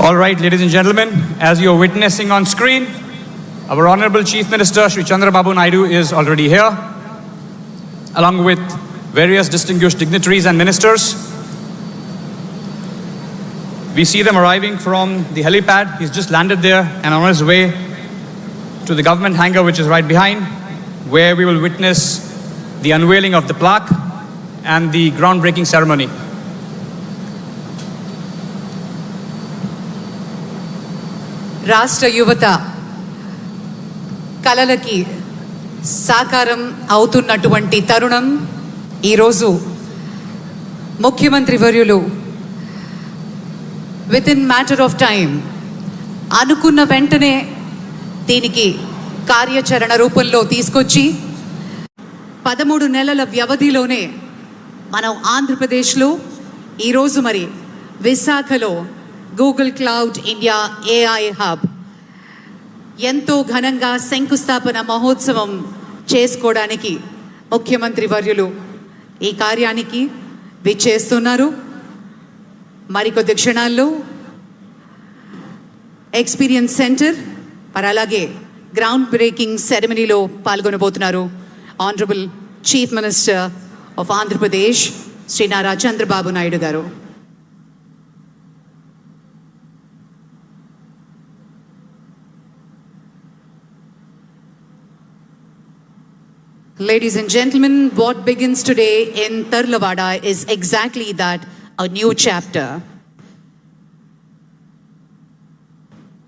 All right, ladies and gentlemen, as you're witnessing on screen, our Honorable Chief Minister, Shri Chandrababu Naidu, is already here, along with various distinguished dignitaries and ministers. We see them arriving from the helipad. He's just landed there and on his way to the government hangar, which is right behind, where we will witness the unveiling of the plaque and the groundbreaking ceremony. రాష్ట్ర యువత కలలకి సాకారం అవుతున్నటువంటి తరుణం ఈరోజు ముఖ్యమంత్రి వర్యులు with in matter of time అనుకున్న వెంటనే దీనికి కార్యాచరణ రూపంలో తీసుకొచ్చి 13 నెలల వ్యవధిలోనే మనం ఆంధ్రప్రదేశ్లో ఈరోజు మరి విశాఖలో Google cloud India AI hub ఎంతో ఘనంగా శంకుస్థాపన మహోత్సవం చేసుకోవడానికి ముఖ్యమంత్రి వర్యులు ఈ కార్యానికి విచ్చేస్తున్నారు. మరికొద్ది క్షణాల్లో ఎక్స్పీరియన్స్ సెంటర్ మరి అలాగే ground breaking సెరమనీలో పాల్గొనబోతున్నారు honourable chief minister of Andhra Pradesh Shri Nara Chandrababu Naidu గారు. Ladies and gentlemen, what begins today in Dhulipalla is exactly that, a new chapter.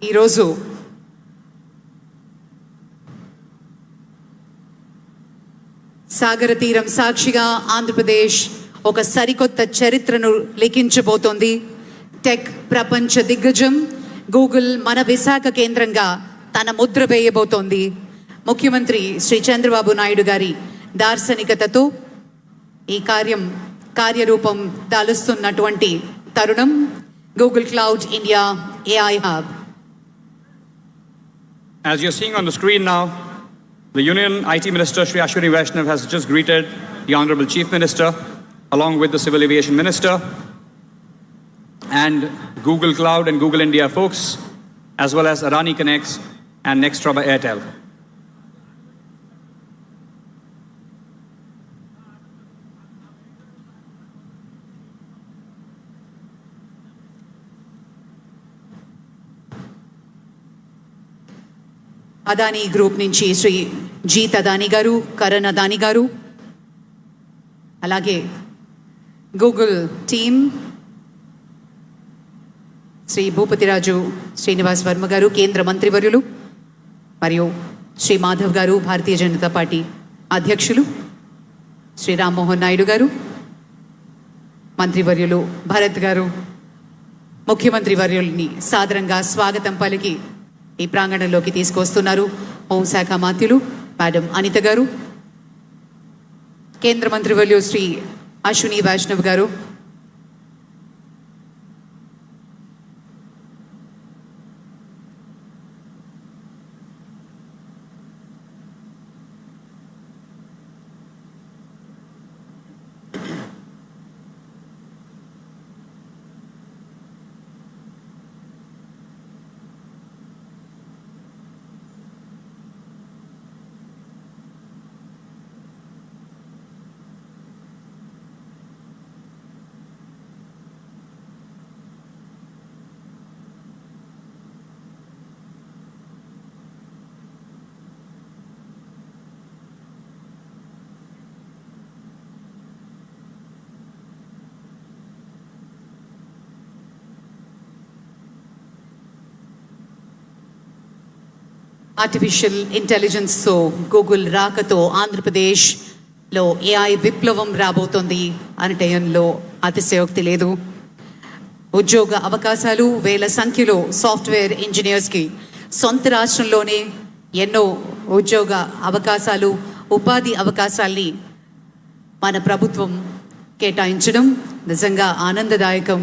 ఈరోజు సాగర తీరం సాక్షిగా ఆంధ్రప్రదేశ్ ఒక సరికొత్త చరిత్రను లిఖించబోతోంది. టెక్ ప్రపంచ దిగ్గజం గూగుల్ మన విశాఖ కేంద్రంగా తన ముద్ర వేయబోతోంది. ముఖ్యమంత్రి శ్రీ చంద్రబాబు నాయుడు గారి దార్శనికతతో ఈ కార్యరూపం దాలుస్తున్నటువంటి తరుణం Google cloud India AI hub. As you're seeing on the screen now, the Union IT Minister Shri Ashwini Vaishnav has just greeted the Honorable Chief Minister along with the Civil Aviation Minister and Google Cloud and Google India folks, as well as Adani Connects and Nextra by Airtel. Adani group నుంచి శ్రీ జీత్ అదానీ గారు, కరణ్ అదానీ గారు, అలాగే Google team Shri Bhupathiraju Srinivas Varma గారు, కేంద్ర మంత్రివర్యులు, మరియు శ్రీ మాధవ్ గారు, Bharatiya Janata party అధ్యక్షులు, శ్రీ రామ్మోహన్ నాయుడు గారు, మంత్రివర్యులు భరత్ గారు, ముఖ్యమంత్రి వర్యుల్ని సాదరంగా స్వాగతం పలికి ఈ ప్రాంగణంలోకి తీసుకొస్తున్నారు హోంశాఖ మంత్రులు మేడం అనిత గారు, కేంద్ర మంత్రివర్యులు శ్రీ అశ్విని వైష్ణవ్ గారు, ఆర్టిఫిషియల్ ఇంటెలిజెన్స్తో గూగుల్ రాకతో ఆంధ్రప్రదేశ్లో ఏఐ విప్లవం రాబోతోంది అనటంలో అతిశయోక్తి లేదు. ఉద్యోగ అవకాశాలు వేల సంఖ్యలో సాఫ్ట్వేర్ ఇంజనీర్స్కి సొంత రాష్ట్రంలోనే ఎన్నో ఉద్యోగ అవకాశాలు, ఉపాధి అవకాశాల్ని మన ప్రభుత్వం కేటాయించడం నిజంగా ఆనందదాయకం.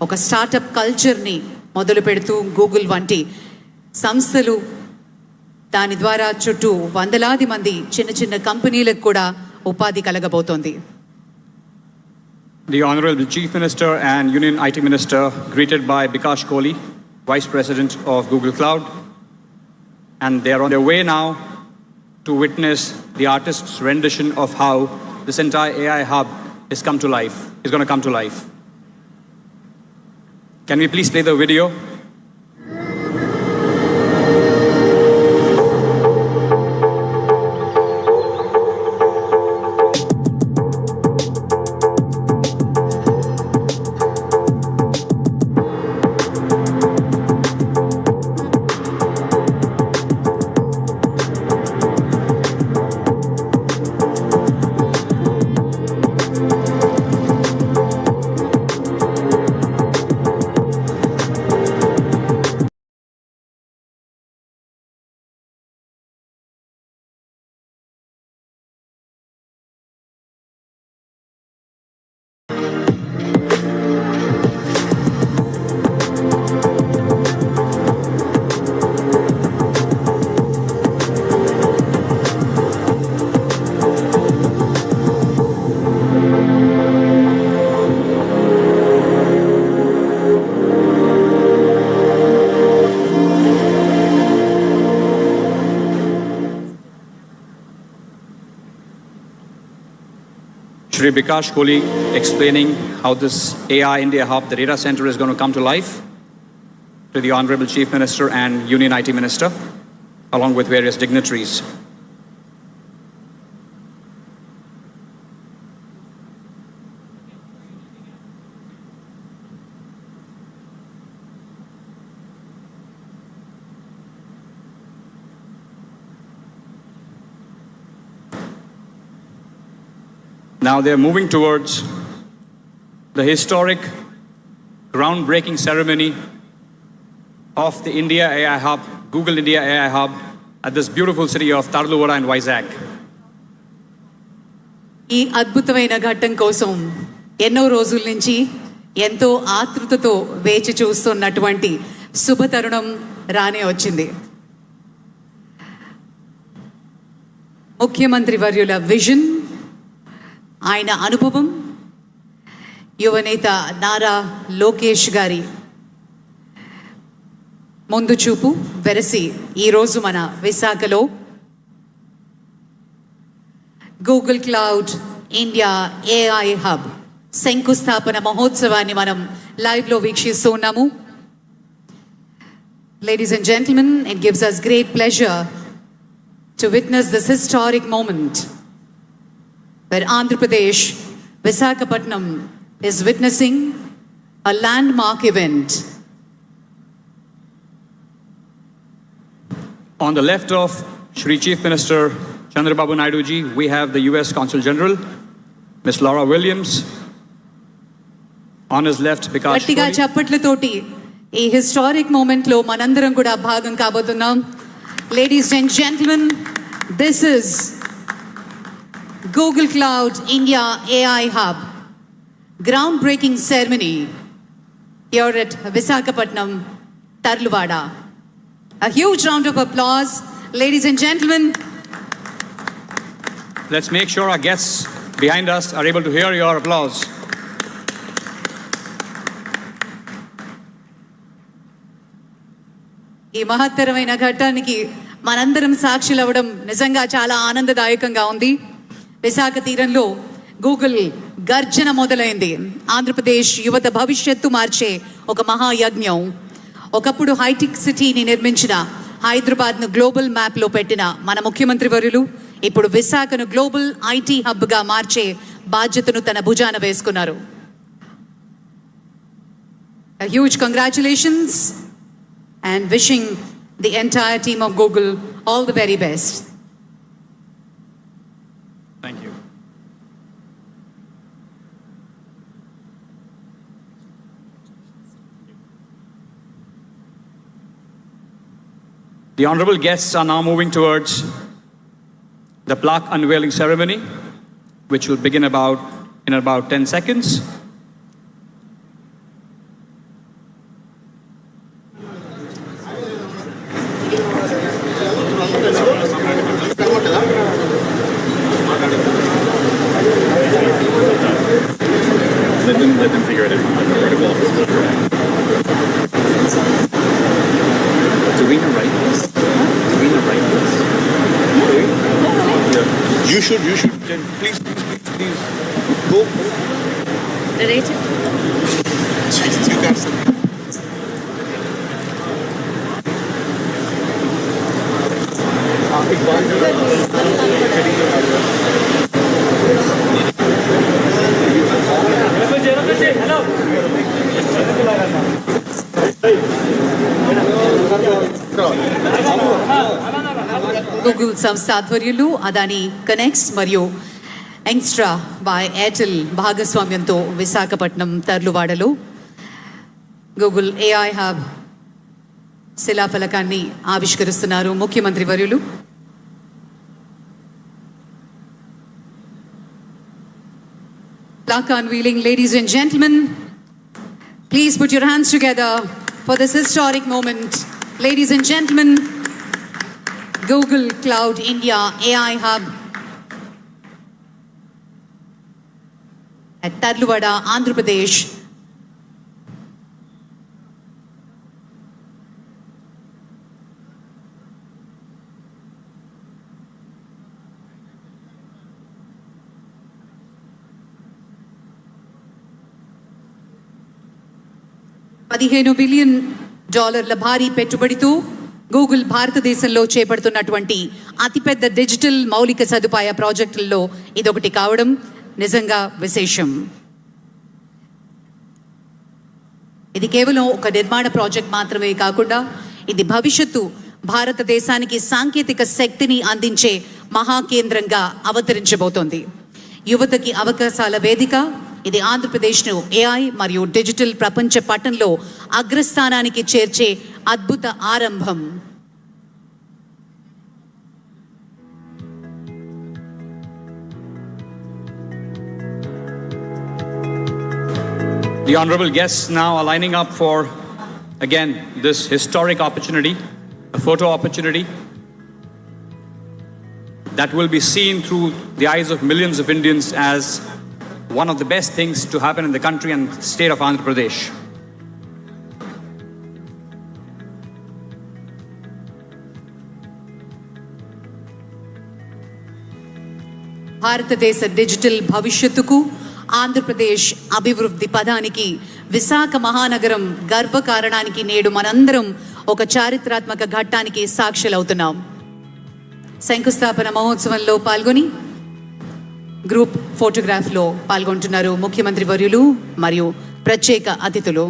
ఒక స్టార్టప్ కల్చర్ని మొదలు పెడుతూ గూగుల్ వంటి సంస్థలు దాని ద్వారా చుట్టూ వందలాది మంది చిన్న చిన్న కంపెనీలకు కూడా ఉపాధి కలగబోతోంది. The Honorable Chief Minister and Union IT Minister, greeted by Bikash Kohli, Vice President of Google Cloud, and they are on their way now to witness the artist's rendition of how this entire AI hub is going to come to life. Can we please play the video? Shri Bikash Kohli explaining how this AI India Hub, the data center, is going to come to life, to the Honorable Chief Minister and Union IT Minister, along with various dignitaries. Now they're moving towards the historic groundbreaking ceremony of the India AI Hub, Google India AI Hub, at this beautiful city of Tarluwada and Vizag. ఈ అద్భుతమైన ఘట్టం కోసం ఎన్నో రోజుల నుంచి ఎంతో ఆతృతతో వేచి చూస్తున్నటువంటి శుభతరుణం రానే వచ్చింది. ముఖ్యమంత్రి వర్యుల విజన్, ఆయన అనుభవం, యువనేత నారా లోకేష్ గారి ముందు చూపు వెరసి ఈరోజు మన విశాఖలో Google cloud India AI hub శంకుస్థాపన మహోత్సవాన్ని మనం లైవ్లో వీక్షిస్తూ ఉన్నాము. Ladies and gentlemen, it gives us great pleasure to witness this historic moment where Andhra Pradesh, Visakhapatnam, is witnessing a landmark event. On the left of Shri Chief Minister Chandrababu Naidu ji, we have the US Consul General, Ms. Laura Williams. On his left, Bikash గట్టిగా Kohli. చప్పట్లతోటి ఈ historic moment లో మనందరం కూడా భాగం కాబోతున్నాం. Ladies and gentlemen, this is Google Cloud India AI Hub groundbreaking ceremony here at Visakhapatnam, Tarluwada. A huge round of applause, ladies and gentlemen. Let's make sure our guests behind us are able to hear your applause. ఈ మహత్తరమైన ఘట్టానికి మనందరం సాక్షులు అవ్వడం నిజంగా చాలా ఆనందదాయకంగా ఉంది. విశాఖ తీరంలో గూగుల్ గర్జన మొదలైంది. ఆంధ్రప్రదేశ్ యువత భవిష్యత్తు మార్చే ఒక మహాయజ్ఞం. ఒకప్పుడు హైటెక్ సిటీని నిర్మించిన, హైదరాబాద్ను గ్లోబల్ మ్యాప్లో పెట్టిన మన ముఖ్యమంత్రి వర్యులు ఇప్పుడు విశాఖను గ్లోబల్ ఐటీ హబ్గా మార్చే బాధ్యతను తన భుజాన వేసుకున్నారు. A huge congratulations and wishing the entire team of Google all the very best. Thank you. The honorable guests are now moving towards the plaque unveiling ceremony, which will begin in about 10 seconds. Let them figure it out. right place? Green and right place. Yeah. You should, please, go. Narrative. You guys. Google సంస్థ ఆధ్వర్యంలో Adani connects మరియు extra by Airtel భాగస్వామ్యంతో Visakhapatnam తర్లువాడలో Google AI hub శిలాఫలకాన్ని ఆవిష్కరిస్తున్నారు ముఖ్యమంత్రి వర్యులు. Plaque unveiling, ladies and gentlemen. Please put your hands together for this historic moment. Ladies and gentlemen, Google Cloud India AI Hub at Tadluvada, Andhra Pradesh. $15 billion భారీ పెట్టుబడితో Google భారతదేశంలో చేపడుతున్నటువంటి అతిపెద్ద digital మౌలిక సదుపాయ ప్రాజెక్టుల్లో ఇదొకటి కావడం నిజంగా విశేషం. ఇది కేవలం ఒక నిర్మాణ ప్రాజెక్ట్ మాత్రమే కాకుండా ఇది భవిష్యత్తు భారతదేశానికి సాంకేతిక శక్తిని అందించే మహాకేంద్రంగా అవతరించబోతోంది. యువతకి అవకాశాల వేదిక. ఇది ఆంధ్రప్రదేశ్ను ఏఐ మరియు డిజిటల్ ప్రపంచ పటంలో అగ్రస్థానానికి చేర్చే అద్భుత ఆరంభం. The honorable guests now are lining up for, again, this historic opportunity, a photo opportunity that will be seen through the eyes of millions of Indians as one of the best things to happen in the country and state of Andhra Pradesh. భారతదేశ digital భవిష్యత్తుకు ఆంధ్రప్రదేశ్ అభివృద్ధి పదానికి విశాఖ మహానగరం గర్వకారణానికి నేడు మనందరం ఒక చారిత్రాత్మక ఘట్టానికి సాక్షులవుతున్నాం. శంకుస్థాపన మహోత్సవంలో పాల్గొని గ్రూప్ ఫోటోగ్రాఫ్లో పాల్గొంటున్నారు ముఖ్యమంత్రి వర్యులు మరియు ప్రత్యేక అతిథులు.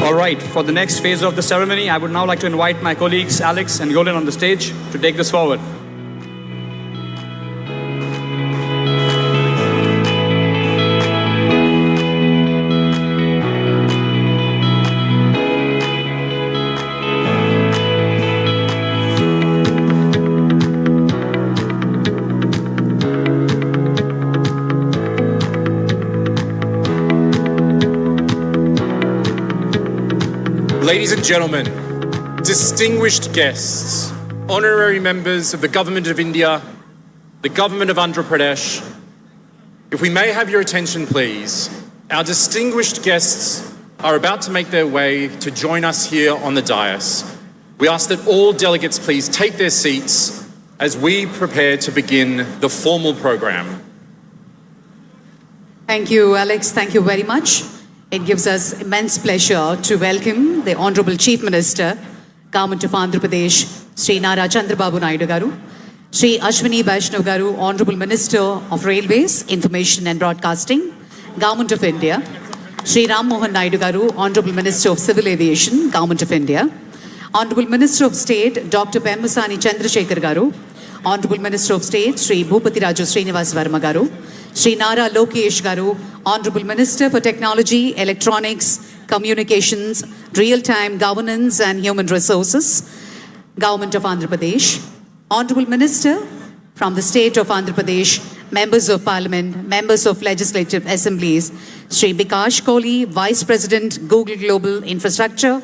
All right, for the next phase of the ceremony, I would now like to invite my colleagues Alex and Golan on the stage to take this forward. Ladies and gentlemen, distinguished guests, honorary members of the Government of India, the Government of Andhra Pradesh, if we may have your attention please, our distinguished guests are about to make their way to join us here on the dais. We ask that all delegates please take their seats as we prepare to begin the formal program. Thank you, Alex. Thank you very much. It gives us immense pleasure to welcome the Honorable Chief Minister, Government of Andhra Pradesh, Sri Nara Chandrababu Naidu garu, Sri Ashwini Vaishnav garu, Honorable Minister of Railways, Information and Broadcasting, Government of India, Sri Ram Mohan Naidu garu, Honorable Minister of Civil Aviation, Government of India, Honorable Minister of State, Dr. Pemmasani Chandrasekhar garu, Honorable Minister of State, Sri Bhupati Raju Srinivas Verma garu, Sri Nara Lokesh garu, Honorable Minister for Technology, Electronics, Communications, Real-Time Governance and Human Resources, Government of Andhra Pradesh, Honorable Minister from the State of Andhra Pradesh, Members of Parliament, Members of Legislative Assemblies, Sri Bikash Kohli, Vice President, Google Global Infrastructure,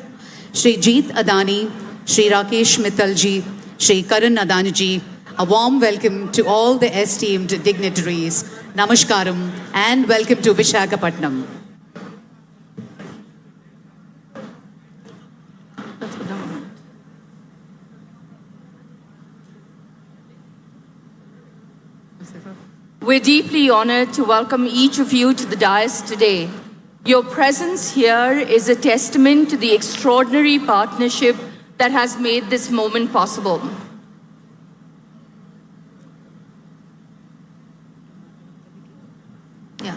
Sri Jeet Adani, Sri Rakesh Mittalji, Sri Karan Adaniji, a warm welcome to all the esteemed dignitaries. Namaskaram and welcome to Visakhapatnam. We're deeply honored to welcome each of you to the dais today. Your presence here is a testament to the extraordinary partnership that has made this moment possible. Yeah,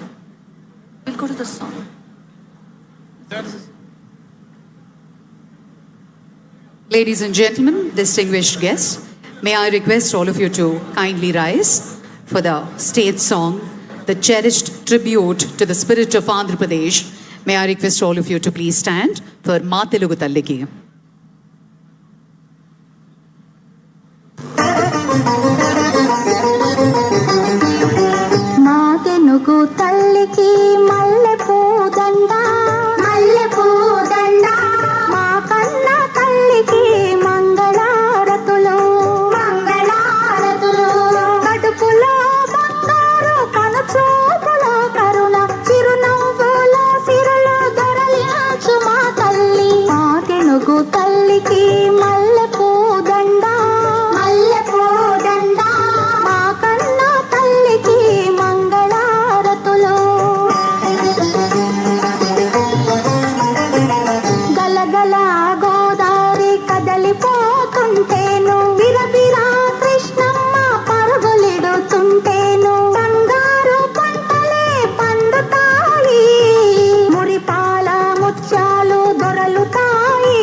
we'll go to the song. Ladies and gentlemen, distinguished guests, may I request all of you to kindly rise for the state song, the cherished tribute to the spirit of Andhra Pradesh. May I request all of you to please stand for Ma Telugu Talliki. తల్లికి మల్లె పూదండ మల్లె పూదండ మా కన్న తల్లికి మంగళారతులు మంగళారతులు కడుపులో బంగారు కనుచూపులో కరుణ చిరునవ్వుల సిరులు దొరలించు మా తల్లి మా తెనుగు తల్లికి మల్లె పూదండ మల్లె పూదండ మా కన్న తల్లికి గలగల గోదారి కదలిపోతుంటేను విరబిరా కృష్ణమ్మ పరుగులిడుతుంటేను బంగారు పంటలే పండుతాయి మురిపాల ముత్యాలు దొరలుతాయి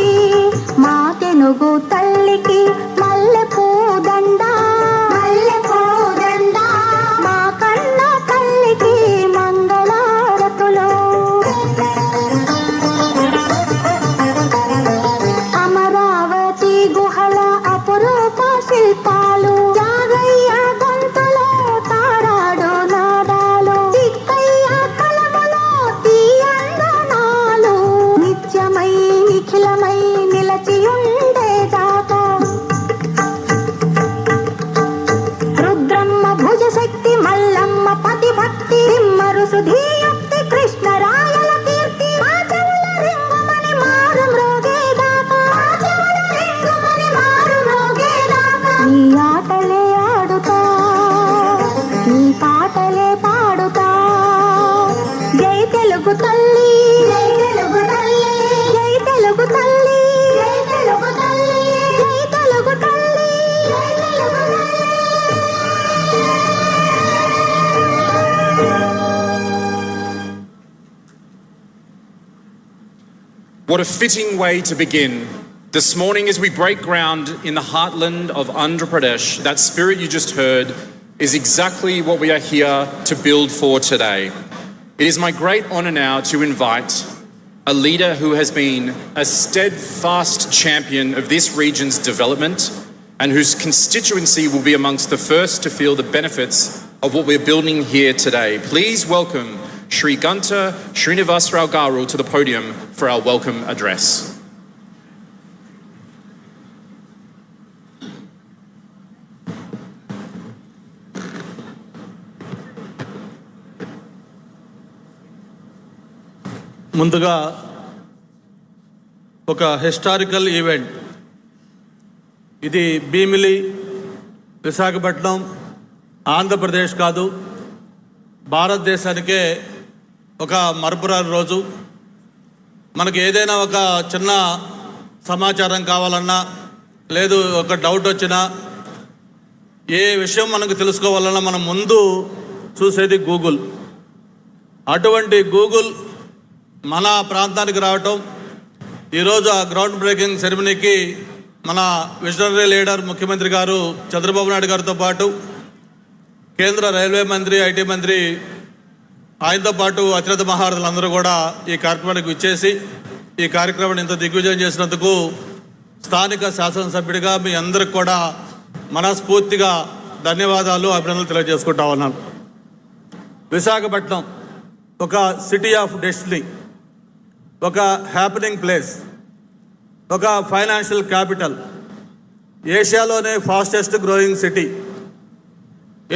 మా తెనుగు తల్లికి మల్లె పూదండ మల్లె పూదండ మా కన్న తల్లికి మంగళారతులు అమరావతి గుహల అపురూప శిల్పాలు యాగయ్య గొంతులో తారాడు నాదాలు తిక్కయ్య కలములో తీయందనాలు నిత్యమై నిఖిలమై నిలచియుండే జాత What a fitting way to begin. This morning, as we break ground in the heartland of Andhra Pradesh, that spirit you just heard is exactly what we are here to build for today. It is my great honour now to invite a leader who has been a steadfast champion of this region's development and whose constituency will be amongst the first to feel the benefits of what we're building here today. Please welcome Shri Ganta Srinivasrao Garu to the podium for our welcome address. ముందుగా ఒక historical event ఇది భీమిలి విశాఖపట్నం ఆంధ్రప్రదేశ్ కాదు భారతదేశానికే ఒక మరపురాని రోజు. మనకి ఏదైనా ఒక చిన్న సమాచారం కావాలన్నా లేదు ఒక డౌట్ వచ్చినా ఏ విషయం మనకు తెలుసుకోవాలన్నా మనం ముందు చూసేది గూగుల్. అటువంటి గూగుల్ మన ప్రాంతానికి రావటం, ఈరోజు ఆ గ్రౌండ్ బ్రేకింగ్ సెరమనీకి మన విజనరీ లీడర్ ముఖ్యమంత్రి గారు చంద్రబాబు నాయుడు గారితో పాటు కేంద్ర రైల్వే మంత్రి, ఐటీ మంత్రి, ఆయనతో పాటు అత్యున్నత మహారథులందరూ కూడా ఈ కార్యక్రమానికి విచ్చేసి ఈ కార్యక్రమాన్ని ఇంత దిగ్విజయం చేసినందుకు స్థానిక శాసనసభ్యుడిగా మీ అందరికి కూడా మనస్ఫూర్తిగా ధన్యవాదాలు, అభినందనలు తెలియజేసుకుంటా ఉన్నాను. విశాఖపట్నం ఒక సిటీ ఆఫ్ డెస్టినీ, ఒక హ్యాపెనింగ్ ప్లేస్, ఒక ఫైనాన్షియల్ క్యాపిటల్, ఏషియాలోనే ఫాస్టెస్ట్ గ్రోయింగ్ సిటీ.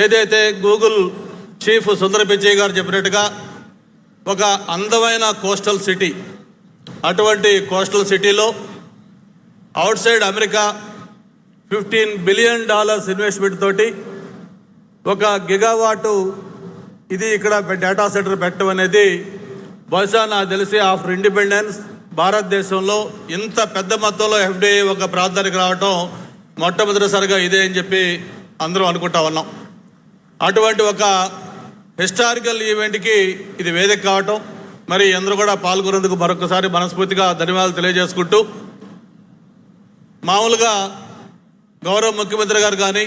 ఏదైతే గూగుల్ చీఫ్ సుందర పిచ్చయ్య గారు చెప్పినట్టుగా ఒక అందమైన కోస్టల్ సిటీ, అటువంటి కోస్టల్ సిటీలో outside America $15 billion investment తోటి ఒక గిగావాటు ఇది ఇక్కడ డేటా సెంటర్ పెట్టడం అనేది బహుశా నాకు తెలిసి ఆఫ్టర్ ఇండిపెండెన్స్ భారతదేశంలో ఇంత పెద్ద మొత్తంలో ఎఫ్డిఐ ఒక ప్రాంతానికి రావటం మొట్టమొదటిసారిగా ఇదే అని చెప్పి అందరూ అనుకుంటా ఉన్నాం. అటువంటి ఒక హిస్టారికల్ ఈవెంట్కి ఇది వేదిక కావటం, మరి అందరూ కూడా పాల్గొనేందుకు మరొకసారి మనస్ఫూర్తిగా ధన్యవాదాలు తెలియజేసుకుంటూ, మామూలుగా గౌరవ ముఖ్యమంత్రి గారు కానీ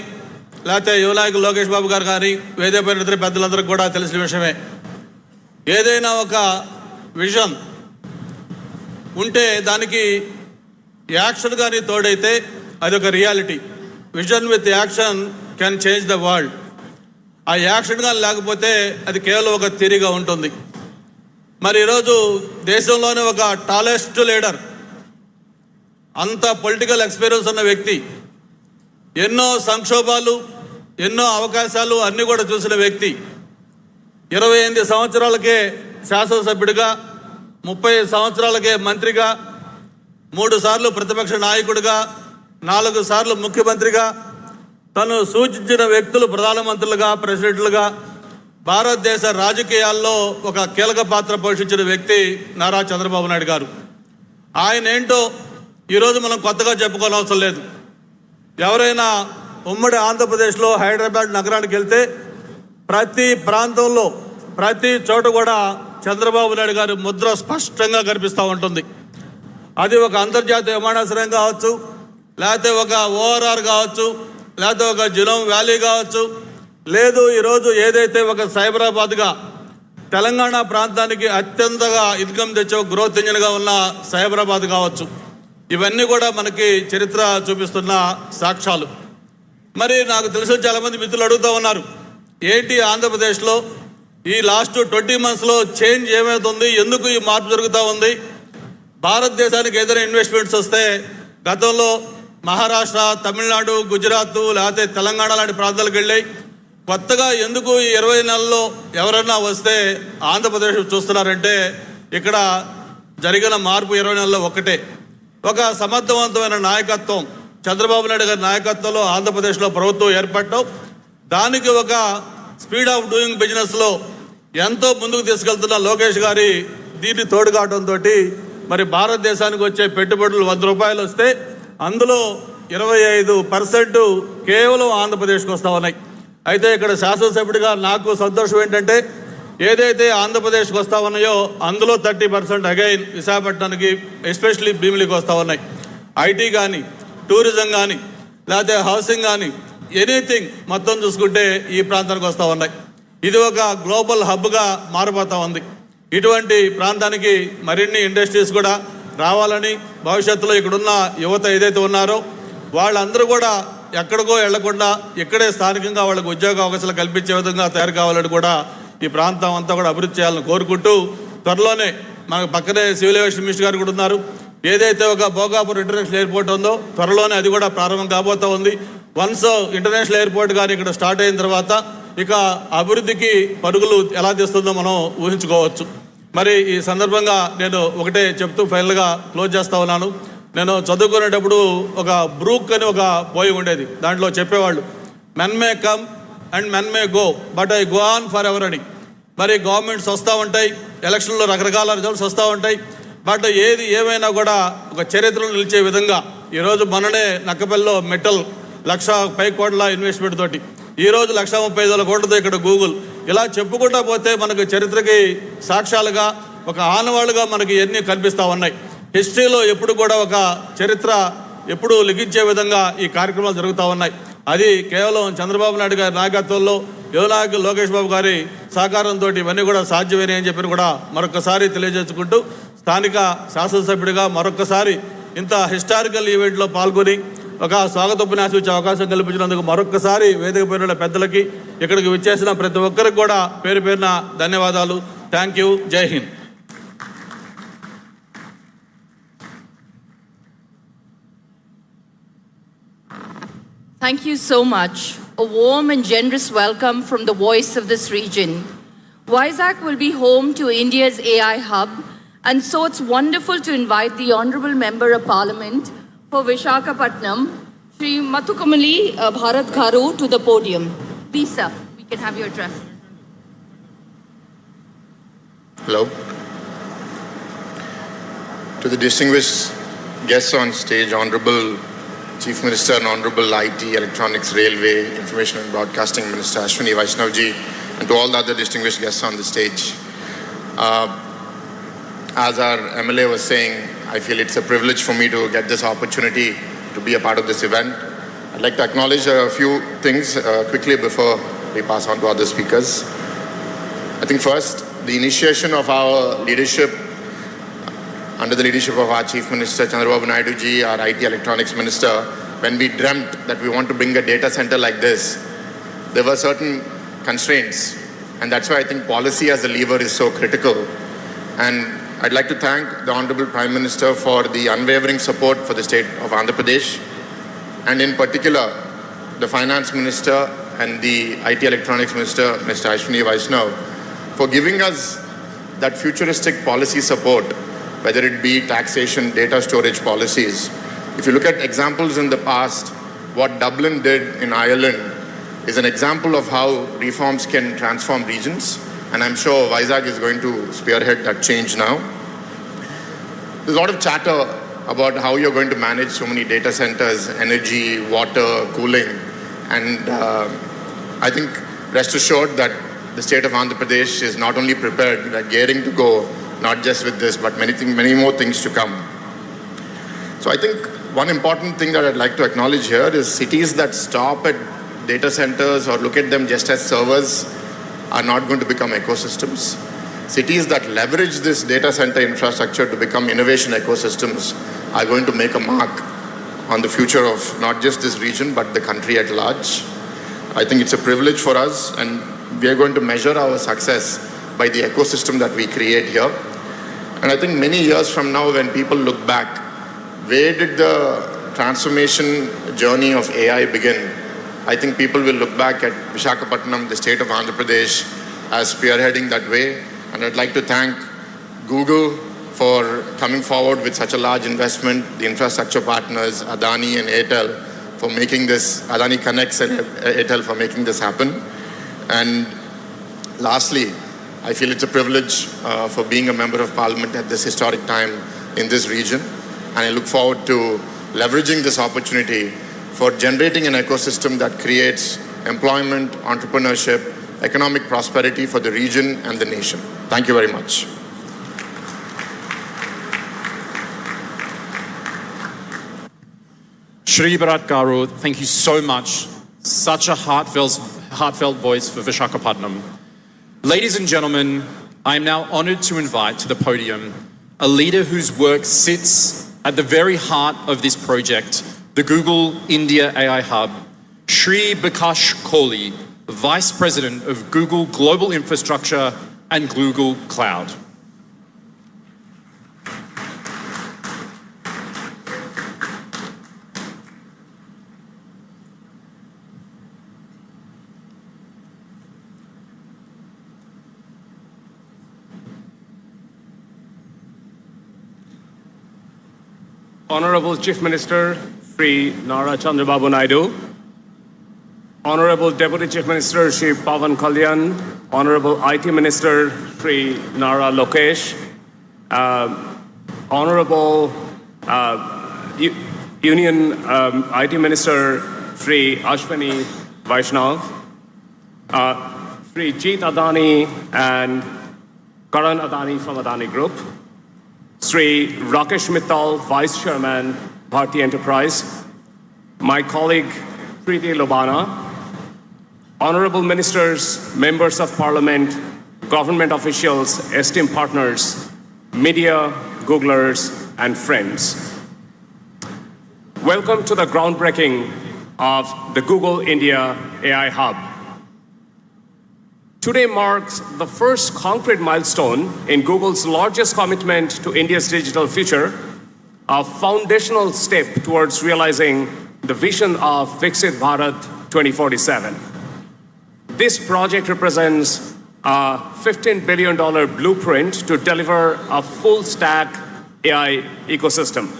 లేకపోతే యువ నాయకులు లోకేష్ బాబు గారు కానీ వేదికపైన ఇతర పెద్దలందరికీ కూడా తెలిసిన విషయమే, ఏదైనా ఒక విజన్ ఉంటే దానికి యాక్షన్ కానీ తోడైతే అది ఒక reality. Vision with action can change the world. ఆ యాక్షన్ కానీ లేకపోతే అది కేవలం ఒక థియరీగా ఉంటుంది. మరి ఈరోజు దేశంలోనే ఒక టాలెస్ట్ లీడర్, అంత పొలిటికల్ ఎక్స్పీరియన్స్ ఉన్న వ్యక్తి, ఎన్నో సంక్షోభాలు, ఎన్నో అవకాశాలు అన్నీ కూడా చూసిన వ్యక్తి, 28 సంవత్సరాలకే శాసనసభ్యుడిగా, 30 సంవత్సరాలకే మంత్రిగా, 3 సార్లు ప్రతిపక్ష నాయకుడిగా, 4 సార్లు ముఖ్యమంత్రిగా, తను సూచించిన వ్యక్తులు ప్రధానమంత్రులుగా, ప్రెసిడెంట్లుగా భారతదేశ రాజకీయాల్లో ఒక కీలక పాత్ర పోషించిన వ్యక్తి నారా చంద్రబాబు నాయుడు గారు. ఆయన ఏంటో ఈరోజు మనం కొత్తగా చెప్పుకోనవసరం లేదు. ఎవరైనా ఉమ్మడి ఆంధ్రప్రదేశ్లో హైదరాబాద్ నగరానికి వెళ్తే ప్రతి ప్రాంతంలో ప్రతి చోట కూడా చంద్రబాబు నాయుడు గారి ముద్ర స్పష్టంగా కనిపిస్తూ ఉంటుంది. అది ఒక అంతర్జాతీయ విమానాశ్రయం కావచ్చు, లేకపోతే ఒక ఓఆర్ఆర్ కావచ్చు, లేకపోతే ఒక జిలోమ్ వ్యాలీ కావచ్చు, లేదు ఈరోజు ఏదైతే ఒక సైబరాబాద్గా తెలంగాణ ప్రాంతానికి అత్యంతగా ఇన్కమ్ తెచ్చే గ్రోత్ ఇంజిన్గా ఉన్న సైబరాబాద్ కావచ్చు, ఇవన్నీ కూడా మనకి చరిత్ర చూపిస్తున్న సాక్ష్యాలు. మరి నాకు తెలిసిన చాలామంది మిత్రులు అడుగుతూ ఉన్నారు, ఏంటి ఆంధ్రప్రదేశ్లో ఈ లాస్ట్ 20 monthsలో చేంజ్ ఏమవుతుంది, ఎందుకు ఈ మార్పు జరుగుతూ ఉంది? భారతదేశానికి ఏదైనా ఇన్వెస్ట్మెంట్స్ వస్తే గతంలో మహారాష్ట్ర, తమిళనాడు, గుజరాత్ లేకపోతే తెలంగాణ లాంటి ప్రాంతాలకు వెళ్ళాయి. కొత్తగా ఎందుకు ఈ 20 నెలల్లో ఎవరన్నా వస్తే ఆంధ్రప్రదేశ్ చూస్తున్నారంటే ఇక్కడ జరిగిన మార్పు 20 నెలల్లో ఒకటే, ఒక సమర్థవంతమైన నాయకత్వం, చంద్రబాబు నాయుడు గారి నాయకత్వంలో ఆంధ్రప్రదేశ్లో ప్రభుత్వం ఏర్పడటం, దానికి ఒక స్పీడ్ ఆఫ్ డూయింగ్ బిజినెస్లో ఎంతో ముందుకు తీసుకెళ్తున్న లోకేష్ గారి దీన్ని తోడు కావడంతో మరి భారతదేశానికి వచ్చే పెట్టుబడులు ₹100 వస్తే అందులో 25% కేవలం ఆంధ్రప్రదేశ్కి వస్తూ ఉన్నాయి. అయితే ఇక్కడ శాసనసభ్యుడిగా నాకు సంతోషం ఏంటంటే ఏదైతే ఆంధ్రప్రదేశ్కి వస్తూ ఉన్నాయో అందులో 30% అగైన్ విశాఖపట్నానికి ఎస్పెషలీ భీమిలికి వస్తూ ఉన్నాయి. ఐటీ కానీ, టూరిజం కానీ, లేకపోతే హౌసింగ్ కానీ, ఎనీథింగ్ మొత్తం చూసుకుంటే ఈ ప్రాంతానికి వస్తూ ఉన్నాయి. ఇది ఒక గ్లోబల్ హబ్గా మారిపోతూ ఉంది. ఇటువంటి ప్రాంతానికి మరిన్ని ఇండస్ట్రీస్ కూడా రావాలని, భవిష్యత్తులో ఇక్కడున్న యువత ఏదైతే ఉన్నారో వాళ్ళందరూ కూడా ఎక్కడికో వెళ్లకుండా ఇక్కడే స్థానికంగా వాళ్ళకు ఉద్యోగ అవకాశాలు కల్పించే విధంగా తయారు కావాలని కూడా ఈ ప్రాంతం అంతా కూడా అభివృద్ధి చేయాలని కోరుకుంటూ, త్వరలోనే మనకు పక్కనే సివిల్ ఏవియేషన్ మినిస్టర్ గారు కూడా ఉన్నారు. ఏదైతే ఒక భోగాపురం ఇంటర్నేషనల్ ఎయిర్పోర్ట్ ఉందో త్వరలోనే అది కూడా ప్రారంభం కాబోతూ ఉంది. వన్స్ ఇంటర్నేషనల్ ఎయిర్పోర్ట్ కానీ ఇక్కడ స్టార్ట్ అయిన తర్వాత ఇక అభివృద్ధికి పరుగులు ఎలా తీస్తుందో మనం ఊహించుకోవచ్చు. మరి ఈ సందర్భంగా నేను ఒకటే చెప్తూ ఫైనల్గా క్లోజ్ చేస్తూ ఉన్నాను. నేను చదువుకునేటప్పుడు ఒక బ్రూక్ అని ఒక పోయి ఉండేది. దాంట్లో చెప్పేవాళ్ళు, men may come and men may go but I go on for ever అని. మరి గవర్నమెంట్స్ వస్తూ ఉంటాయి, ఎలక్షన్లో రకరకాల రిజల్ట్స్ వస్తూ ఉంటాయి. బట్ ఏది ఏమైనా కూడా ఒక చరిత్రలో నిలిచే విధంగా ఈరోజు మొన్ననే నక్కపల్లిలో మెటల్ 1,00,000 కోట్ల ఇన్వెస్ట్మెంట్ తోటి, ఈరోజు 1,35,000 కోట్లతో ఇక్కడ గూగుల్, ఇలా చెప్పుకుంటా పోతే మనకు చరిత్రకి సాక్ష్యాలుగా ఒక ఆనవాళ్ళుగా మనకి ఎన్ని కనిపిస్తూ ఉన్నాయి. హిస్టరీలో ఎప్పుడు కూడా ఒక చరిత్ర ఎప్పుడు లిఖించే విధంగా ఈ కార్యక్రమాలు జరుగుతూ ఉన్నాయి. అది కేవలం చంద్రబాబు నాయుడు గారి నాయకత్వంలో, యువ నాయకులు లోకేష్ బాబు గారి సహకారంతో ఇవన్నీ కూడా సాధ్యమేనే అని చెప్పి కూడా మరొకసారి తెలియజేసుకుంటూ, స్థానిక శాసనసభ్యుడిగా మరొకసారి ఇంత హిస్టారికల్ ఈవెంట్లో పాల్గొని ఒక స్వాగతోపన్యాసం ఇచ్చే అవకాశం కల్పించినందుకు మరొకసారి వేదిక పైన పెద్దలకి, ఇక్కడికి విచ్చేసిన ప్రతి ఒక్కరికి కూడా పేరు పేరున ధన్యవాదాలు. Thank you. జై Hind. Thank you so much. A warm and generous welcome from the voice of this region. Vizag will be home to India's AI hub, and so it's wonderful to invite the Honorable Member of Parliament for Visakhapatnam, Shri Mathukamali Bharat Garu, to the podium. Please, sir, we can have your address. Hello. To the distinguished guests on stage, Honorable Chief Minister and Honorable IT, Electronics, Railway, Information and Broadcasting Minister Ashwini Vaishnavji, and to all the other distinguished guests on the stage. As our MLA was saying, I feel it's a privilege for me to get this opportunity to be a part of this event. I'd like to acknowledge a few things quickly before we pass on to other speakers. I think first, the initiation of our leadership, under the leadership of our Chief Minister Chandrababu Naidu ji, our IT Electronics Minister, when we dreamt that we want to bring a data center like this, there were certain constraints, and that's why I think policy as a lever is so critical. And I'd like to thank the Honorable Prime Minister for the unwavering support for the state of Andhra Pradesh, and in particular the Finance Minister and the IT Electronics Minister, Mr. Ashwini Vaishnav, for giving us that futuristic policy support, whether it be taxation, data storage policies. If you look at examples in the past, what Dublin did in Ireland is an example of how reforms can transform regions, and I'm sure Vizag is going to spearhead that change now. There's a lot of chatter about how you're going to manage so many data centers, energy, water, cooling, and I think rest assured that the state of Andhra Pradesh is not only prepared, we're gearing to go, not just with this, but many more things to come. So I think one important thing that I'd like to acknowledge here is cities that stop at data centers or look at them just as servers are not going to become ecosystems. Cities that leverage this data center infrastructure to become innovation ecosystems are going to make a mark on the future of not just this region, but the country at large. I think it's a privilege for us, and we are going to measure our success by the ecosystem that we create here. And I think many years from now, when people look back, where did the transformation journey of AI begin? I think people will look back at Visakhapatnam, the state of Andhra Pradesh, as spearheading that way. And I'd like to thank Google for coming forward with such a large investment, the infrastructure partners, Adani and Airtel, for making this, Adani Connects and Airtel for making this happen. And lastly, I feel it's a privilege for being a member of Parliament at this historic time in this region. And I look forward to leveraging this opportunity for generating an ecosystem that creates employment, entrepreneurship, economic prosperity for the region and the nation. Thank you very much. Shri Bharat Garu, thank you so much. Such a heartfelt voice for Vishakhapatnam. Ladies and gentlemen, I am now honored to invite to the podium a leader whose work sits at the very heart of this project, the Google India AI Hub, Shri Bikash Kohli, Vice President of Google Global Infrastructure and Google Cloud. Honorable Chief Minister Sri Nara Chandrababu Naidu, Honorable Deputy Chief Minister Sri Pawan Kalyan, Honorable IT Minister Sri Nara Lokesh, Honorable Union IT Minister Sri Ashwini Vaishnav, Sri Jeet Adani and Karan Adani from Adani Group, Sri Rakesh Mittal, Vice Chairman, Bharti Enterprise, my colleague Preeti Lobana, Honorable Ministers, Members of Parliament, government officials, esteemed partners, media, Googlers, and friends. Welcome to the groundbreaking of the Google India AI Hub. Today marks the first concrete milestone in Google's largest commitment to India's digital future, a foundational step towards realizing the vision of Viksit Bharat 2047. This project represents a $15 billion blueprint to deliver a full-stack AI ecosystem.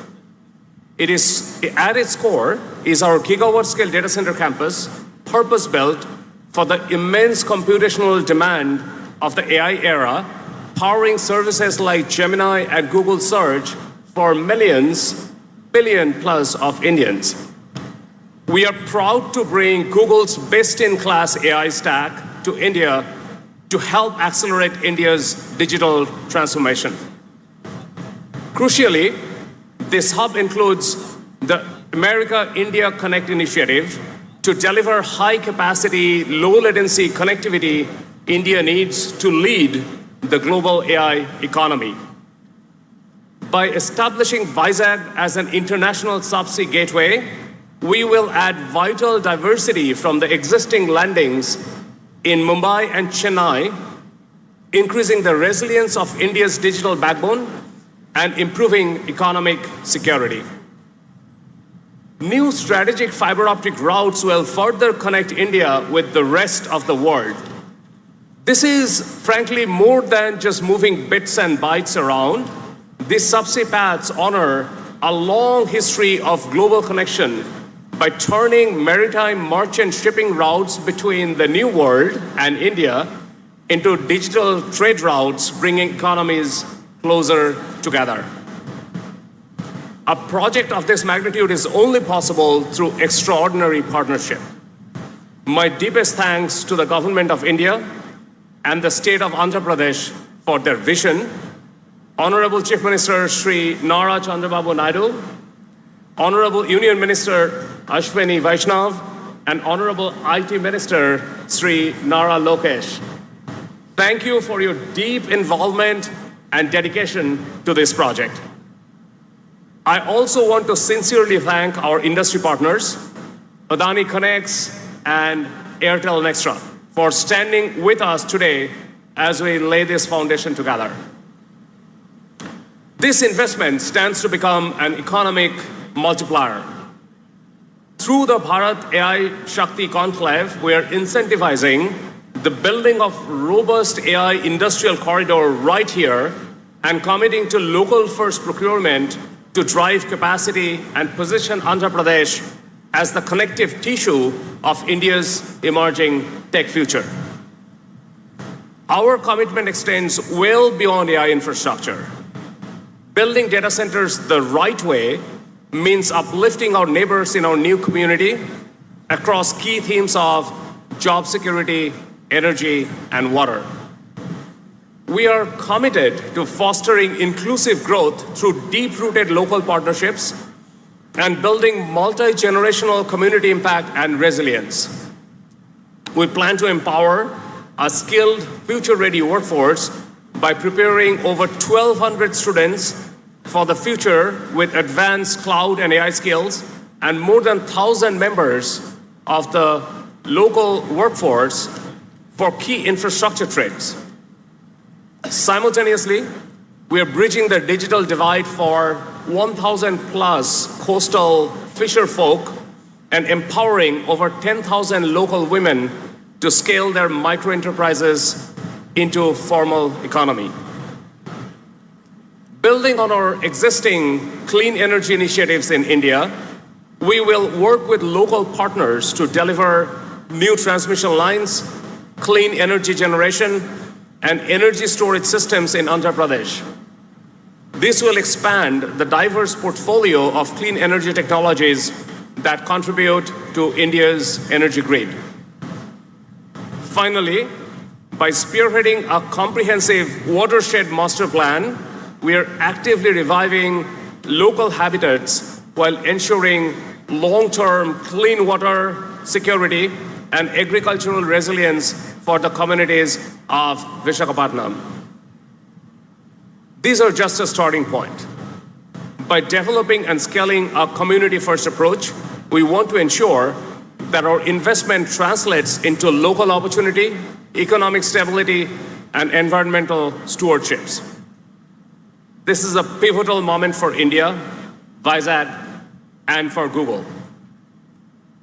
It is, at its core, is our gigawatt-scale data center campus, purpose-built for the immense computational demand of the AI era, powering services like Gemini and Google Search for millions, billion plus of Indians. We are proud to bring Google's best-in-class AI stack to India to help accelerate India's digital transformation. Crucially, this hub includes the America-India Connect initiative to deliver high-capacity, low-latency connectivity India needs to lead the global AI economy. By establishing Vizag as an international subsea gateway, we will add vital diversity from the existing landings in Mumbai and Chennai, increasing the resilience of India's digital backbone and improving economic security. New strategic fiber optic routes will further connect India with the rest of the world. This is, frankly, more than just moving bits and bytes around. These subsea paths honor a long history of global connection by turning maritime merchant shipping routes between the New World and India into digital trade routes, bringing economies closer together. A project of this magnitude is only possible through extraordinary partnership. My deepest thanks to the Government of India and the State of Andhra Pradesh for their vision. Honorable Chief Minister Sri Nara Chandrababu Naidu, Honorable Union Minister Ashwini Vaishnav, and Honorable IT Minister Sri Nara Lokesh. Thank you for your deep involvement and dedication to this project. I also want to sincerely thank our industry partners, Adani Connects and Airtel Nextra, for standing with us today as we lay this foundation together. This investment stands to become an economic multiplier. Through the Bharat AI Shakti Conclave, we are incentivizing the building of robust AI industrial corridor right here and committing to local first procurement to drive capacity and position Andhra Pradesh as the connective tissue of India's emerging tech future. Our commitment extends well beyond AI infrastructure. Building data centers the right way means uplifting our neighbors in our new community across key themes of job security, energy, and water. We are committed to fostering inclusive growth through deep-rooted local partnerships and building multi-generational community impact and resilience. We plan to empower a skilled, future-ready workforce by preparing over 1,200 students for the future with advanced cloud and AI skills, and more than 1,000 members of the local workforce for key infrastructure trades. Simultaneously, we are bridging the digital divide for 1,000 plus coastal fisher folk and empowering over 10,000 local women to scale their micro enterprises into formal economy. Building on our existing clean energy initiatives in India, we will work with local partners to deliver new transmission lines, clean energy generation, and energy storage systems in Andhra Pradesh. This will expand the diverse portfolio of clean energy technologies that contribute to India's energy grid. Finally, by spearheading a comprehensive watershed master plan, we are actively reviving local habitats while ensuring long-term clean water security and agricultural resilience for the communities of Visakhapatnam. These are just a starting point. By developing and scaling a community-first approach, we want to ensure that our investment translates into local opportunity, economic stability, and environmental stewardships. This is a pivotal moment for India, Vizag, and for Google.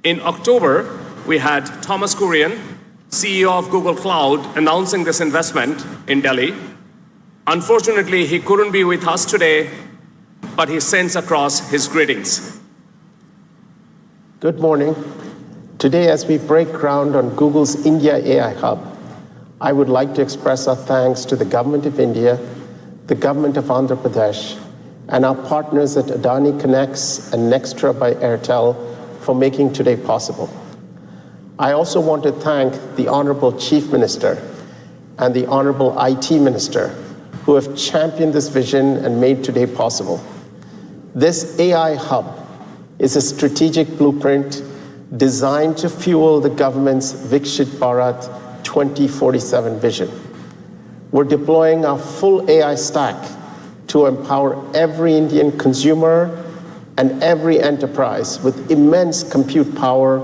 In October, we had Thomas Kurian, CEO of Google Cloud, announcing this investment in Delhi. Unfortunately, he couldn't be with us today, but he sends across his greetings. Good morning. Today, as we break ground on Google's India AI Hub, I would like to express our thanks to the Government of India, the Government of Andhra Pradesh, and our partners at Adani Connects and Nextra by Airtel for making today possible. I also want to thank the Honorable Chief Minister and the Honorable IT Minister who have championed this vision and made today possible. This AI hub is a strategic blueprint designed to fuel the government's Vikshit Bharat 2047 vision. We're deploying our full AI stack to empower every Indian consumer and every enterprise with immense compute power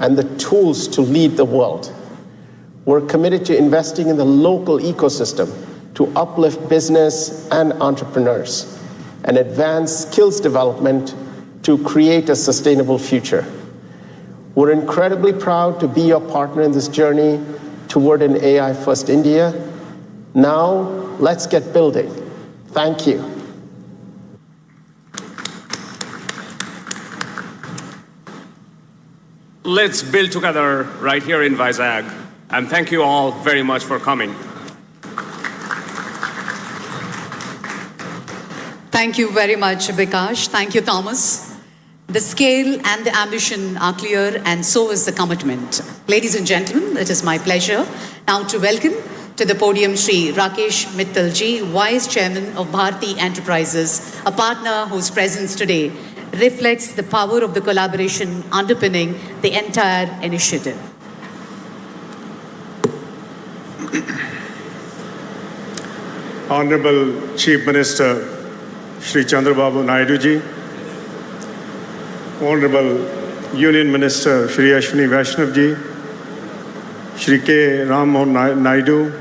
and the tools to lead the world. We're committed to investing in the local ecosystem to uplift business and entrepreneurs and advance skills development to create a sustainable future. We're incredibly proud to be your partner in this journey toward an AI-first India. Now, let's get building. Thank you. Let's build together right here in Vizag, and thank you all very much for coming. Thank you very much, Bikash. Thank you, Thomas. The scale and the ambition are clear, and so is the commitment. Ladies and gentlemen, it is my pleasure now to welcome to the podium Shri Rakesh Mittalji, Vice Chairman of Bharti Enterprises, a partner whose presence today reflects the power of the collaboration underpinning the entire initiative. Honorable Chief Minister Shri Chandrababu Naidu ji, Honorable Union Minister Shri Ashwini Vaishnav ji, Shri K. Ram Mohan Naidu,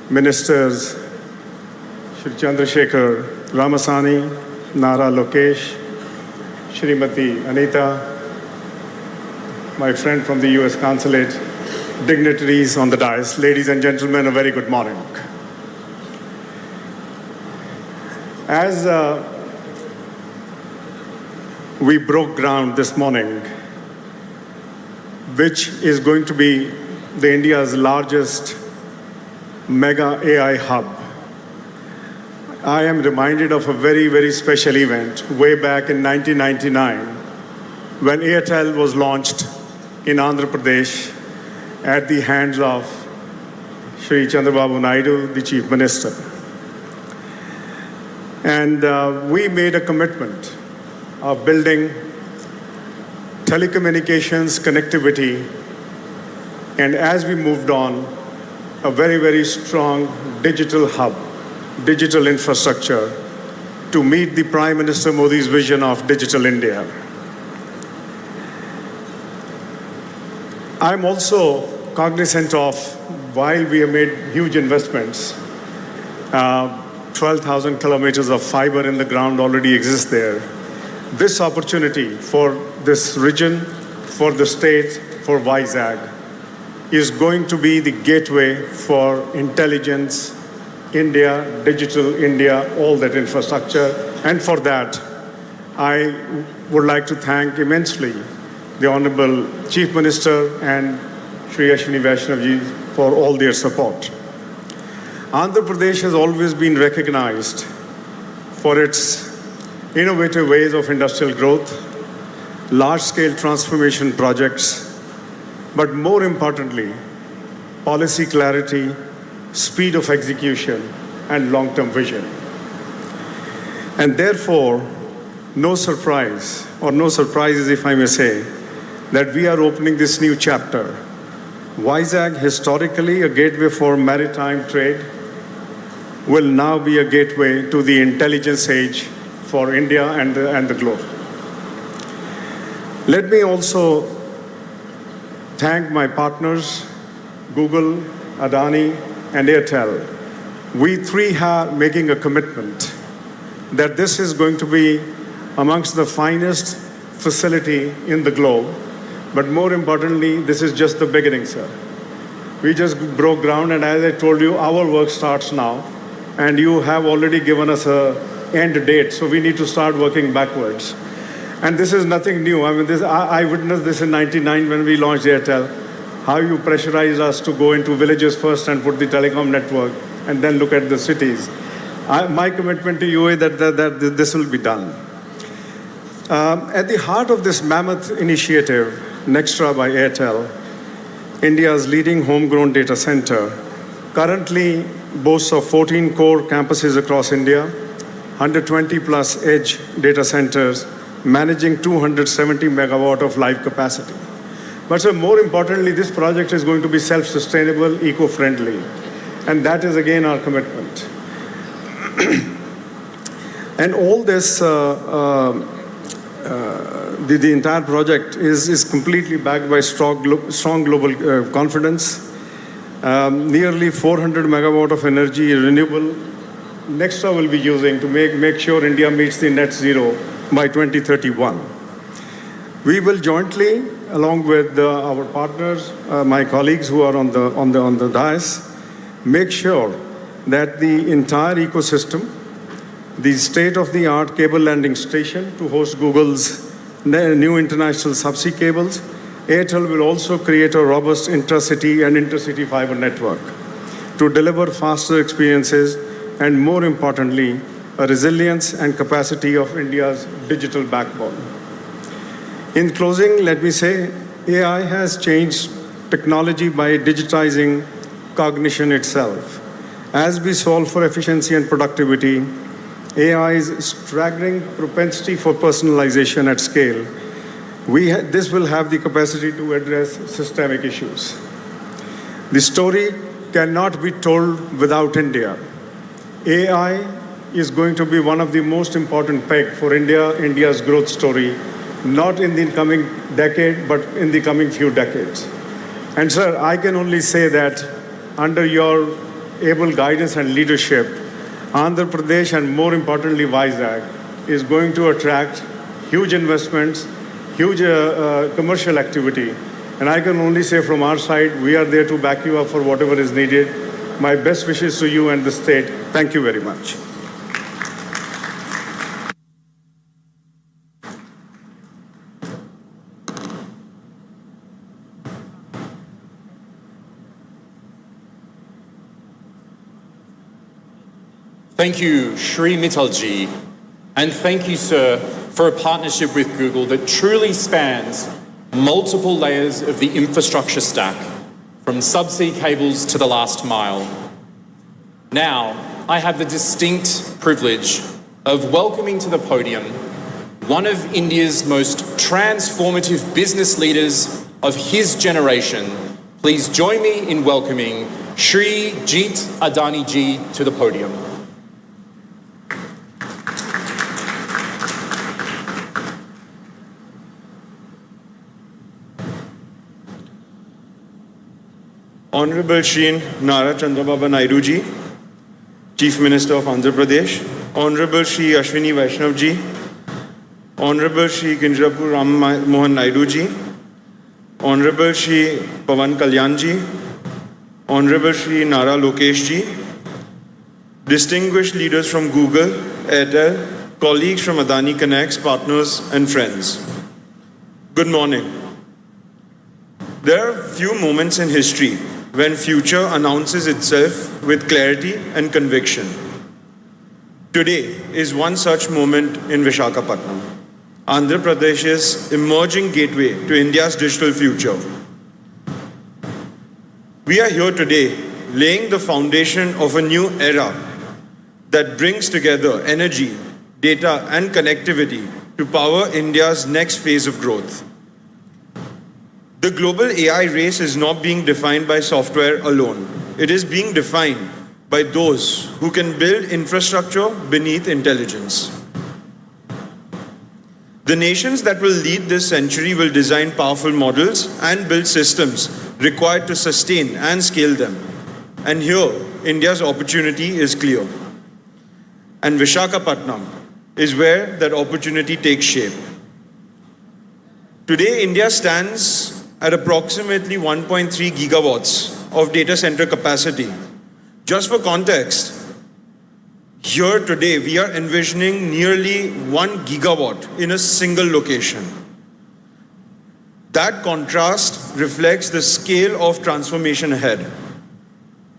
Ministers Shri Chandrasekhar Ramasani, Nara Lokesh, Shrimati Anita, my friend from the US Consulate, dignitaries on the dais, ladies and gentlemen, a very good morning. As we broke ground this morning, which is going to be the India's largest mega AI hub, I am reminded of a very, very special event way back in 1999 when Airtel was launched in Andhra Pradesh at the hands of Shri Chandrababu Naidu, the Chief Minister. And we made a commitment of building telecommunications connectivity, and as we moved on, a very, very strong digital hub, digital infrastructure to meet the Prime Minister Modi's vision of Digital India. I'm also cognizant of, while we have made huge investments, 12,000 kilometers of fiber in the ground already exists there. This opportunity for this region, for the state, for Vizag, is going to be the gateway for intelligence, India, digital India, all that infrastructure. And for that, I would like to thank immensely the Honorable Chief Minister and Shri Ashwini Vaishnavji for all their support. Andhra Pradesh has always been recognized for its innovative ways of industrial growth, large-scale transformation projects, but more importantly, policy clarity, speed of execution, and long-term vision. And therefore, no surprises, if I may say, that we are opening this new chapter. Vizag, historically a gateway for maritime trade, will now be a gateway to the intelligence age for India and the globe. Let me also thank my partners, Google, Adani, and Airtel. We three are making a commitment that this is going to be amongst the finest facility in the globe. But more importantly, this is just the beginning, sir. We just broke ground, and as I told you, our work starts now. And you have already given us an end date, so we need to start working backwards. And this is nothing new. I mean, I witnessed this in '99 when we launched Airtel, how you pressurized us to go into villages first and put the telecom network, and then look at the cities. My commitment to you is that this will be done. At the heart of this mammoth initiative, Nextra by Airtel, India's leading homegrown data center, currently boasts of 14 core campuses across India, 120 plus edge data centers, managing 270 megawatt of live capacity. But sir, more importantly, this project is going to be self-sustainable, eco-friendly. And that is again our commitment. And all this, the entire project is completely backed by strong global confidence. Nearly 400 megawatt of energy renewable Nextra will be using to make sure India meets the net zero by 2031. We will jointly, along with our partners, my colleagues who are on the dais, make sure that the entire ecosystem, the state-of-the-art cable landing station to host Google's new international subsea cables, Airtel will also create a robust intracity and intercity fiber network to deliver faster experiences and, more importantly, a resilience and capacity of India's digital backbone. In closing, let me say, AI has changed technology by digitizing cognition itself. As we solve for efficiency and productivity, AI's staggering propensity for personalization at scale, this will have the capacity to address systemic issues. The story cannot be told without India. AI is going to be one of the most important pegs for India's growth story, not in the coming decade, but in the coming few decades. And sir, I can only say that under your able guidance and leadership, Andhra Pradesh and more importantly Vizag is going to attract huge investments, huge commercial activity. And I can only say from our side, we are there to back you up for whatever is needed. My best wishes to you and the state. Thank you very much. Thank you, Shri Mittalji, and thank you, sir, for a partnership with Google that truly spans multiple layers of the infrastructure stack, from subsea cables to the last mile. Now, I have the distinct privilege of welcoming to the podium one of India's most transformative business leaders of his generation. Please join me in welcoming Shri Jeet Adani ji to the podium. Honorable Shri Nara Chandrababu Naidu ji, Chief Minister of Andhra Pradesh, Honorable Shri Ashwini Vaishnav ji, Honorable Shri Kinjrapu Ram Mohan Naidu ji, Honorable Shri Pawan Kalyan ji, Honorable Shri Nara Lokesh ji, distinguished leaders from Google, Airtel, colleagues from Adani Connects, partners and friends. Good morning. There are few moments in history when future announces itself with clarity and conviction. Today is one such moment in Visakhapatnam, Andhra Pradesh's emerging gateway to India's digital future. We are here today laying the foundation of a new era that brings together energy, data and connectivity to power India's next phase of growth. The global AI race is not being defined by software alone. It is being defined by those who can build infrastructure beneath intelligence. The nations that will lead this century will design powerful models and build systems required to sustain and scale them. And here, India's opportunity is clear. And Visakhapatnam is where that opportunity takes shape. Today, India stands at approximately 1.3 gigawatts of data center capacity. Just for context, here today we are envisioning nearly 1 gigawatt in a single location. That contrast reflects the scale of transformation ahead.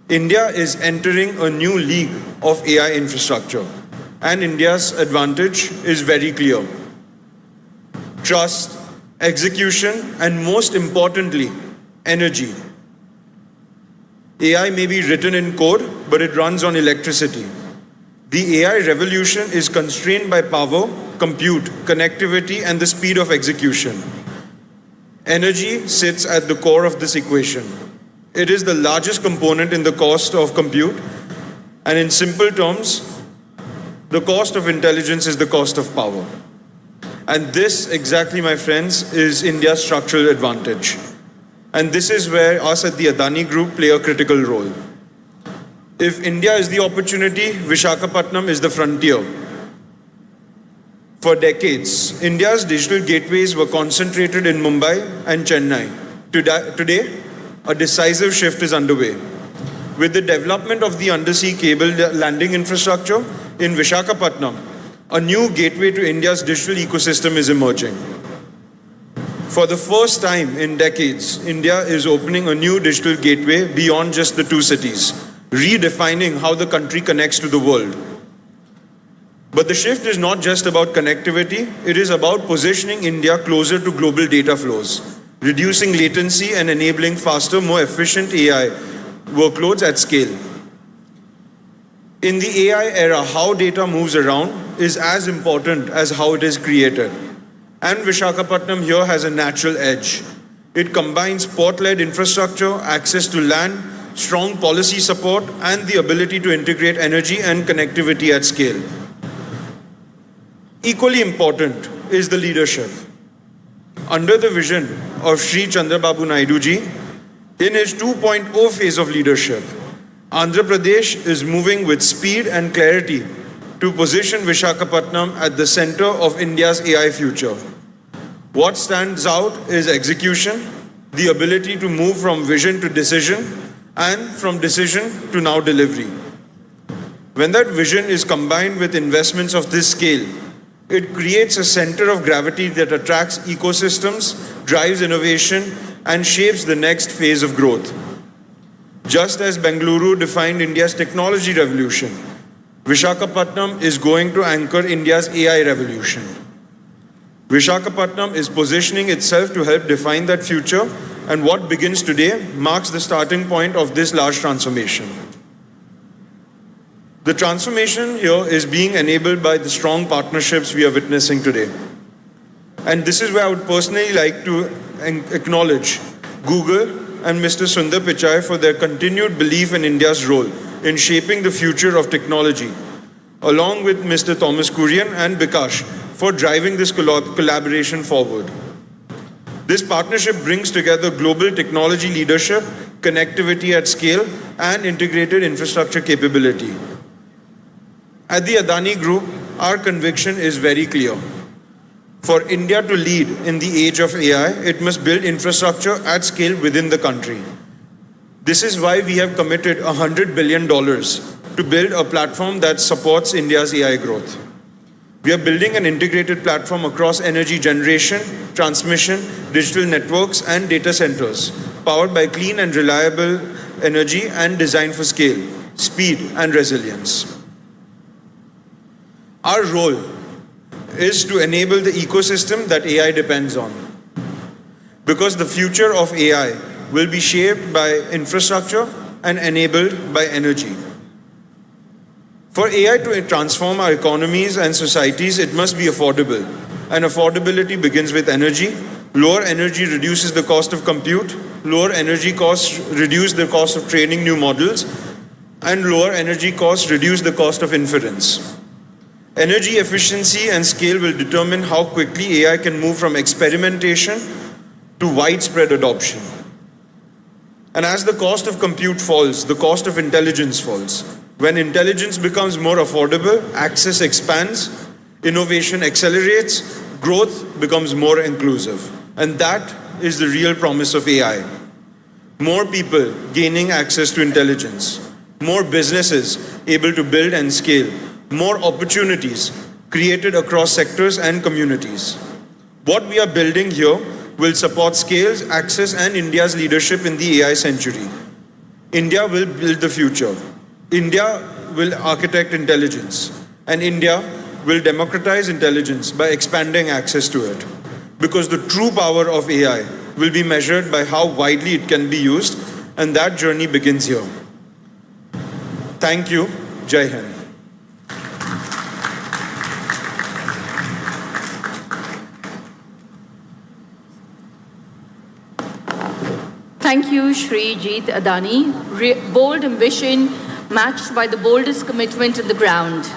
India is entering a new league of AI infrastructure, and India's advantage is very clear. Trust, execution, and most importantly, energy. AI may be written in code, but it runs on electricity. The AI revolution is constrained by power, compute, connectivity, and the speed of execution. Energy sits at the core of this equation. It is the largest component in the cost of compute, and in simple terms, the cost of intelligence is the cost of power. And this exactly, my friends, is India's structural advantage. And this is where us at the Adani Group play a critical role. If India is the opportunity, Visakhapatnam is the frontier. For decades, India's digital gateways were concentrated in Mumbai and Chennai. Today, a decisive shift is underway. With the development of the undersea cable landing infrastructure in Visakhapatnam, a new gateway to India's digital ecosystem is emerging. For the first time in decades, India is opening a new digital gateway beyond just the two cities, redefining how the country connects to the world. But the shift is not just about connectivity, it is about positioning India closer to global data flows, reducing latency and enabling faster, more efficient AI workloads at scale. In the AI era, how data moves around is as important as how it is created. And Visakhapatnam here has a natural edge. It combines port-led infrastructure, access to land, strong policy support, and the ability to integrate energy and connectivity at scale. Equally important is the leadership. Under the vision of Shri Chandrababu Naidu ji, in his 2.0 phase of leadership, Andhra Pradesh is moving with speed and clarity to position Visakhapatnam at the center of India's AI future. What stands out is execution, the ability to move from vision to decision, and from decision to now delivery. When that vision is combined with investments of this scale, it creates a center of gravity that attracts ecosystems, drives innovation, and shapes the next phase of growth. Just as Bengaluru defined India's technology revolution, Visakhapatnam is going to anchor India's AI revolution. Visakhapatnam is positioning itself to help define that future and what begins today marks the starting point of this large transformation. The transformation here is being enabled by the strong partnerships we are witnessing today. And this is where I would personally like to acknowledge Google and Mr. Sundar Pichai for their continued belief in India's role in shaping the future of technology, along with Mr. Thomas Kurian and Bikash for driving this collaboration forward. This partnership brings together global technology leadership, connectivity at scale, and integrated infrastructure capability. At the Adani Group, our conviction is very clear. For India to lead in the age of AI, it must build infrastructure at scale within the country. This is why we have committed $100 billion to build a platform that supports India's AI growth. We are building an integrated platform across energy generation, transmission, digital networks, and data centers, powered by clean and reliable energy and designed for scale, speed, and resilience. Our role is to enable the ecosystem that AI depends on. Because the future of AI will be shaped by infrastructure and enabled by energy. For AI to transform our economies and societies, it must be affordable. And affordability begins with energy. Lower energy reduces the cost of compute. Lower energy costs reduce the cost of training new models. And lower energy costs reduce the cost of inference. Energy efficiency and scale will determine how quickly AI can move from experimentation to widespread adoption. And as the cost of compute falls, the cost of intelligence falls. When intelligence becomes more affordable, access expands, innovation accelerates, growth becomes more inclusive. And that is the real promise of AI. More people gaining access to intelligence, more businesses able to build and scale, more opportunities created across sectors and communities. What we are building here will support scales, access, and India's leadership in the AI century. India will build the future. India will architect intelligence. And India will democratize intelligence by expanding access to it. Because the true power of AI will be measured by how widely it can be used, and that journey begins here. Thank you. Jai Hind. Thank you, Shri Jeet Adani. Bold ambition matched by the boldest commitment on the ground.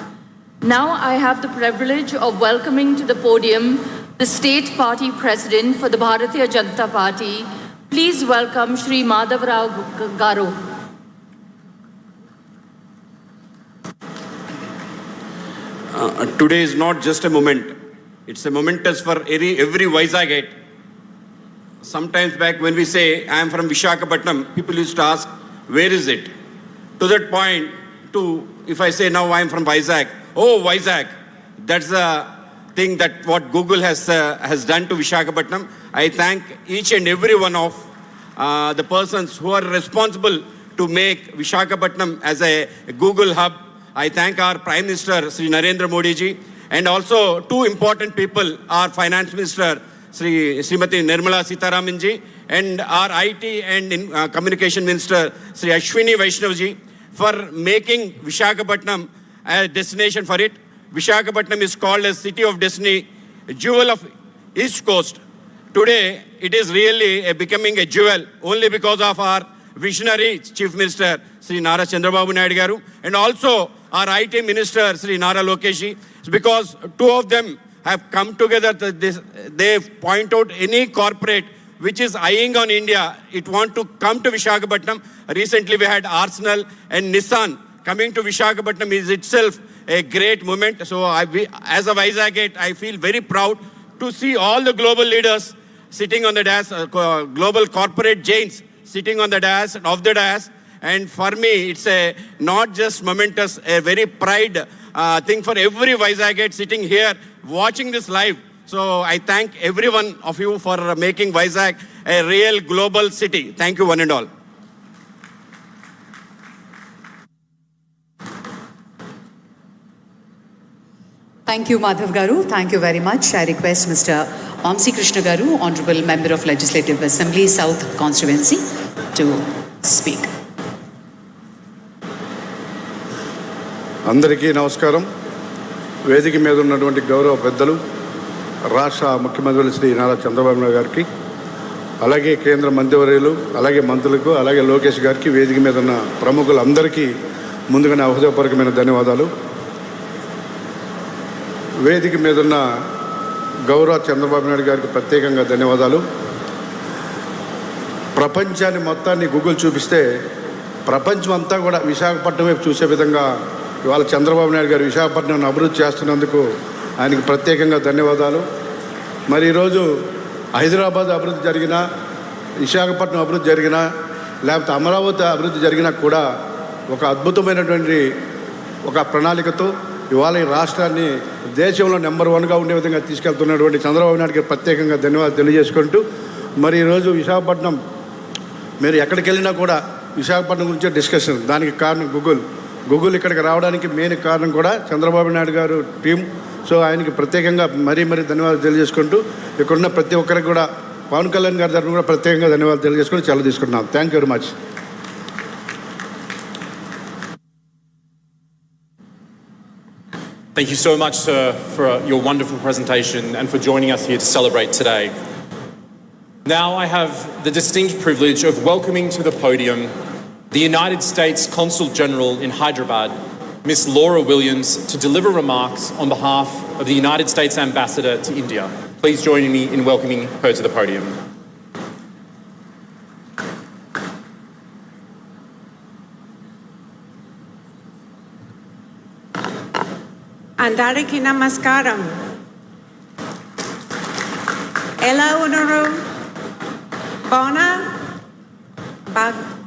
Now I have the privilege of welcoming to the podium the State Party President for the Bharatiya Janata Party. Please welcome Shri Madhav Rao Garu. Today is not just a moment. It's a momentous for every Vizagite. Sometimes back when we say, I am from Visakhapatnam, people used to ask, where is it? To that point, if I say now I am from Vizag, oh, Vizag, that's the thing that what Google has done to Visakhapatnam. I thank each and every one of the persons who are responsible to make Visakhapatnam as a Google hub. I thank our Prime Minister, Sri Narendra Modi ji, and also two important people, our Finance Minister, Srimati Nirmala Sitharaman ji, and our IT and Communication Minister, Sri Ashwini Vaishnav ji, for making Visakhapatnam a destination for it. Visakhapatnam is called as City of Destiny, a jewel of East Coast. Today, it is really becoming a jewel only because of our visionary Chief Minister, Sri Nara Chandrababu Naidu garu, and also our IT Minister, Sri Nara Lokesh ji, because two of them have come together. They point out any corporate which is eyeing on India, it want to come to Visakhapatnam. Recently we had Arsenal and Nissan coming to Visakhapatnam is itself a great moment. So as a Vizagite, I feel very proud to see all the global leaders sitting on the dais, global corporate giants sitting on the dais, of the dais. And for me, it's a not just momentous, a very pride thing for every Vizagite sitting here watching this live. So I thank every one of you for making Vizag a real global city. Thank you one and all. Thank you, Madhav Garu. Thank you very much. I request Mr. Vamsi Krishna Garu, Honorable Member of Legislative Assembly, South Constituency, to speak. అందరికీ నమస్కారం. వేదిక మీద ఉన్నటువంటి గౌరవ పెద్దలు, రాష్ట్ర ముఖ్యమంత్రి శ్రీ నారా చంద్రబాబు నాయుడు గారికి, అలాగే కేంద్ర మంత్రివర్యులు, అలాగే మంత్రులకు, అలాగే లోకేష్ గారికి, వేదిక మీద ఉన్న ప్రముఖులందరికీ ముందుగానే హృదయపూర్వకమైన ధన్యవాదాలు. వేదిక మీద ఉన్న గౌరవ చంద్రబాబు నాయుడు గారికి ప్రత్యేకంగా ధన్యవాదాలు. ప్రపంచాన్ని మొత్తాన్ని గూగుల్ చూపిస్తే ప్రపంచం అంతా కూడా విశాఖపట్నం వైపు చూసే విధంగా ఇవాళ చంద్రబాబు నాయుడు గారు విశాఖపట్నాన్ని అభివృద్ధి చేస్తున్నందుకు ఆయనకి ప్రత్యేకంగా ధన్యవాదాలు. మరి ఈరోజు హైదరాబాద్ అభివృద్ధి జరిగినా, విశాఖపట్నం అభివృద్ధి జరిగినా, లేకపోతే అమరావతి అభివృద్ధి జరిగినా కూడా ఒక అద్భుతమైనటువంటి ఒక ప్రణాళికతో ఇవాళ ఈ రాష్ట్రాన్ని దేశంలో నెంబర్ 1గా ఉండే విధంగా తీసుకెళ్తున్నటువంటి చంద్రబాబు నాయుడు గారికి ప్రత్యేకంగా ధన్యవాదాలు తెలియజేసుకుంటూ, మరి ఈరోజు విశాఖపట్నం మీరు ఎక్కడికి వెళ్ళినా కూడా విశాఖపట్నం గురించే డిస్కషన్. దానికి కారణం గూగుల్ ఇక్కడికి రావడానికి మెయిన్ కారణం కూడా చంద్రబాబు నాయుడు గారు టీం. సో ఆయనకి ప్రత్యేకంగా మరీ ధన్యవాదాలు తెలియజేసుకుంటూ, ఇక్కడున్న ప్రతి ఒక్కరికి కూడా పవన్ కళ్యాణ్ గారి తరఫున కూడా ప్రత్యేకంగా ధన్యవాదాలు తెలియజేసుకుని సెలవు తీసుకుంటున్నాం. Thank you very much. Thank you so much, sir, for your wonderful presentation and for joining us here to celebrate today. Now I have the distinct privilege of welcoming to the podium the United States Consul General in Hyderabad, Miss Laura Williams, to deliver remarks on behalf of the United States Ambassador to India. Please join me in welcoming her to the podium. Andariki namaskaram. Ela unaru bona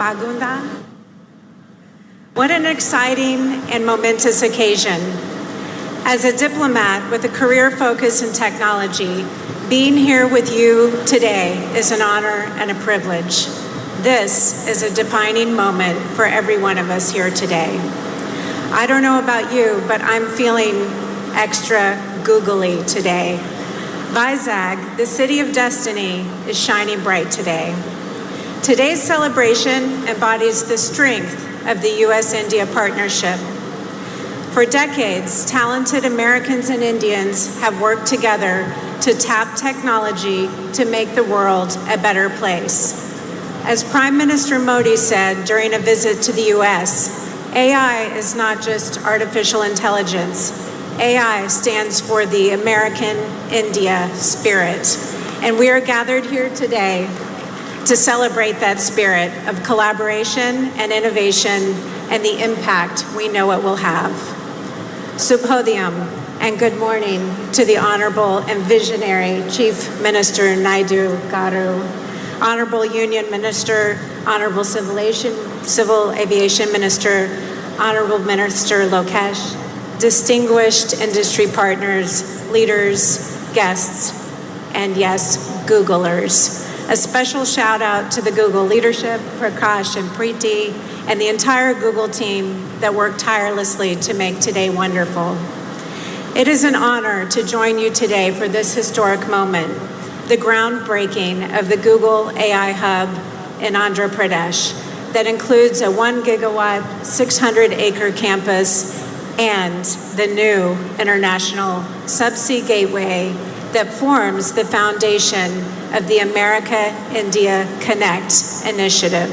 bagunda. What an exciting and momentous occasion. As a diplomat with a career focus in technology, being here with you today is an honor and a privilege. This is a defining moment for every one of us here today. I don't know about you, but I'm feeling extra googly today. Vizag, the city of destiny, is shining bright today. Today's celebration embodies the strength of the U.S.-India partnership. For decades, talented Americans and Indians have worked together to tap technology to make the world a better place. As Prime Minister Modi said during a visit to the U.S., AI is not just artificial intelligence. AI stands for the American India spirit. And we are gathered here today to celebrate that spirit of collaboration and innovation and the impact we know it will have. Subhodhyam and good morning to the Honorable and Visionary Chief Minister Naidu Garu, Honorable Union Minister, Honorable Civil Aviation Minister, Honorable Minister Lokesh, distinguished industry partners, leaders, guests, and yes, Googlers. A special shout out to the Google leadership, Prakash and Preeti, and the entire Google team that worked tirelessly to make today wonderful. It is an honor to join you today for this historic moment, the groundbreaking of the Google AI Hub in Andhra Pradesh that includes a 1 gigawatt, 600-acre campus and the new international subsea gateway that forms the foundation of the America-India Connect initiative.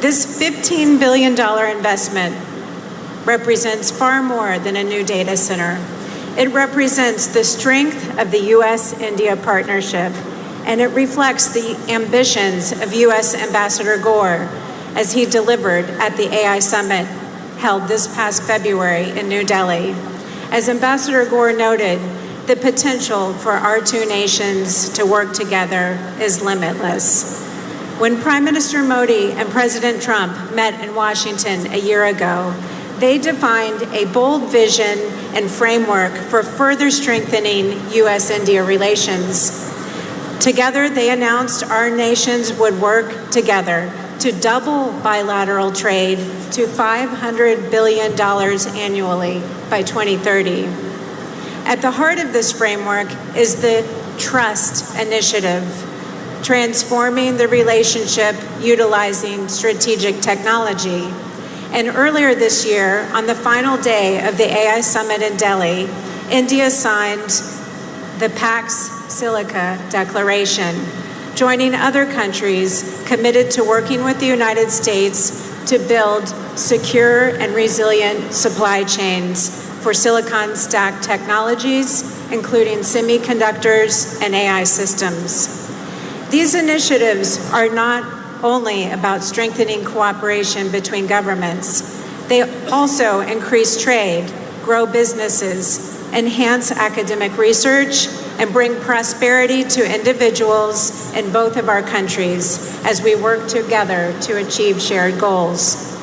This $15 billion investment represents far more than a new data center. It represents the strength of the U.S.-India partnership, and it reflects the ambitions of U.S. Ambassador Gore as he delivered at the AI Summit held this past February in New Delhi. As Ambassador Gore noted, the potential for our two nations to work together is limitless. When Prime Minister Modi and President Trump met in Washington a year ago, they defined a bold vision and framework for further strengthening U.S.-India relations. Together, they announced our nations would work together to double bilateral trade to $500 billion annually by 2030. At the heart of this framework is the Trust initiative, transforming the relationship utilizing strategic technology. And earlier this year, on the final day of the AI Summit in Delhi, India signed the Pax Silica Declaration, joining other countries committed to working with the United States to build secure and resilient supply chains for silicon stack technologies, including semiconductors and AI systems. These initiatives are not only about strengthening cooperation between governments, they also increase trade, grow businesses, enhance academic research, and bring prosperity to individuals in both of our countries as we work together to achieve shared goals.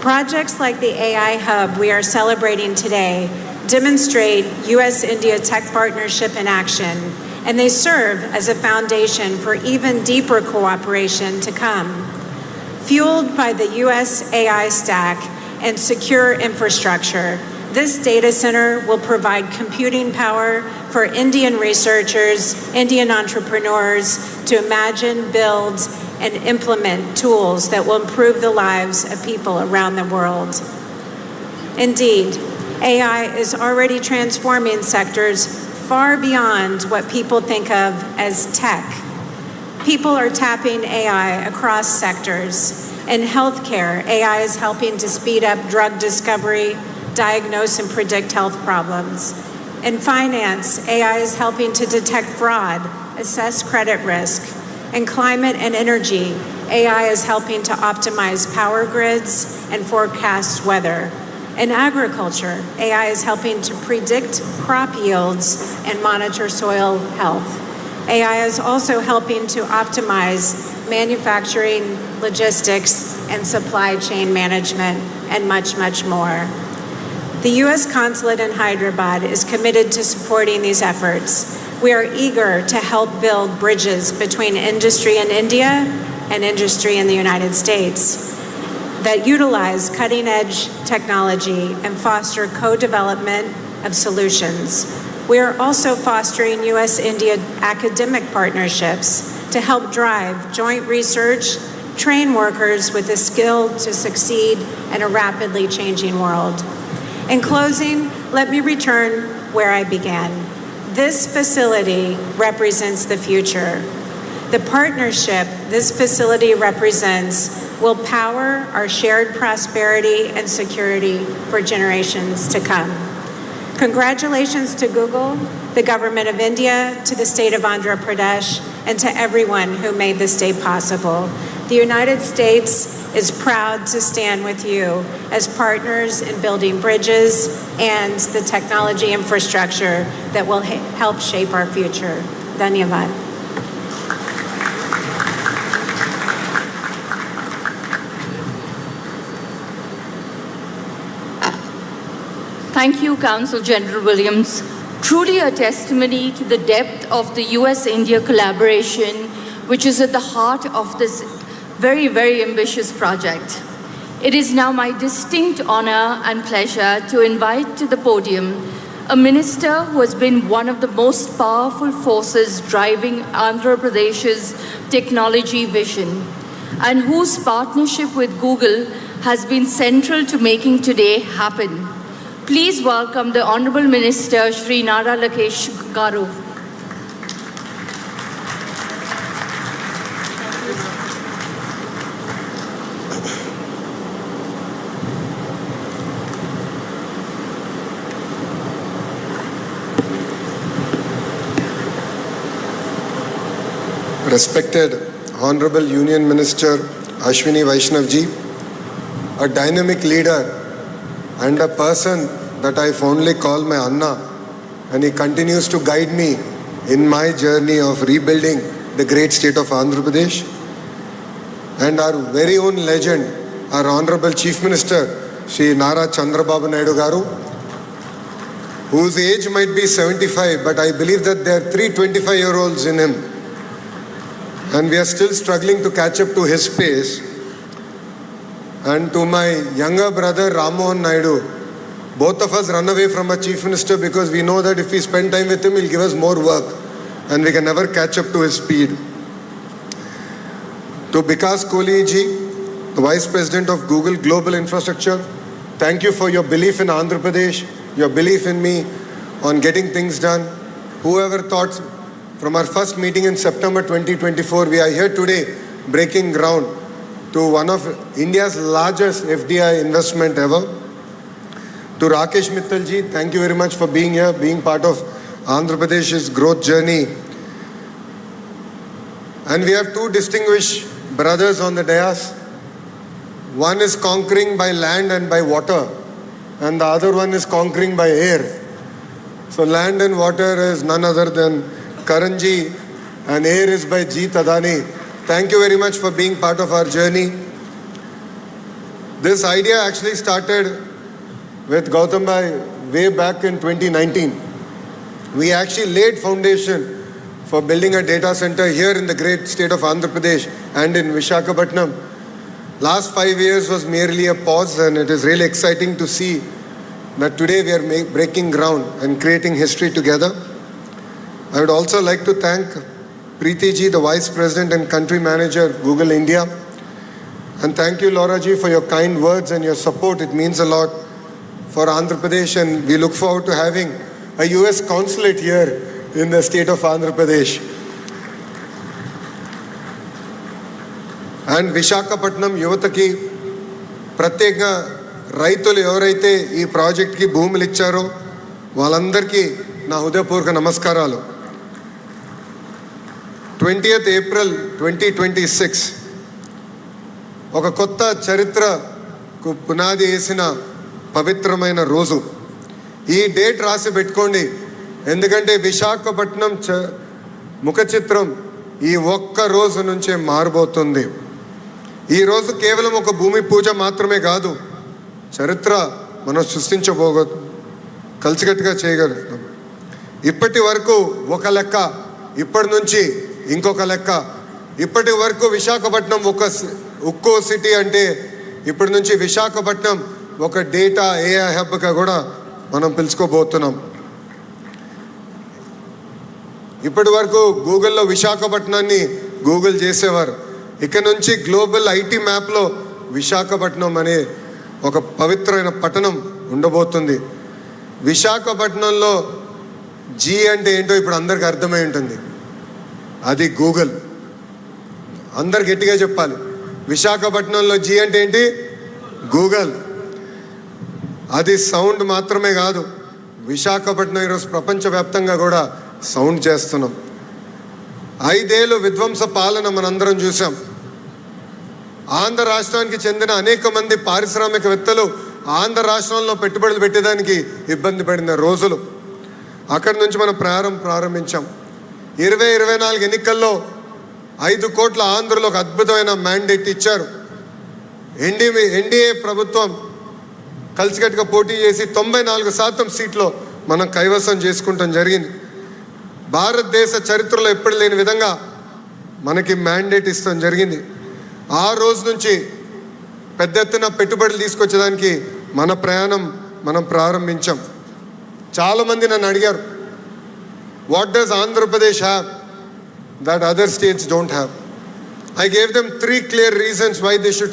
Projects like the AI Hub we are celebrating today demonstrate U.S.-India tech partnership in action, and they serve as a foundation for even deeper cooperation to come. Fueled by the U.S. AI stack and secure infrastructure, this data center will provide computing power for Indian researchers, Indian entrepreneurs to imagine, build, and implement tools that will improve the lives of people around the world. Indeed, AI is already transforming sectors far beyond what people think of as tech. People are tapping AI across sectors. In healthcare, AI is helping to speed up drug discovery, diagnose and predict health problems. In finance, AI is helping to detect fraud, assess credit risk. In climate and energy, AI is helping to optimize power grids and forecast weather. In agriculture, AI is helping to predict crop yields and monitor soil health. AI is also helping to optimize manufacturing, logistics, and supply chain management, and much, much more. The U.S. Consulate in Hyderabad is committed to supporting these efforts. We are eager to help build bridges between industry in India and industry in the United States that utilize cutting-edge technology and foster co-development of solutions. We are also fostering U.S.-India academic partnerships to help drive joint research, train workers with the skill to succeed in a rapidly changing world. In closing, let me return where I began. This facility represents the future. The partnership this facility represents will power our shared prosperity and security for generations to come. Congratulations to Google, the Government of India, to the state of Andhra Pradesh, and to everyone who made this day possible. The United States is proud to stand with you as partners in building bridges and the technology infrastructure that will help shape our future. Dhanyavad. Thank you, Counsel General Williams. Truly a testimony to the depth of the US-India collaboration, which is at the heart of this very, very ambitious project. It is now my distinct honor and pleasure to invite to the podium a minister who has been one of the most powerful forces driving Andhra Pradesh's technology vision, and whose partnership with Google has been central to making today happen. Please welcome the Honorable Minister, Shri Nara Lakesh Garu. Respected Honorable Union Minister Ashwini Vaishnav ji, a dynamic leader and a person that I fondly call my Anna, and he continues to guide me in my journey of rebuilding the great state of Andhra Pradesh. And our very own legend, our Honorable Chief Minister, Shri Nara Chandrababu Naidu Garu, whose age might be 75, but I believe that there are 3 25-year-olds in him. And we are still struggling to catch up to his pace. And to my younger brother, Rammohan Naidu, both of us run away from our Chief Minister because we know that if we spend time with him, he'll give us more work. and we can never catch up to his speed. To Vikas Kohli ji, the Vice President of Google Global Infrastructure, thank you for your belief in Andhra Pradesh, your belief in me on getting things done. Whoever thought from our first meeting in September 2024, we are here today breaking ground to one of India's largest FDI investment ever. To Rakesh Mittal ji, thank you very much for being here, being part of Andhra Pradesh's growth journey. And we have two distinguished brothers on the dais. One is conquering by land and by water, and the other one is conquering by air. So land and water is none other than Karanji, and air is by Jeet Adani. Thank you very much for being part of our journey. This idea actually started with Gautam Bhai way back in 2019. We actually laid foundation for building a data center here in the great state of Andhra Pradesh and in Visakhapatnam. Last 5 years was merely a pause, and it is really exciting to see that today we are breaking ground and creating history together. I would also like to thank Preeti ji, the Vice President and Country Manager, Google India. And thank you, Laura ji, for your kind words and your support. It means a lot for Andhra Pradesh, and we look forward to having a US consulate here in the state of Andhra Pradesh. And Visakhapatnam యువతకి ప్రత్యేకంగా రైతులు ఎవరైతే ఈ ప్రాజెక్ట్కి భూములు ఇచ్చారో వాళ్ళందరికీ నా హృదయపూర్వక నమస్కారాలు. 20th April 2026 ఒక కొత్త చరిత్రకు పునాది వేసిన పవిత్రమైన రోజు. ఈ డేట్ రాసి పెట్టుకోండి, ఎందుకంటే విశాఖపట్నం ముఖ చిత్రం ఈ ఒక్క రోజు నుంచే మారబోతుంది. ఈ రోజు కేవలం ఒక భూమి పూజ మాత్రమే కాదు, చరిత్ర మనం కలిసికట్టుగా చేయగలుగుతాం. ఇప్పటి వరకు ఒక లెక్క, ఇప్పటి నుంచి ఇంకొక లెక్క. ఇప్పటి వరకు విశాఖపట్నం ఒక ఉక్కో సిటీ అంటే ఇప్పటి నుంచి విశాఖపట్నం ఒక డేటా ఏఐ హబ్గా కూడా మనం పిలుచుకోబోతున్నాం. ఇప్పటి వరకు గూగుల్లో విశాఖపట్నాన్ని గూగుల్ చేసేవారు. ఇక నుంచి గ్లోబల్ ఐటీ మ్యాప్లో విశాఖపట్నం అనే ఒక పవిత్రమైన పట్టణం ఉండబోతుంది. విశాఖపట్నంలో జీ అంటే ఏంటో ఇప్పుడు అందరికి అర్థమై ఉంటుంది, అది గూగుల్. అందరు గట్టిగా చెప్పాలి, విశాఖపట్నంలో జీ అంటే ఏంటి? గూగుల్. అది సౌండ్ మాత్రమే కాదు, విశాఖపట్నం ఈరోజు ప్రపంచవ్యాప్తంగా కూడా సౌండ్ చేస్తున్నాం. 5 ఏళ్ళు విధ్వంస పాలన మనందరం చూసాం. ఆంధ్ర రాష్ట్రానికి చెందిన అనేక మంది పారిశ్రామికవేత్తలు ఆంధ్ర రాష్ట్రంలో పెట్టుబడులు పెట్టేదానికి ఇబ్బంది పడిన రోజులు. అక్కడి నుంచి మనం ప్రారంభించాం. 2024 ఎన్నికల్లో 5 కోట్ల ఆంధ్రలో ఒక అద్భుతమైన మ్యాండేట్ ఇచ్చారు. ఎన్డీఏ ప్రభుత్వం కలిసికట్టుగా పోటీ చేసి 94% సీట్లో మనం కైవసం చేసుకుంటాం జరిగింది. భారతదేశ చరిత్రలో ఎప్పుడు లేని విధంగా మనకి మ్యాండేట్ ఇస్తాం జరిగింది. ఆ రోజు నుంచి పెద్ద ఎత్తున పెట్టుబడులు తీసుకొచ్చేదానికి మన ప్రయాణం మనం ప్రారంభించాం. చాలామంది నన్ను అడిగారు, what does Andhra Pradesh have that other states don't have? I gave them 3 clear reasons why they should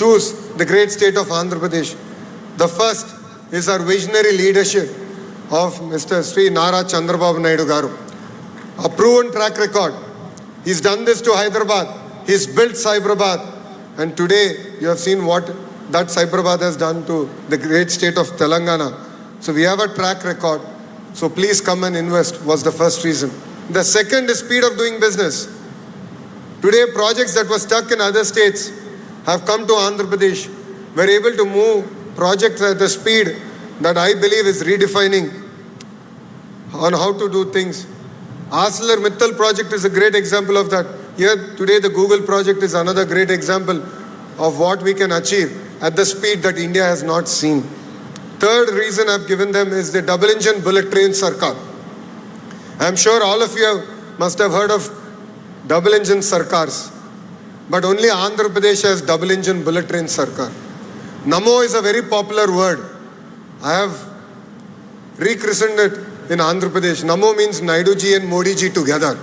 choose the great state of Andhra Pradesh. The first is our visionary leadership of Mr. Sri Nara Chandrababu Naidu garu. A proven track record. He's done this to Hyderabad. He's built Cyberabad. And today you have seen what that Cyberabad has done to the great state of Telangana. So we have a track record. So please come and invest was the first reason. The second is speed of doing business. Today projects that were stuck in other states have come to Andhra Pradesh. We're able to move projects at the speed that I believe is redefining on how to do things. ArcelorMittal project is a great example of that. Here today the Google project is another great example of what we can achieve at the speed that India has not seen. Third reason I've given them is the double engine bullet train Sarkar. I'm sure all of you must have heard of double engine Sarkars, but only Andhra Pradesh has double engine bullet train Sarkar. Namo is a very popular word. I have rechristened it in Andhra Pradesh. Namo means Naidu ji and Modi ji together.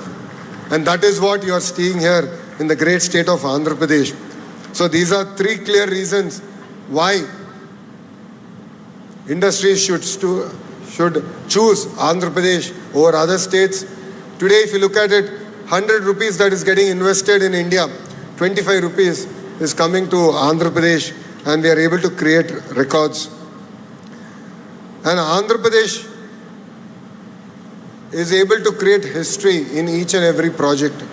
And that is what you are seeing here in the great state of Andhra Pradesh. So these are three clear reasons why industries should choose Andhra Pradesh over other states. Today, if you look at it, 100 rupees that is getting invested in India, 25 rupees is coming to Andhra Pradesh, and we are able to create records. And Andhra Pradesh is able to create history in each and every project.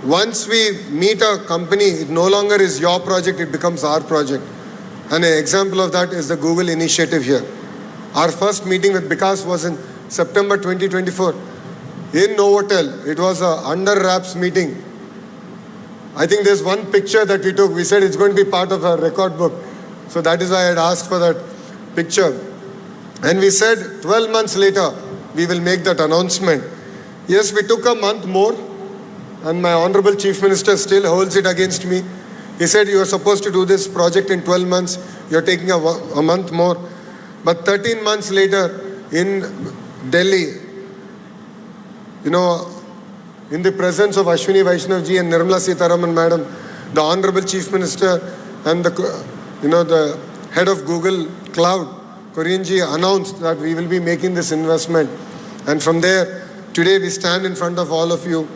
Once we meet a company, it no longer is your project, it becomes our project. And an example of that is the Google initiative here. Our first meeting with Vikas was in September 2024 in Novotel. It was a under wraps meeting. I think there's one picture that we took. We said it's going to be part of our record book. So that is why I had asked for that picture. And we said 12 months later, we will make that announcement. Yes, we took a month more, and my Honorable Chief Minister still holds it against me. He said, you are supposed to do this project in 12 months. You're taking a month more. But 13 months later, in Delhi, in the presence of Ashwini Vaishnav ji and Nirmala Sitharaman madam, the Honorable Chief Minister and the head of Google Cloud, Korean ji, announced that we will be making this investment. And from there, today we stand in front of all of you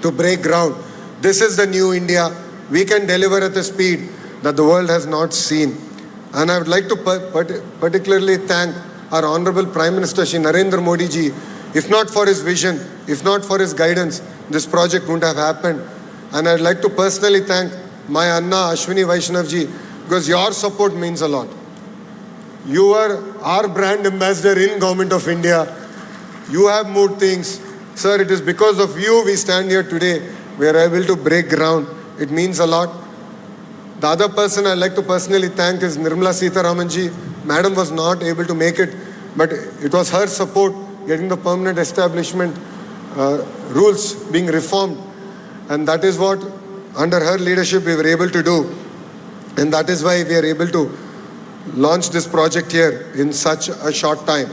to break ground. This is the new India. We can deliver at a speed that the world has not seen. And I would like to particularly thank our Honorable Prime Minister Shri Narendra Modi ji. If not for his vision, if not for his guidance, this project wouldn't have happened. And I'd like to personally thank my Anna Ashwini Vaishnav ji, because your support means a lot. You are our brand ambassador in Government of India. You have moved things. Sir, it is because of you we stand here today. We are able to break ground. It means a lot. The other person I'd like to personally thank is Nirmala Sitharaman ji. Madam was not able to make it, but it was her support getting the permanent establishment rules being reformed. And that is what, under her leadership, we were able to do. And that is why we are able to launch this project here in such a short time.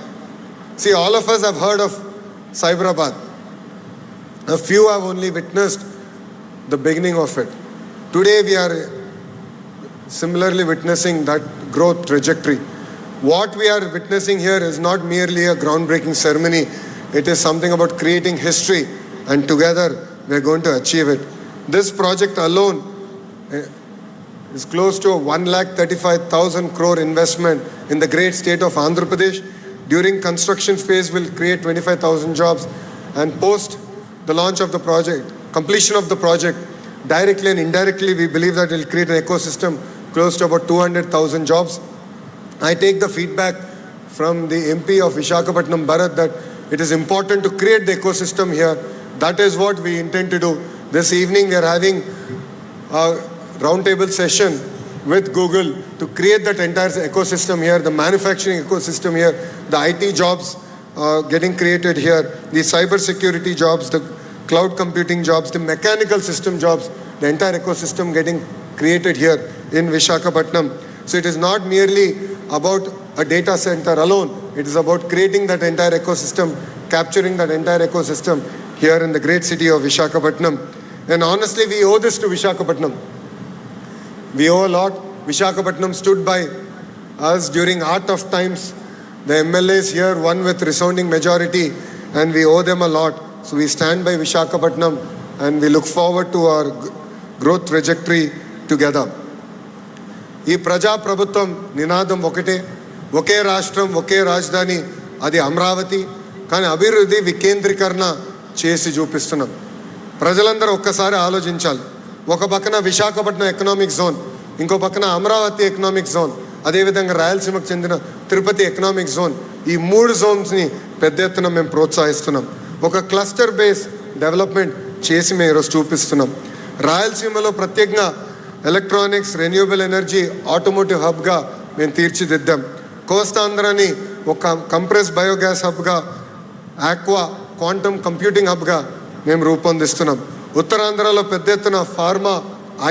See, all of us have heard of Cyberabad. A few have only witnessed the beginning of it. Today we are similarly witnessing that growth trajectory. What we are witnessing here is not merely a groundbreaking ceremony. It is something about creating history, and together we are going to achieve it. This project alone is close to a 1,35,000 crore investment in the great state of Andhra Pradesh. During construction phase will create 25,000 jobs, and post the launch of the project, completion of the project, directly and indirectly we believe that it will create an ecosystem close to about 200,000 jobs. I take the feedback from the MP of Visakhapatnam Bharat that it is important to create the ecosystem here. That is what we intend to do. This evening we are having a roundtable session with Google to create that entire ecosystem here, the manufacturing ecosystem here, the IT jobs getting created here, the cyber security jobs, the cloud computing jobs, the mechanical system jobs, the entire ecosystem getting created here in Visakhapatnam. So it is not merely about a data center alone. It is about creating that entire ecosystem, capturing that entire ecosystem here in the great city of Visakhapatnam. And honestly, we owe this to Visakhapatnam. We owe a lot. Visakhapatnam stood by us during hard tough times. The MLAs here won with resounding majority, and we owe them a lot. So we stand by Visakhapatnam, and we look forward to our growth trajectory together. ఈ ప్రజా ప్రభుత్వం నినాదం ఒకటే, ఒకే రాష్ట్రం ఒకే రాజధాని, అది అమరావతి. కానీ అభివృద్ధి వికేంద్రీకరణ చేసి చూపిస్తున్నాం. ప్రజలందరూ ఒక్కసారి ఆలోచించాలి. ఒక పక్కన విశాఖపట్నం ఎకనామిక్ జోన్, ఇంకో పక్కన అమరావతి ఎకనామిక్ జోన్, అదేవిధంగా రాయలసీమకు చెందిన తిరుపతి ఎకనామిక్ జోన్. ఈ 3 జోన్స్ని పెద్ద ఎత్తున మేము ప్రోత్సహిస్తున్నాం. ఒక క్లస్టర్ బేస్ డెవలప్మెంట్ చేసి మేము ఈరోజు చూపిస్తున్నాం. రాయలసీమలో ప్రత్యేకంగా ఎలక్ట్రానిక్స్, రెన్యూవబుల్ ఎనర్జీ, ఆటోమోటివ్ హబ్గా మేము తీర్చిదిద్దాం. కోస్తాంధ్రని ఒక కంప్రెస్ బయోగ్యాస్ హబ్గా, ఆక్వా క్వాంటమ్ కంప్యూటింగ్ హబ్గా మేము రూపొందిస్తున్నాం. ఉత్తరాంధ్రలో పెద్ద ఎత్తున pharma,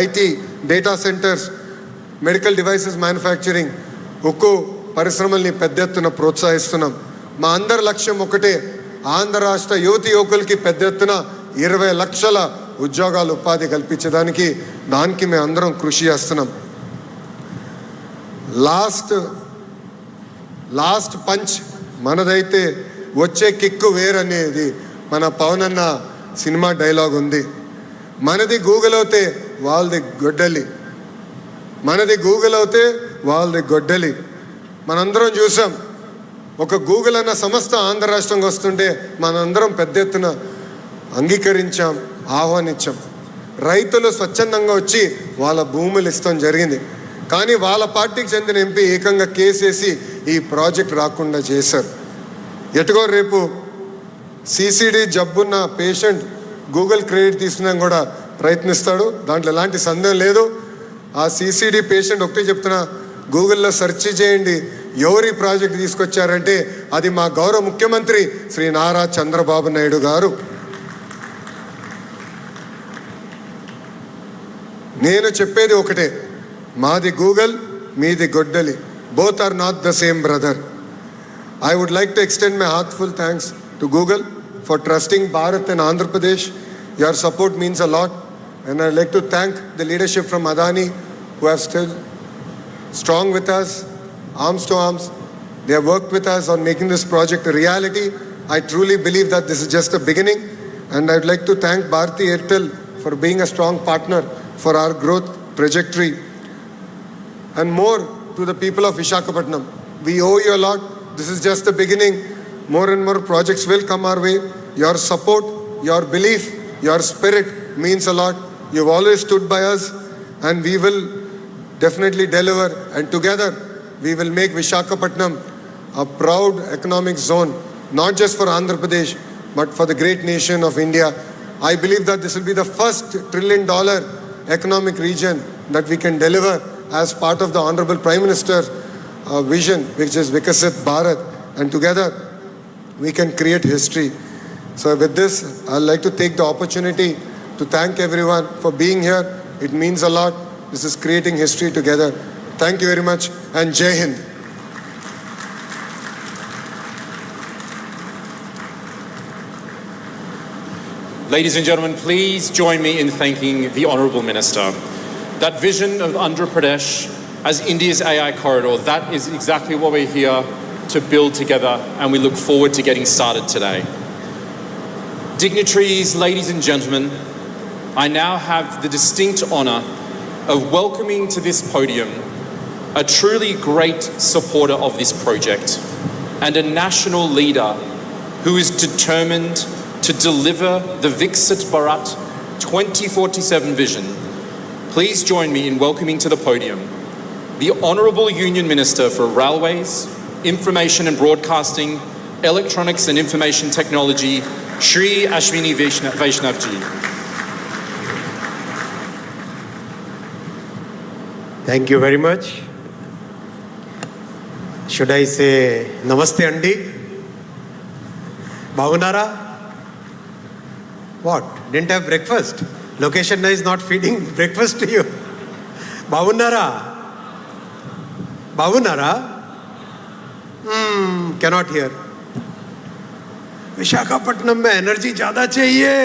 IT, data centres, medical devices manufacturing, ఉక్కు పరిశ్రమల్ని పెద్ద ఎత్తున ప్రోత్సహిస్తున్నాం. మా అందరి లక్ష్యం ఒకటే, ఆంధ్ర రాష్ట్ర యువతి యువకులకి పెద్ద ఎత్తున 20 లక్షల ఉద్యోగాలు ఉపాధి కల్పించడానికి దానికి మేము అందరం కృషి చేస్తున్నాం. లాస్ట్ పంచ్ మనదైతే వచ్చే కిక్కు వేరనేది మన పవన్ అన్న సినిమా డైలాగ్ ఉంది. మనది గూగుల్ అవుతే వాళ్ళది గొడ్డలి, మనది గూగుల్ అవుతే వాళ్ళది గొడ్డలి. మనందరం చూసాం, ఒక గూగుల్ అన్న సంస్థ ఆంధ్ర రాష్ట్రంకి వస్తుంటే మనందరం పెద్ద ఎత్తున అంగీకరించాం, ఆహ్వానించాం. రైతులు స్వచ్ఛందంగా వచ్చి వాళ్ళ భూములు ఇస్తాం జరిగింది. కానీ వాళ్ళ పార్టీకి చెందిన ఎంపీ ఏకంగా కేసేసి ఈ ప్రాజెక్ట్ రాకుండా చేశారు. ఎటుగో రేపు సిసిడి జబ్బున్న పేషెంట్ గూగుల్ క్రెడిట్ తీసుకున్నా కూడా ప్రయత్నిస్తాడు, దాంట్లో ఎలాంటి సందేహం లేదు. ఆ సిసిడి పేషెంట్ ఒకటే చెప్తున్నా, గూగుల్లో సెర్చ్ చేయండి ఎవరి ప్రాజెక్ట్ తీసుకొచ్చారంటే అది మా గౌరవ ముఖ్యమంత్రి శ్రీ నారా చంద్రబాబు నాయుడు గారు. నేను చెప్పేది ఒకటే, మాది గూగుల్, మీది గొడ్డలి. Both are not the same brother. I would like to extend my heartfelt thanks to Google for trusting Bharat and Andhra Pradesh. Your support means a lot, and I'd like to thank the leadership from Adani who have still strong with us, arms to arms. They have worked with us on making this project a reality. I truly believe that this is just a beginning, and I'd like to thank Bharti Airtel for being a strong partner for our growth trajectory. And more to the people of Visakhapatnam, we owe you a lot. This is just the beginning. More and more projects will come our way. Your support, your belief, your spirit means a lot. You've always stood by us, and we will definitely deliver. And together, we will make Visakhapatnam a proud economic zone, not just for Andhra Pradesh, but for the great nation of India. I believe that this will be the first $1 trillion economic region that we can deliver as part of the Honorable Prime Minister's vision, which is Vikasit Bharat, and together we can create history. So with this, I'd like to take the opportunity to thank everyone for being here. It means a lot. This is creating history together. Thank you very much, and Jai Hind. Ladies and gentlemen, please join me in thanking the Honourable Minister. That vision of Andhra Pradesh as India's AI corridor, that is exactly what we're here to build together, and we look forward to getting started today. Dignitaries, ladies and gentlemen, I now have the distinct honour of welcoming to this podium a truly great supporter of this project and a national leader who is determined to deliver the Viksit Bharat 2047 vision. Please join me in welcoming to the podium the Honourable Union Minister for Railways, Information and Broadcasting, Electronics and Information Technology, Shri Ashwini Vaishnavji. Thank you very much. Should I say Namaste Andi? Bhavunara? What? Didn't have breakfast? Location is not feeding breakfast to you. Bhavunara? Bhavunara? Cannot hear. Visakhapatnam में energy ज़्यादा चाहिए.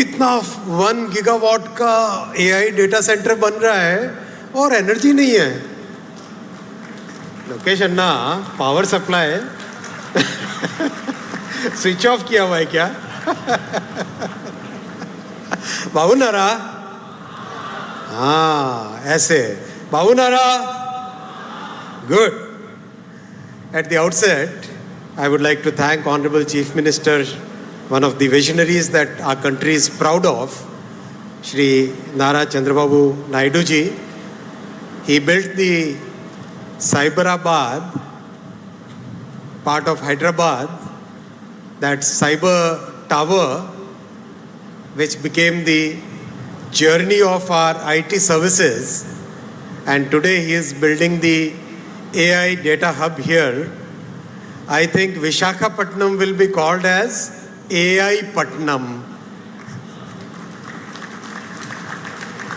इतना 1 gigawatt का AI data centre बन रहा है और energy नहीं है. लोकेशन ना पावर सप्लाई स्विच ऑफ किया हुआ है क्या? बाबूनारा? हाँ ऐसे. बाबूनारा? Good. At the outset, I would like to thank Honorable Chief Minister, one of the visionaries that our country is proud of, Shri Nara Chandrababu Naidu ji. He built the Cyberabad, part of Hyderabad, that cyber tower, which became the journey of our IT services. And today he is building the AI data hub here. I think Visakhapatnam will be called as AI Patnam.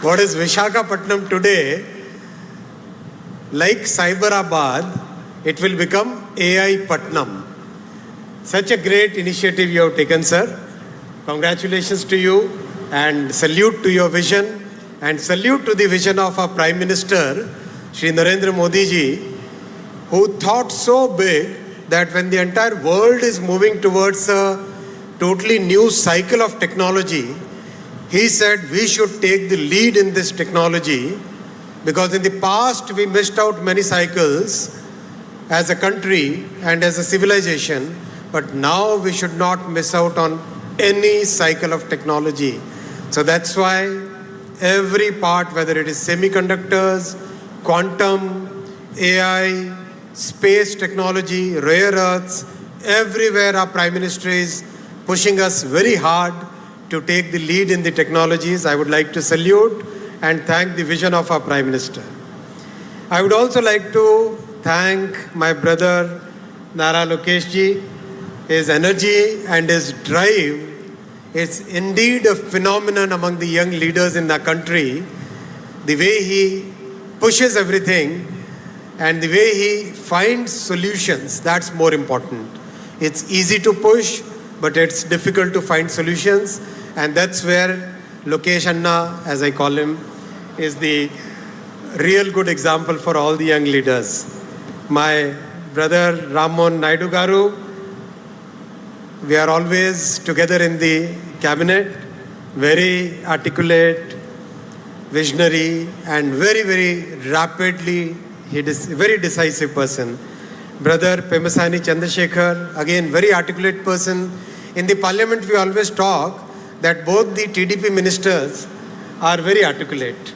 What is Visakhapatnam today? Like Cyberabad, it will become AI Patnam. Such a great initiative you have taken, sir. Congratulations to you and salute to your vision and salute to the vision of our Prime Minister, Shri Narendra Modi ji, who thought so big that when the entire world is moving towards a totally new cycle of technology, he said we should take the lead in this technology, because in the past we missed out many cycles as a country and as a civilization, but now we should not miss out on any cycle of technology. So that's why every part, whether it is semiconductors, quantum, AI, space technology, rare earths, everywhere our Prime Minister is pushing us very hard to take the lead in the technologies. I would like to salute and thank the vision of our Prime Minister. I would also like to thank my brother Nara Lokesh ji. His energy and his drive is indeed a phenomenon among the young leaders in the country. The way he pushes everything and the way he finds solutions, that's more important. It's easy to push, but it's difficult to find solutions, and that's where Lokesh Anna, as I call him, is the real good example for all the young leaders. My brother Rammohan Naidu Garu, we are always together in the cabinet, very articulate, visionary, and very, very rapidly, he is a very decisive person. Brother Pemasani Chandrasekhar, again, very articulate person. In the parliament, we always talk that both the TDP ministers are very articulate.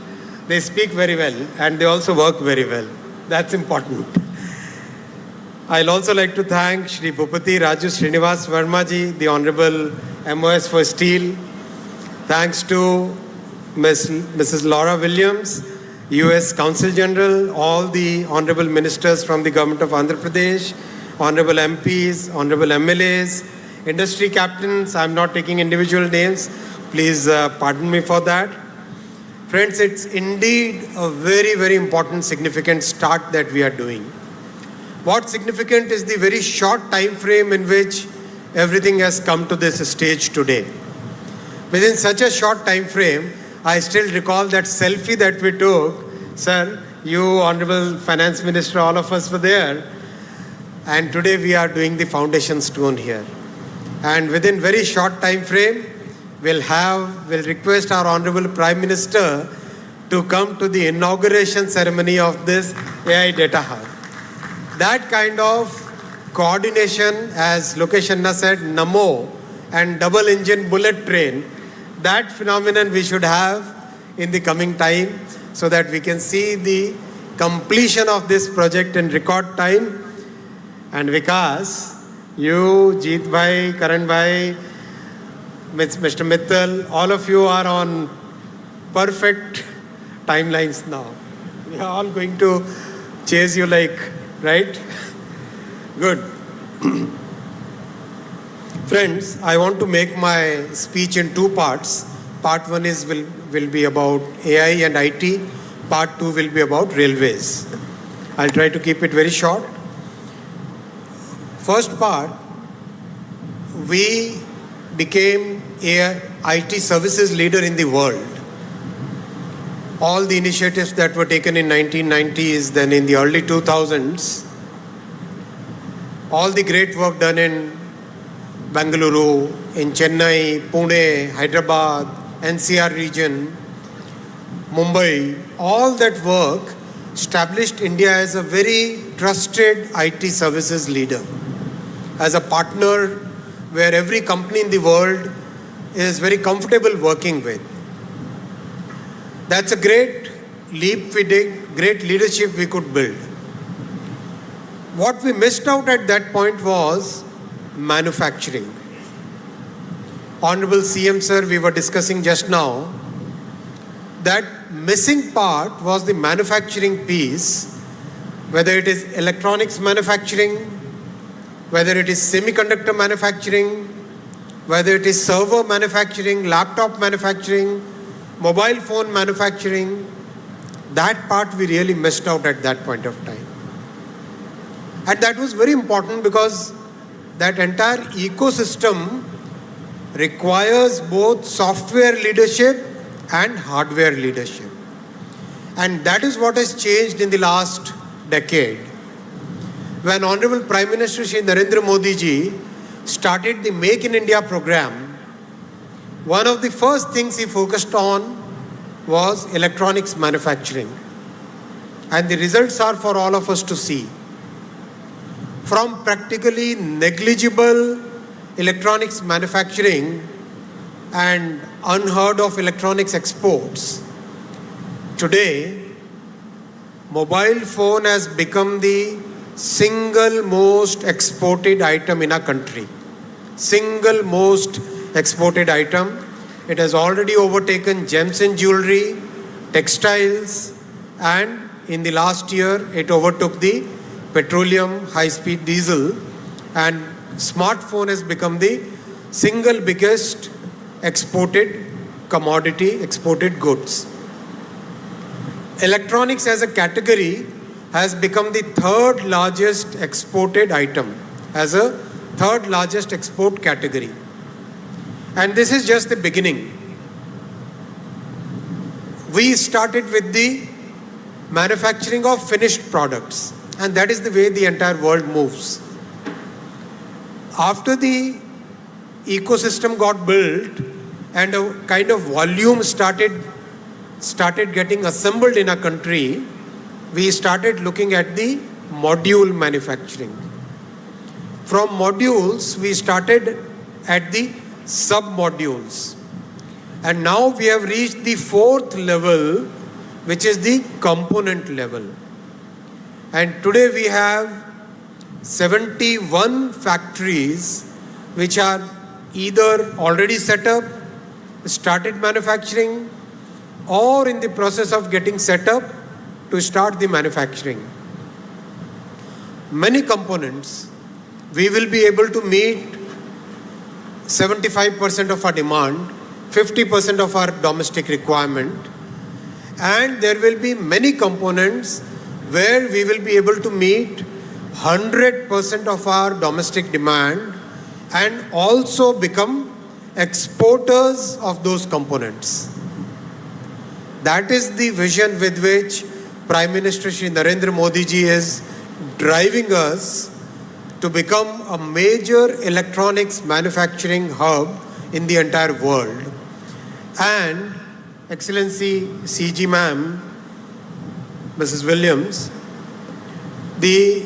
They speak very well and they also work very well. That's important. I'll also like to thank Shri Bhupati Raju Srinivas Verma ji, the Honorable MOS for Steel. Thanks to Mrs. Laura Williams, US Consul General, all the Honorable Ministers from the Government of Andhra Pradesh, Honorable MPs, Honorable MLAs, Industry Captains. I'm not taking individual names. Please pardon me for that. Friends, it's indeed a very, very important, significant start that we are doing. What's significant is the very short time frame in which everything has come to this stage today. Within such a short time frame, I still recall that selfie that we took. Sir, you, Honorable Finance Minister, all of us were there. And today we are doing the foundation stone here. And within very short time frame, we'll request our Honorable Prime Minister to come to the inauguration ceremony of this AI Data Hub. That kind of coordination, as Lokesh Anna said, Namo, and double engine bullet train, that phenomenon we should have in the coming time so that we can see the completion of this project in record time. And Vikas, you, Jeet Bhai, Karan Bhai, Mr. Mittal, all of you are on perfect timelines now. We are all going to chase you like, right? Good. Friends, I want to make my speech in two parts. Part one will be about AI and IT. Part two will be about railways. I'll try to keep it very short. First part, we became a IT services leader in the world. All the initiatives that were taken in 1990s, then in the early 2000s, all the great work done in Bengaluru, in Chennai, Pune, Hyderabad, NCR region, Mumbai, all that work established India as a very trusted IT services leader, as a partner where every company in the world is very comfortable working with. That's a great leap we did, great leadership we could build. What we missed out at that point was manufacturing. Honorable CM sir, we were discussing just now, that missing part was the manufacturing piece, whether it is electronics manufacturing, whether it is semiconductor manufacturing, whether it is server manufacturing, laptop manufacturing, mobile phone manufacturing. That part we really missed out at that point of time. And that was very important because that entire ecosystem requires both software leadership and hardware leadership. And that is what has changed in the last decade. When Honorable Prime Minister Shri Narendra Modi ji started the Make in India program, one of the first things he focused on was electronics manufacturing. And the results are for all of us to see. From practically negligible electronics manufacturing and unheard of electronics exports, today mobile phone has become the single most exported item in our country. Single most exported item. It has already overtaken gems and jewelry, textiles, and in the last year it overtook the petroleum, high-speed diesel, and smartphone has become the single biggest exported commodity, exported goods. Electronics as a category has become the third largest exported item, as a third largest export category. And this is just the beginning. We started with the manufacturing of finished products, and that is the way the entire world moves. After the ecosystem got built and a kind of volume started getting assembled in our country, we started looking at the module manufacturing. From modules, we started at the sub-modules. And now we have reached the fourth level, which is the component level. And today we have 71 factories which are either already set up, started manufacturing, or in the process of getting set up to start the manufacturing. Many components, we will be able to meet 75% of our demand, 50% of our domestic requirement, and there will be many components where we will be able to meet 100% of our domestic demand and also become exporters of those components. That is the vision with which Prime Minister Shri Narendra Modi ji is driving us to become a major electronics manufacturing hub in the entire world. And Excellency CG Ma'am, Mrs. Williams, the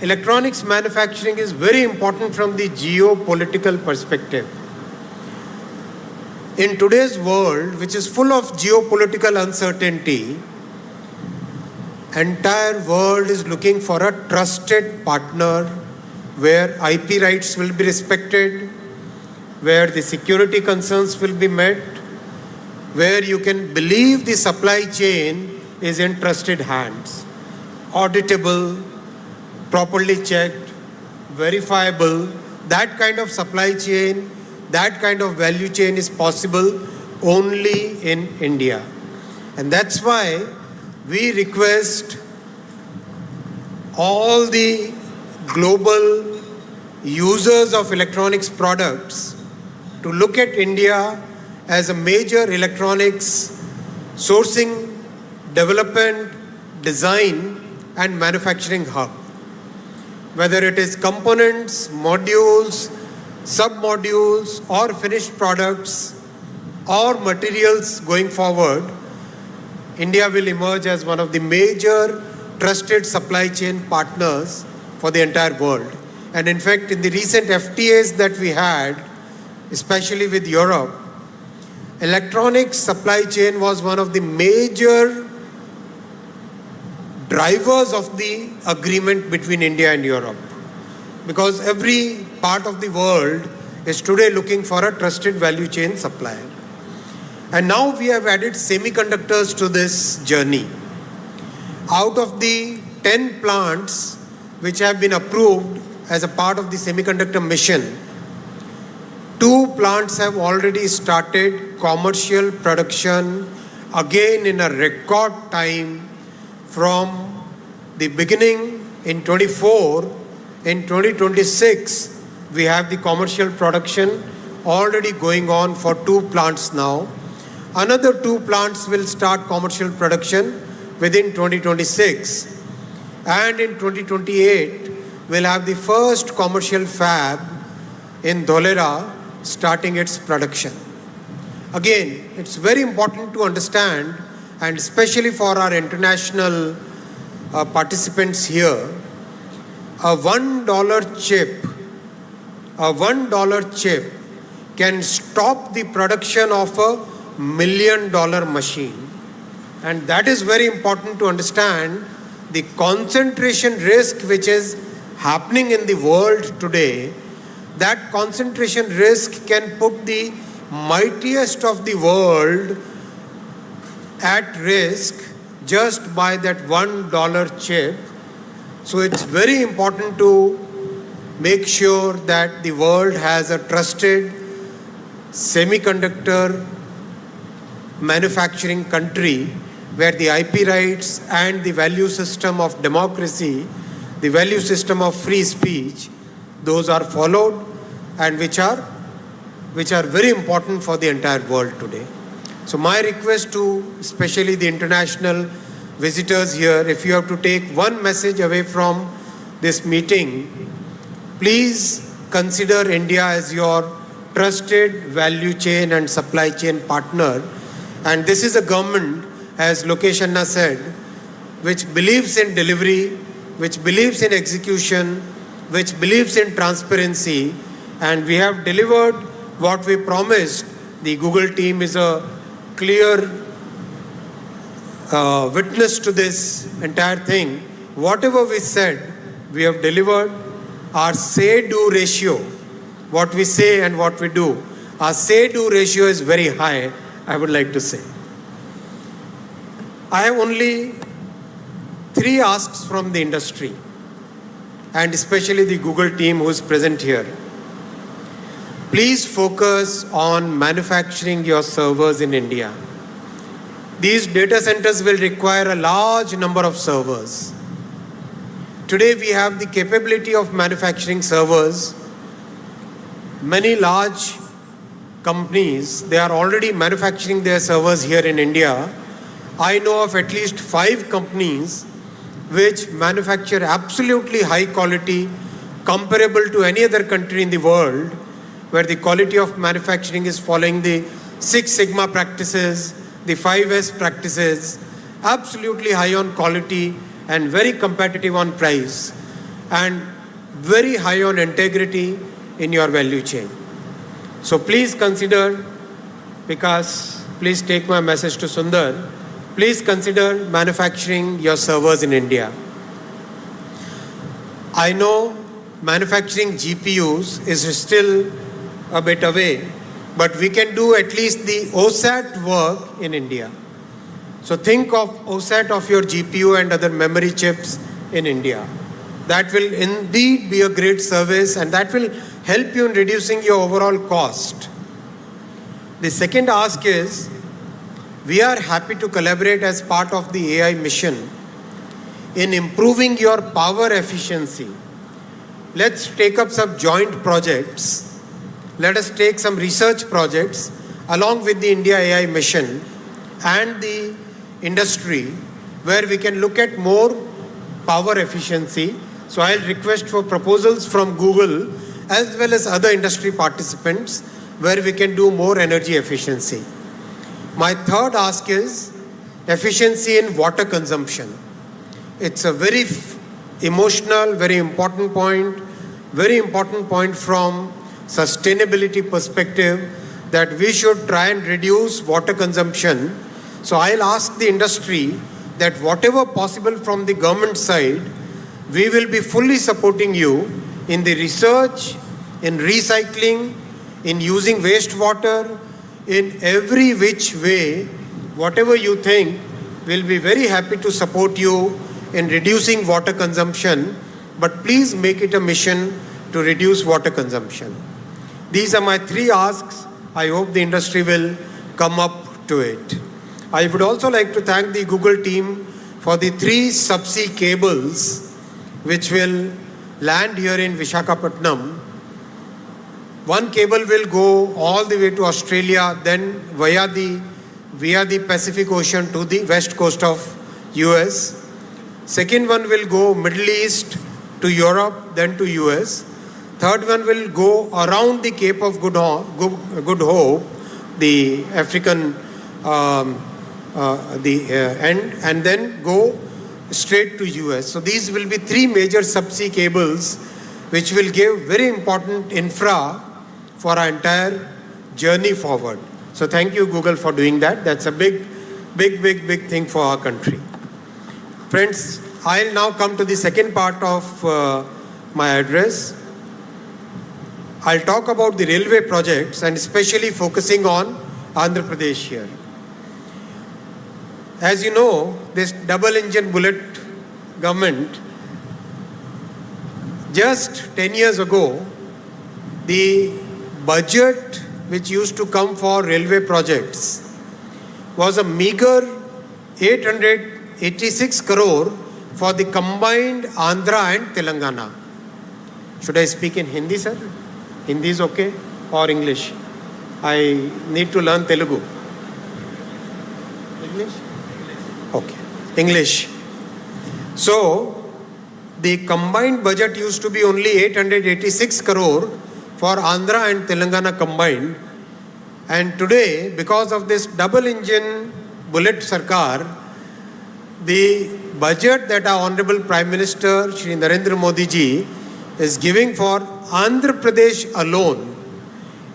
electronics manufacturing is very important from the geopolitical perspective. In today's world, which is full of geopolitical uncertainty, entire world is looking for a trusted partner where IP rights will be respected, where the security concerns will be met, where you can believe the supply chain is in trusted hands, auditable, properly checked, verifiable. That kind of supply chain, that kind of value chain is possible only in India. And that's why we request all the global users of electronics products to look at India as a major electronics sourcing, development, design, and manufacturing hub. Whether it is components, modules, sub-modules, or finished products, or materials going forward, India will emerge as one of the major trusted supply chain partners for the entire world. And in fact, in the recent FTAs that we had, especially with Europe, electronics supply chain was one of the major drivers of the agreement between India and Europe. Because every part of the world is today looking for a trusted value chain supplier. And now we have added semiconductors to this journey. Out of the 10 plants which have been approved as a part of the semiconductor mission, 2 plants have already started commercial production, again in a record time from the beginning In 2026, we have the commercial production already going on for 2 plants now. Another 2 plants will start commercial production within 2026. And in 2028, we'll have the first commercial fab in Dholera starting its production. Again, it's very important to understand, and especially for our international participants here, a $1 chip can stop the production of a $1 million machine. And that is very important to understand the concentration risk which is happening in the world today. That concentration risk can put the mightiest of the world at risk just by that $1 chip. So it's very important to make sure that the world has a trusted semiconductor manufacturing country where the IP rights and the value system of democracy, the value system of free speech, those are followed, and which are very important for the entire world today. So my request to especially the international visitors here, if you have to take one message away from this meeting, please consider India as your trusted value chain and supply chain partner. And this is a government, as Lokesh Anna said, which believes in delivery, which believes in execution, which believes in transparency, and we have delivered what we promised. The Google team is a clear witness to this entire thing. Whatever we said, we have delivered. Our say-do ratio, what we say and what we do, our say-do ratio is very high, I would like to say. I have only 3 asks from the industry, and especially the Google team who is present here. Please focus on manufacturing your servers in India. These data centers will require a large number of servers. Today we have the capability of manufacturing servers. Many large companies, they are already manufacturing their servers here in India. I know of at least 5 companies which manufacture absolutely high quality, comparable to any other country in the world, where the quality of manufacturing is following the 6 Sigma practices, the 5S practices, absolutely high on quality and very competitive on price, and very high on integrity in your value chain. So please consider, because please take my message to Sundar, please consider manufacturing your servers in India. I know manufacturing GPUs is still a bit away, but we can do at least the OSAT work in India. So think of OSAT of your GPU and other memory chips in India. That will indeed be a great service, and that will help you in reducing your overall cost. The second ask is, we are happy to collaborate as part of the AI mission in improving your power efficiency. Let's take up some joint projects. Let us take some research projects along with the India AI mission and the industry, where we can look at more power efficiency. So I'll request for proposals from Google as well as other industry participants where we can do more energy efficiency. My third ask is efficiency in water consumption. It's a very emotional, very important point from sustainability perspective, that we should try and reduce water consumption. So I'll ask the industry that whatever possible from the government side, we will be fully supporting you in the research, in recycling, in using wastewater, in every which way, whatever you think, we'll be very happy to support you in reducing water consumption, but please make it a mission to reduce water consumption. These are my 3 asks. I hope the industry will come up to it. I would also like to thank the Google team for the 3 subsea cables which will land here in Visakhapatnam. One cable will go all the way to Australia, then via the Pacific Ocean to the west coast of US. Second one will go Middle East to Europe, then to US. Third one will go around the Cape of Good Hope, the African end, and then go straight to US. So these will be three major subsea cables which will give very important infra for our entire journey forward. So thank you, Google, for doing that. That's a big thing for our country. Friends, I'll now come to the second part of my address. I'll talk about the railway projects and especially focusing on Andhra Pradesh here. As you know, this double-engine bullet government, just 10 years ago, the budget which used to come for railway projects was a meager 886 crore for the combined Andhra and Telangana. Should I speak in Hindi, sir? Hindi is okay? Or English? I need to learn Telugu. English? Okay. English. So, the combined budget used to be only 886 crore for Andhra and Telangana combined. And today, because of this double-engine bullet sarkar, the budget that our Honorable Prime Minister Shri Narendra Modi ji is giving for Andhra Pradesh alone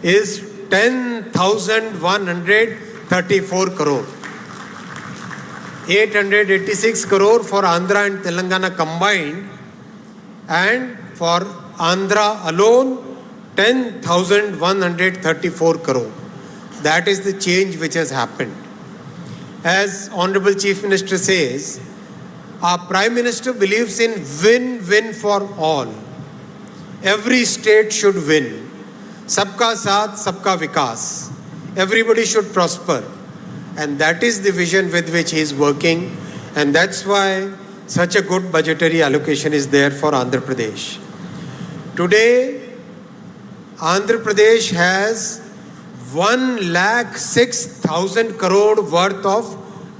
is 10,134 crore. 886 crore for Andhra and Telangana combined, and for Andhra alone 10,134 crore. That is the change which has happened. As Honorable Chief Minister says, our Prime Minister believes in win-win for all. Every state should win. Sabka saath, sabka vikas. Everybody should prosper. And that is the vision with which he is working. And that's why such a good budgetary allocation is there for Andhra Pradesh. Today, Andhra Pradesh has 1,06,000 crore worth of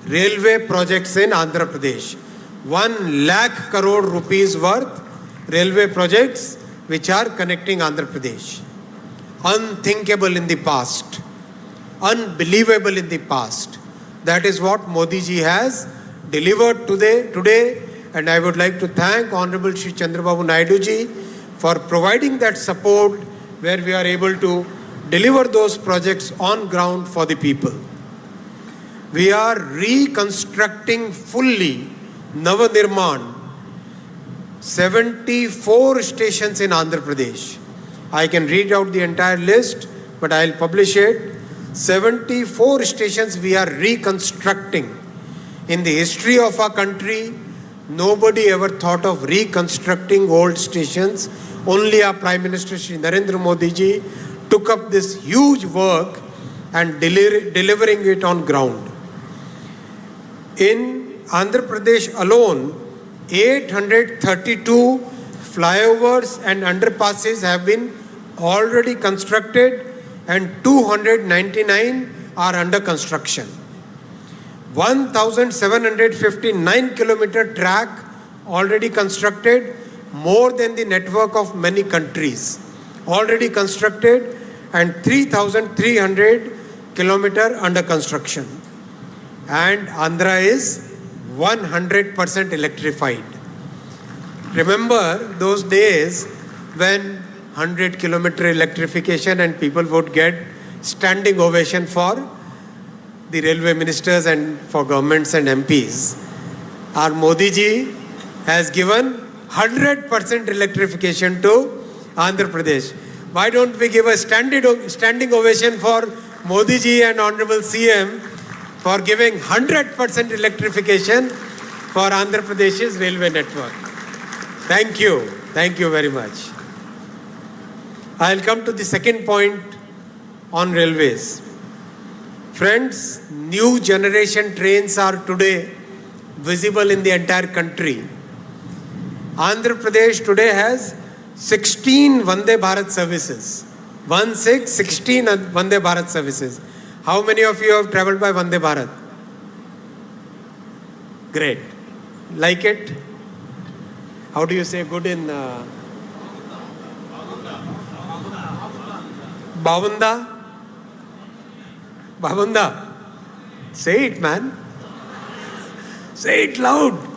railway projects in Andhra Pradesh. 1 lakh crore rupees worth railway projects which are connecting Andhra Pradesh. Unthinkable in the past. Unbelievable in the past. That is what Modi ji has delivered today, and I would like to thank Honorable Shri Chandrababu Naidu ji for providing that support where we are able to deliver those projects on ground for the people. We are reconstructing fully Navanirman 74 stations in Andhra Pradesh. I can read out the entire list, but I'll publish it. 74 stations we are reconstructing. In the history of our country, nobody ever thought of reconstructing old stations. Only our Prime Minister Shri Narendra Modi ji took up this huge work and delivering it on ground. In Andhra Pradesh alone, 832 flyovers and underpasses have been already constructed and 299 are under construction. 1,759 kilometer track already constructed, more than the network of many countries already constructed, and 3,300 kilometer under construction. And Andhra is 100% electrified. Remember those days when 100 kilometer electrification and people would get standing ovation for the railway ministers and for governments and MPs. Our Modi ji has given 100% electrification to Andhra Pradesh. Why don't we give a standing ovation for Modi ji and Honorable CM for giving 100% electrification for Andhra Pradesh's railway network. Thank you. Thank you very much. I'll come to the second point on railways. Friends, new generation trains are today visible in the entire country. Andhra Pradesh today has 16 Vande Bharat services. 16 Vande Bharat services. How many of you have traveled by Vande Bharat? Great. Like it? How do you say good in Bavunda? Bavunda. Say it, man. Say it loud.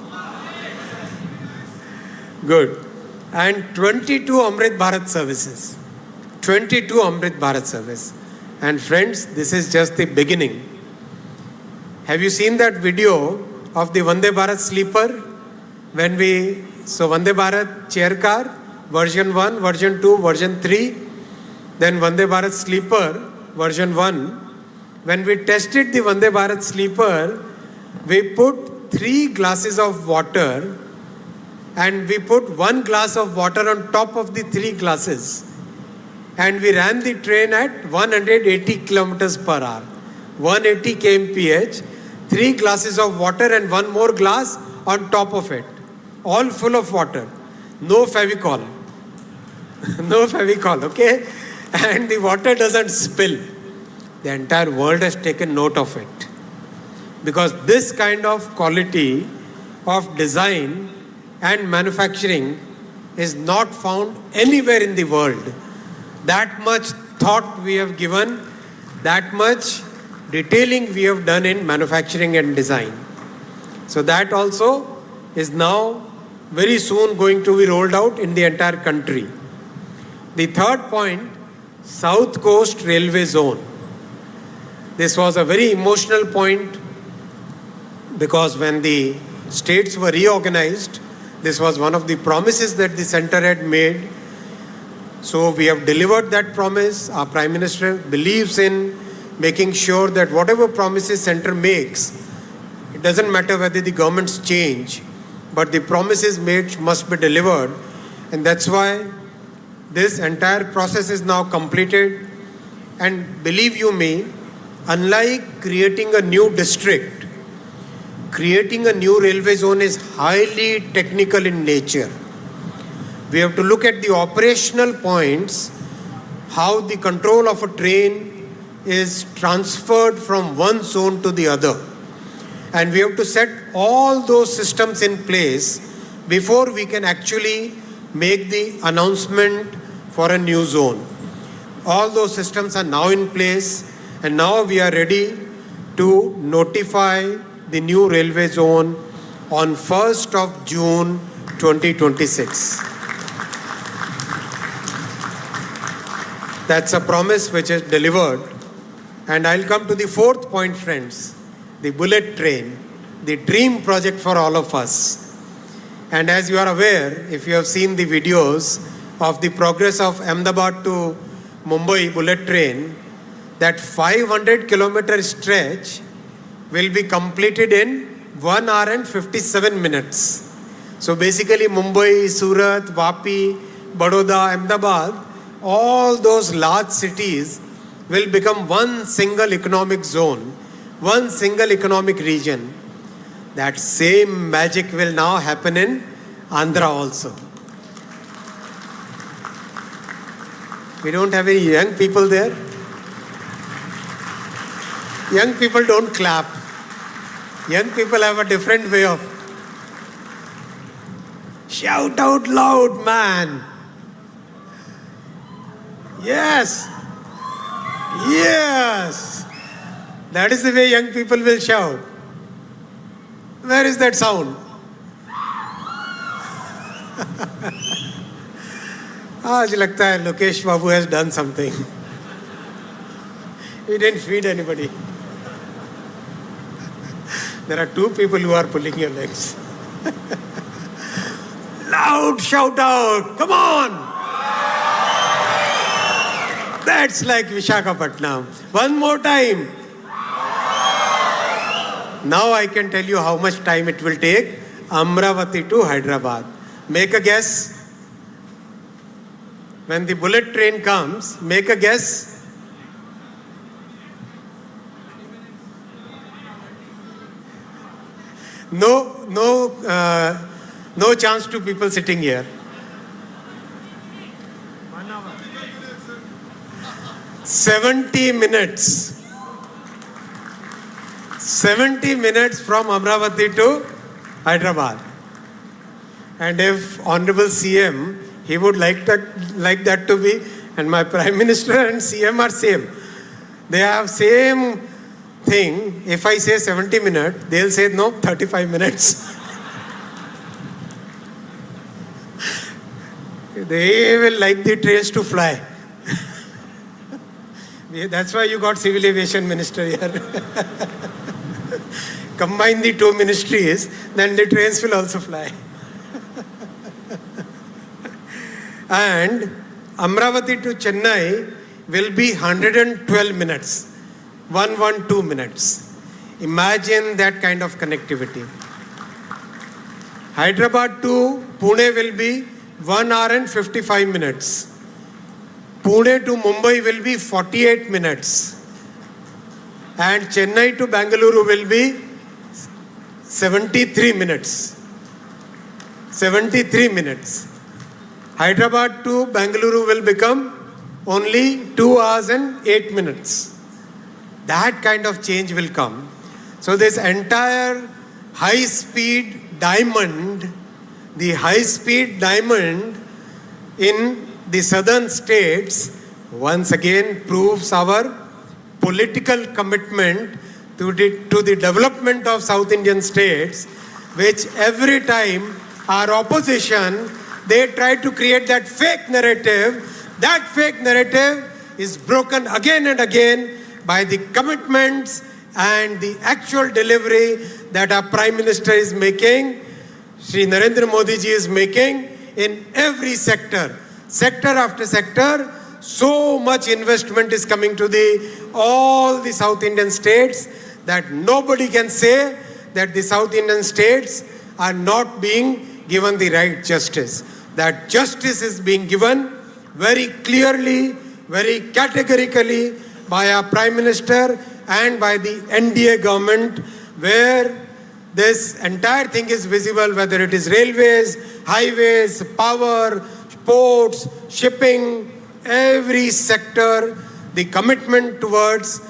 Good. And 22 Amrit Bharat services. 22 Amrit Bharat service. And friends, this is just the beginning. Have you seen that video of the Vande Bharat sleeper? So Vande Bharat chair car, version 1, version 2, version 3. Then Vande Bharat sleeper, version 1. When we tested the Vande Bharat sleeper, we put 3 glasses of water and we put 1 glass of water on top of the 3 glasses. And we ran the train at 180 kilometers per hour. 180 kmph, 3 glasses of water and 1 more glass on top of it. All full of water. No Fevicol. No Fevicol, okay? And the water doesn't spill. The entire world has taken note of it. Because this kind of quality of design and manufacturing is not found anywhere in the world. That much thought we have given, that much detailing we have done in manufacturing and design. So that also is now very soon going to be rolled out in the entire country. The third point, South Coast Railway Zone. This was a very emotional point because when the states were reorganized, this was one of the promises that the center had made. So we have delivered that promise. Our Prime Minister believes in making sure that whatever promises center makes, it doesn't matter whether the governments change, but the promises made must be delivered. And that's why this entire process is now completed. And believe you me, unlike creating a new district, creating a new railway zone is highly technical in nature. We have to look at the operational points, how the control of a train is transferred from one zone to the other. And we have to set all those systems in place before we can actually make the announcement for a new zone. All those systems are now in place, and now we are ready to notify the new railway zone on 1st of June 2026. That's a promise which is delivered. And I'll come to the fourth point, friends, the bullet train, the dream project for all of us. And as you are aware, if you have seen the videos of the progress of Ahmedabad to Mumbai bullet train, that 500-kilometer stretch will be completed in 1 hour and 57 minutes. So basically Mumbai, Surat, Vapi, Baroda, Ahmedabad, all those large cities will become one single economic zone, one single economic region. That same magic will now happen in Andhra also. We don't have any young people there. Young people don't clap. Young people have a different way of shout out loud, man. Yes. Yes. That is the way young people will shout. Where is that sound? आज लगता है लोकेश बाबू has done something. He didn't feed anybody. There are 2 people who are pulling your legs. Loud shout out. Come on. That's like Visakhapatnam. One more time. Now I can tell you how much time it will take. Amravati to Hyderabad. Make a guess. When the bullet train comes, make a guess. No No chance to people sitting here. 70 minutes. 70 minutes from Amravati to Hyderabad. And if Honorable CM, he would like that to be, and my Prime Minister and CM are same. They have same thing. If I say 70 minutes, they'll say no, 35 minutes. They will like the trains to fly. That's why you got Civil Aviation Minister here. Combine the two ministries, then the trains will also fly. And Amravati to Chennai will be 112 minutes. 112 minutes. Imagine that kind of connectivity. Hyderabad to Pune will be 1 hour and 55 minutes. Pune to Mumbai will be 48 minutes. And Chennai to Bengaluru will be 73 minutes. 73 minutes. Hyderabad to Bengaluru will become only 2 hours and 8 minutes. That kind of change will come. So this entire high-speed diamond, the high-speed diamond in the southern states once again proves our political commitment to the development of South Indian states, which every time our opposition, they try to create that fake narrative. That fake narrative is broken again and again by the commitments and the actual delivery that our Prime Minister is making, Shri Narendra Modi ji is making in every sector. Sector after sector, so much investment is coming to all the South Indian states that nobody can say that the South Indian states are not being given the right justice. That justice is being given very clearly, very categorically by our Prime Minister and by the NDA government, where this entire thing is visible, whether it is railways, highways, power, ports, shipping, every sector, the commitment towards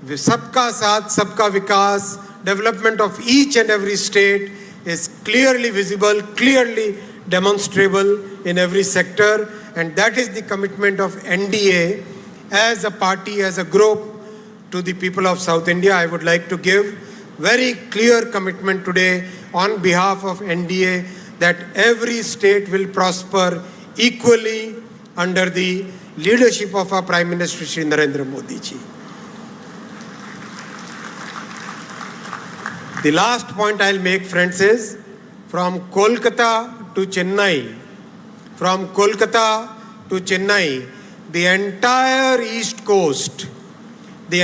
the Sabka Saath, Sabka Vikas, development of each and every state is clearly visible, clearly demonstrable in every sector, and that is the commitment of NDA as a party, as a group to the people of South India. I would like to give very clear commitment today on behalf of NDA that every state will prosper equally under the leadership of our Prime Minister Shri Narendra Modi ji. The last point I'll make, friends, is from Kolkata to Chennai, the entire East Coast, the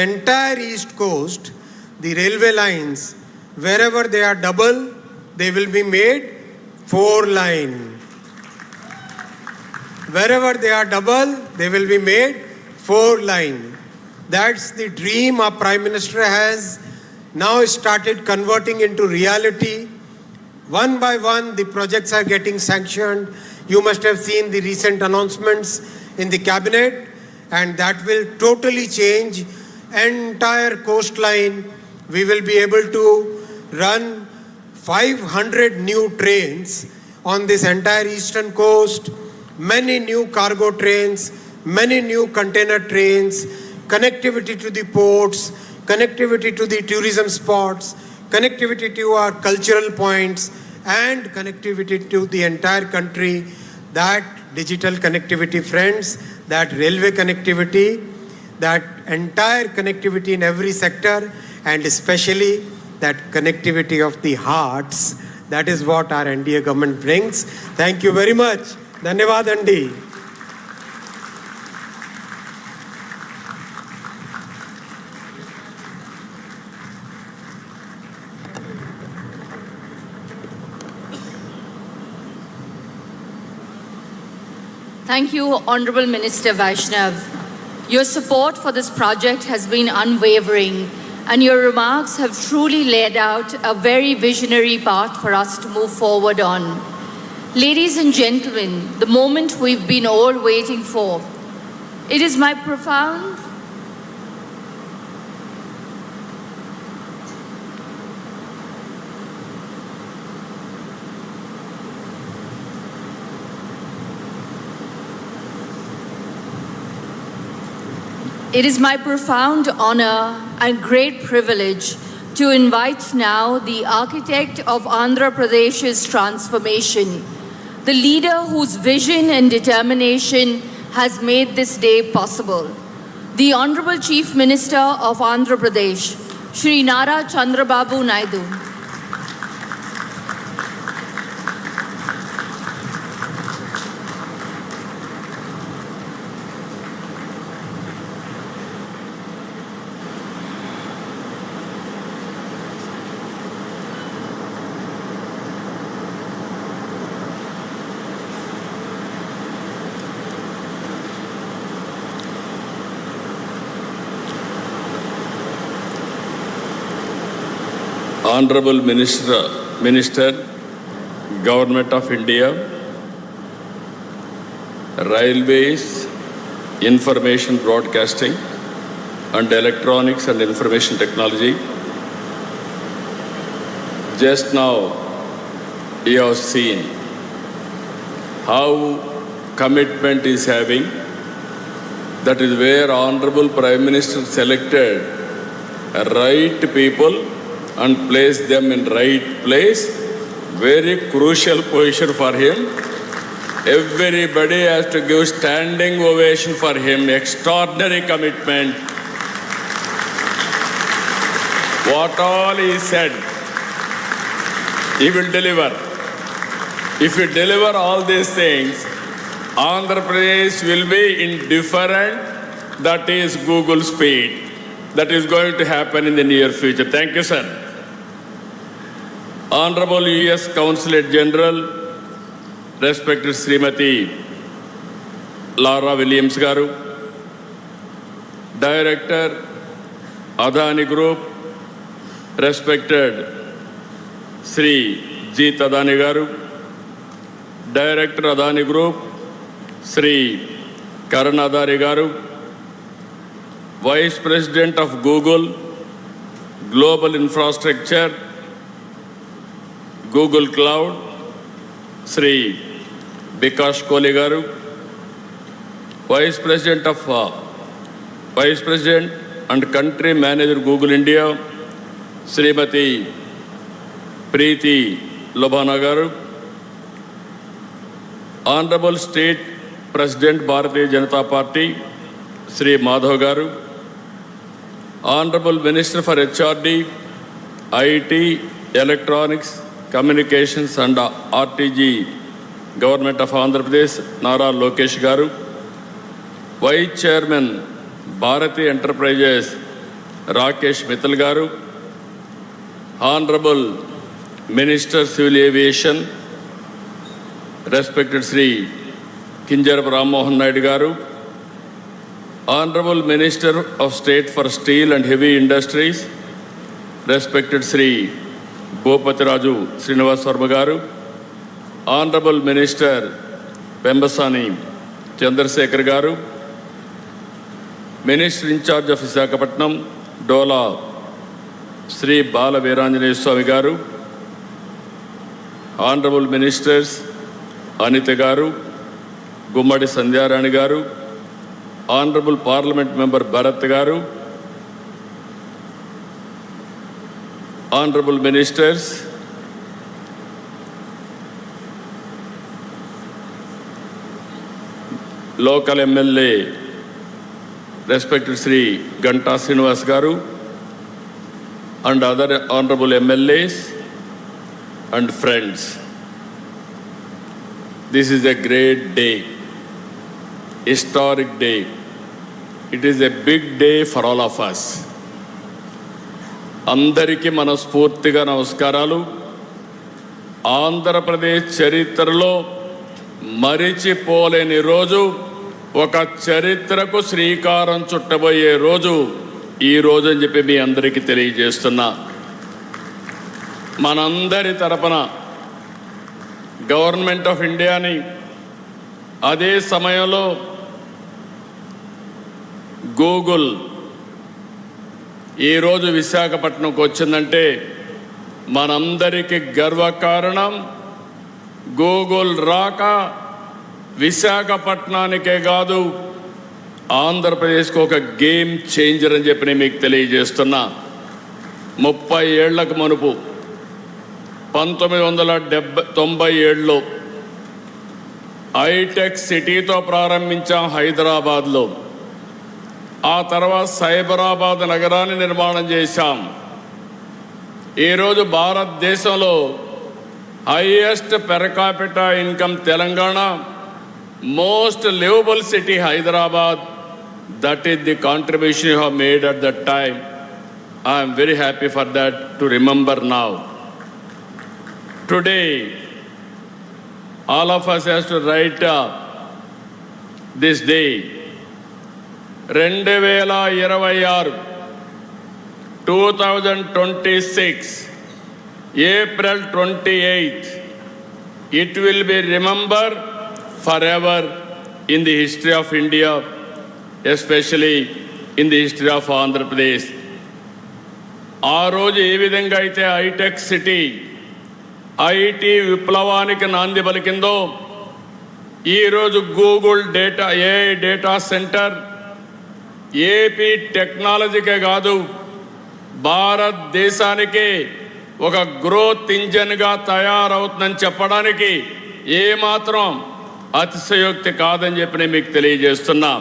railway lines, wherever they are double, they will be made 4-line. Wherever they are double, they will be made 4-line. That's the dream our Prime Minister has now started converting into reality. One by one, the projects are getting sanctioned. You must have seen the recent announcements in the cabinet, and that will totally change entire coastline. We will be able to run 500 new trains on this entire eastern coast, many new cargo trains, many new container trains, connectivity to the ports, connectivity to the tourism spots, connectivity to our cultural points, and connectivity to the entire country. That digital connectivity, friends, that railway connectivity, that entire connectivity in every sector, and especially that connectivity of the hearts, that is what our NDA government brings. Thank you very much. Dhanyavad Andi. Thank you, Honorable Minister Vaishnav. Your support for this project has been unwavering, and your remarks have truly laid out a very visionary path for us to move forward on. Ladies and gentlemen, the moment we've been all waiting for. It is my profound honor and great privilege to invite now the architect of Andhra Pradesh's transformation, the leader whose vision and determination has made this day possible, the Honorable Chief Minister of Andhra Pradesh, Shri Nara Chandrababu Naidu. Honorable Minister, Government of India, Railways, Information Broadcasting and Electronics and Information Technology. Just now, you have seen how commitment is having. That is where Honorable Prime Minister selected right people and place them in right place. Very crucial position for him. Everybody has to give standing ovation for him. Extraordinary commitment. What all he said, he will deliver. If you deliver all these things, Andhra Pradesh will be indifferent. That is Google speed. That is going to happen in the near future. Thank you, sir. Honorable U.S. Consulate General, respected Srimati Laura Williams Garu, Director, Adani Group, respected Sri Jeet Adani Garu, Director Adani Group, Sri Karan Adani Garu, Vice President of Google, Global Infrastructure, Google Cloud, Sri Bikash Kohli Garu, Vice President and Country Manager Google India, Srimati Preeti Lobhana Garu, Honorable State President Bharatiya Janata Party, Sri Madhav Garu, Honorable Minister for HRD, IT, Electronics, Communications and RTG, Government of Andhra Pradesh, Nara Lokesh Garu, Vice Chairman, Bharati Enterprises, Rakesh Mittal Garu, Honorable Minister Civil Aviation, respected Sri Kinjarap Ram Mohan Naidu Garu, Honorable Minister of State for Steel and Heavy Industries, respected Sri Bhupati Raju Srinivas Varma Garu, Honorable Minister Pembasani Chandrasekhar Garu, Minister in charge of Visakhapatnam, Dola Sri Bala Veeranjaneya Swami Garu, Honorable Ministers Anita Garu, Gummadi Sandhyarani Garu, Honorable Parliament Member Bharat Garu, Honorable Ministers, local MLA, respected Sri Ganta Srinivas Garu, and other Honorable MLAs and friends. This is a great day, historic day. It is a big day for all of us. అందరికీ మనస్ఫూర్తిగా నమస్కారాలు. ఆంధ్రప్రదేశ్ చరిత్రలో మరిచిపోలేని రోజు, ఒక చరిత్రకు శ్రీకారం చుట్టబోయే రోజు ఈ రోజు అని చెప్పి మీ అందరికీ తెలియజేస్తున్నా. మనందరి తరపున గవర్నమెంట్ ఆఫ్ ఇండియాని, అదే సమయంలో గూగుల్ ఈరోజు విశాఖపట్నంకి వచ్చిందంటే మనందరికీ గర్వకారణం. గూగుల్ రాక విశాఖపట్నానికే కాదు, ఆంధ్రప్రదేశ్కి ఒక గేమ్ చేంజర్ అని చెప్పి నేను మీకు తెలియజేస్తున్నా. 30 ఏళ్లకు మునుపు 1997లో హైటెక్ సిటీతో ప్రారంభించాం హైదరాబాద్లో. ఆ తర్వాత సైబరాబాద్ నగరాన్ని నిర్మాణం చేశాం. ఈరోజు భారతదేశంలో highest per capita income Telangana, most liveable city Hyderabad. That is the contribution you have made at that time. I am very happy for that to remember now. Today, all of us has to write this day. 2026, 2026, April 28th, it will be remembered forever in the history of India, especially in the history of Andhra Pradesh. ఆ రోజు ఏ విధంగా అయితే hitech city, IT విప్లవానికి నాంది పలికిందో, ఈరోజు Google AI data centre AP టెక్నాలజీకే కాదు, భారతదేశానికి ఒక గ్రోత్ ఇంజన్గా తయారవుతుందని చెప్పడానికి ఏమాత్రం అతిశయోక్తి కాదని చెప్పి నేను మీకు తెలియజేస్తున్నా.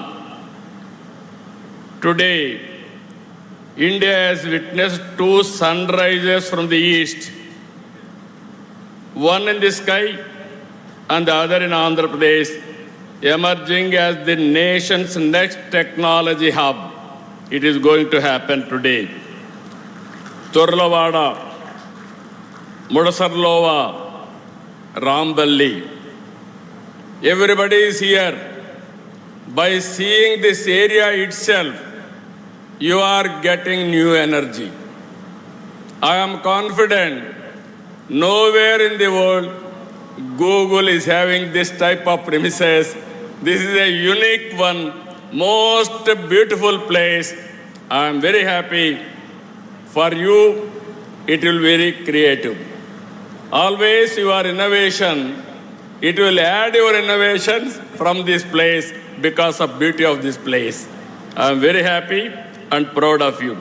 Today India has witnessed 2 sunrises from the east, one in the sky and the other in Andhra Pradesh, emerging as the nation's next technology hub. It is going to happen today. Turlavada, Mudasarlova, Ramballi. Everybody is here. By seeing this area itself, you are getting new energy. I am confident nowhere in the world Google is having this type of premises. This is a unique one, most beautiful place. I am very happy for you. It will be very creative. Always your innovation, it will add your innovations from this place because of beauty of this place. I am very happy and proud of you.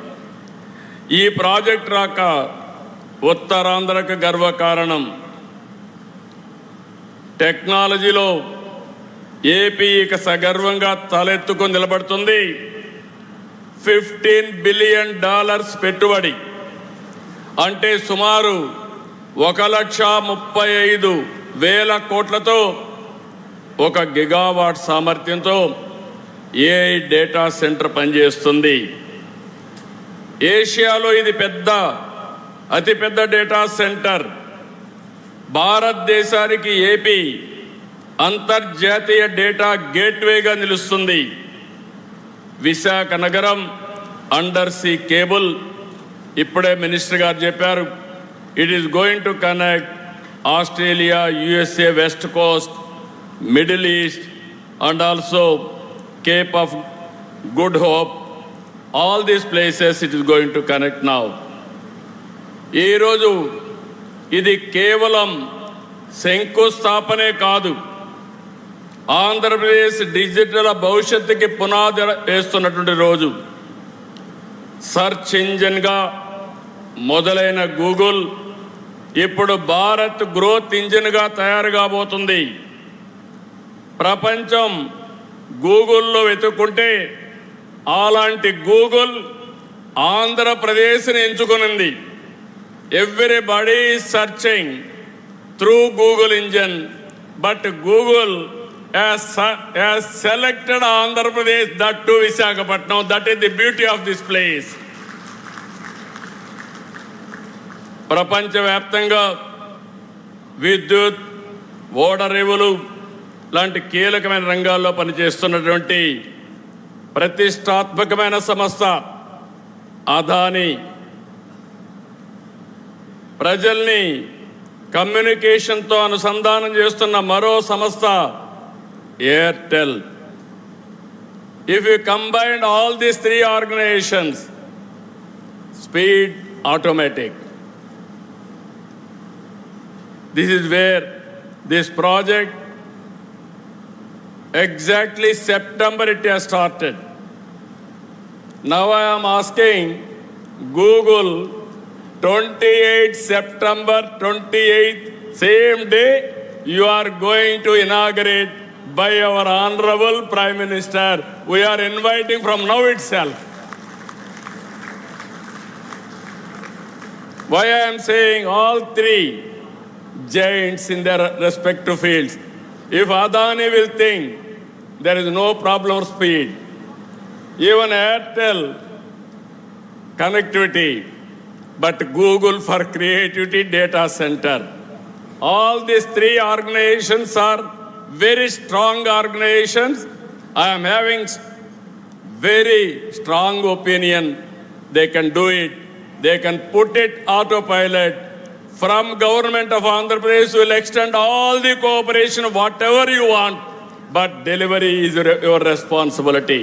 ఈ project రాక ఉత్తరాంధ్రకు గర్వకారణం. టెక్నాలజీలో AP ఇక సగర్వంగా తలెత్తుకొని నిలబడుతుంది. $15 billion పెట్టుబడి అంటే సుమారు 1,35,000 కోట్లతో 1 గిగావాట్ సామర్థ్యంతో ఏఐ డేటా సెంటర్ పనిచేస్తుంది. ఏషియాలో ఇది అతిపెద్ద డేటా సెంటర్. భారతదేశానికి ఏపీ అంతర్జాతీయ డేటా గేట్వేగా నిలుస్తుంది. విశాఖ నగరం అండర్ సీ కేబుల్, ఇప్పుడే మినిస్టర్ గారు చెప్పారు, it is going to connect Australia, USA west Coast, middle east and also Cape of Good Hope, all these places it is going to connect now. ఈ రోజు ఇది కేవలం శంకుస్థాపనే కాదు, ఆంధ్రప్రదేశ్ డిజిటల్ భవిష్యత్తుకి పునాది వేస్తున్నటువంటి రోజు. సర్చ్ ఇంజిన్గా మొదలైన గూగుల్ ఇప్పుడు భారత్ గ్రోత్ ఇంజిన్గా తయారు కాబోతుంది. ప్రపంచం గూగుల్లో వెతుక్కుంటే అలాంటి గూగుల్ ఆంధ్రప్రదేశ్ని ఎంచుకునింది. Everybody is searching through Google engine, but Google has selected Andhra Pradesh, that too Visakhapatnam. That is the beauty of this place. ప్రపంచవ్యాప్తంగా విద్యుత్, ఓడరేవులు లాంటి కీలకమైన రంగాల్లో పనిచేస్తున్నటువంటి ప్రతిష్టాత్మకమైన సంస్థ అదాని ప్రజల్ని కమ్యూనికేషన్తో అనుసంధానం చేస్తున్న మరో సంస్థ Airtel. If you combine all these three organizations, speed automatic. This is where this project, exactly September it has started. Now I am asking Google, 28 September 28th, same day, you are going to inaugurate by our Honorable Prime Minister. We are inviting from now itself. Why I am saying all three giants in their respective fields. If Adani will think there is no problem of speed, even Airtel connectivity, but Google for creativity data center. All these three organizations are very strong organizations. I am having very strong opinion. They can do it. They can put it autopilot. From government of Andhra Pradesh will extend all the cooperation, whatever you want, but delivery is your responsibility.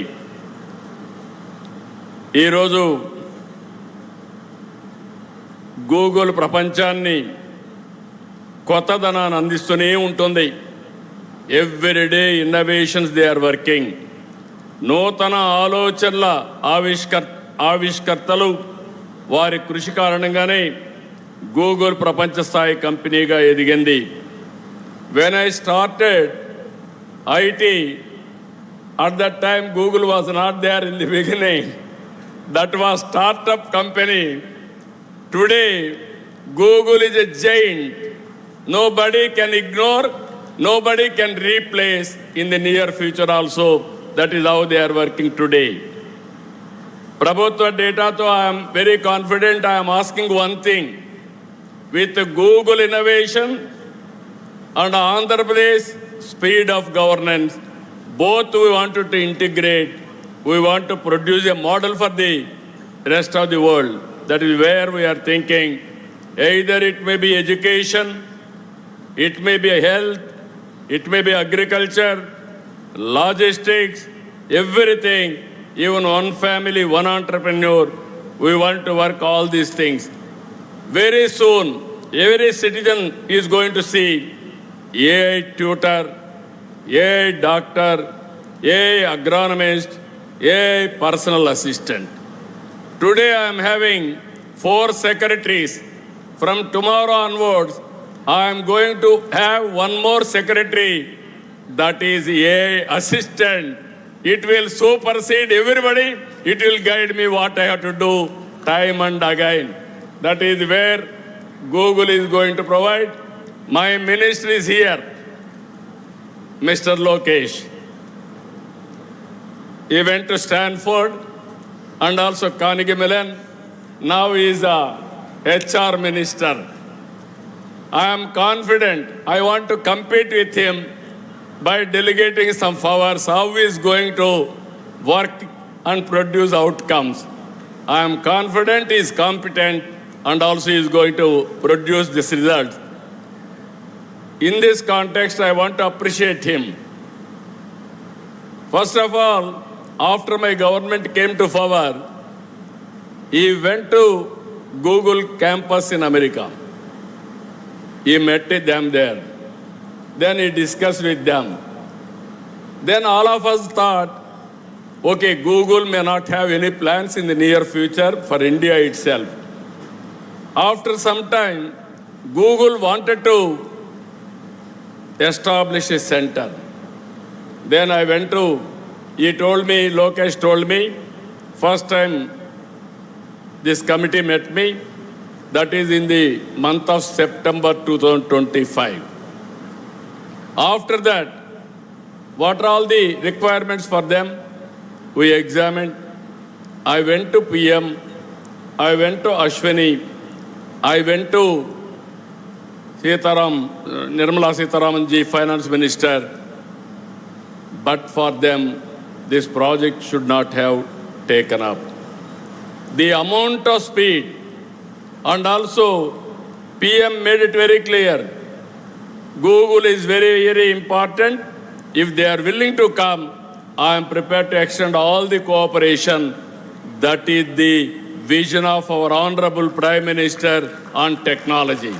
ఈ రోజు Google ప్రపంచాన్ని కొత్తదనాన్ని అందిస్తూనే ఉంటుంది. Everyday innovations they are working. నూతన ఆలోచనల ఆవిష్కర్తలు వారి కృషి కారణంగానే గూగుల్ ప్రపంచ స్థాయి కంపెనీగా ఎదిగింది. When I started IT, at that time Google was not there in the beginning. That was startup company. Today Google is a giant. Nobody can ignore, nobody can replace in the near future also. That is how they are working today. Prabhutva data to I am very confident. I am asking one thing. With Google innovation and Andhra Pradesh speed of governance, both we wanted to integrate. We want to produce a model for the rest of the world. That is where we are thinking. Either it may be education, it may be health, it may be agriculture, logistics, everything, even one family, one entrepreneur. We want to work all these things. Very soon, every citizen is going to see AI tutor, AI doctor, AI agronomist, AI personal assistant. Today I am having 4 secretaries. From tomorrow onwards, I am going to have one more secretary, that is AI assistant. It will supersede everybody. It will guide me what I have to do time and again. That is where Google is going to provide. My minister is here, Mr. Lokesh. He went to Stanford and also Carnegie Mellon. Now he is a HR minister. I am confident. I want to compete with him by delegating some powers, how he is going to work and produce outcomes. I am confident he is competent and also he is going to produce this result. In this context, I want to appreciate him. First of all, after my government came to power, he went to Google campus in America. He met them there. Then he discussed with them. Then all of us thought, okay, Google may not have any plans in the near future for India itself. After some time, Google wanted to establish a center. Then I went to, Lokesh told me, first time this committee met me, that is in the month of September 2025. After that, what are all the requirements for them? We examined. I went to PM, I went to Ashwini, I went to Nirmala Sitharaman ji, Finance Minister. But for them, this project should not have taken up. The amount of speed and also PM made it very clear. Google is very, very important. If they are willing to come, I am prepared to extend all the cooperation. That is the vision of our Honorable Prime Minister on technology.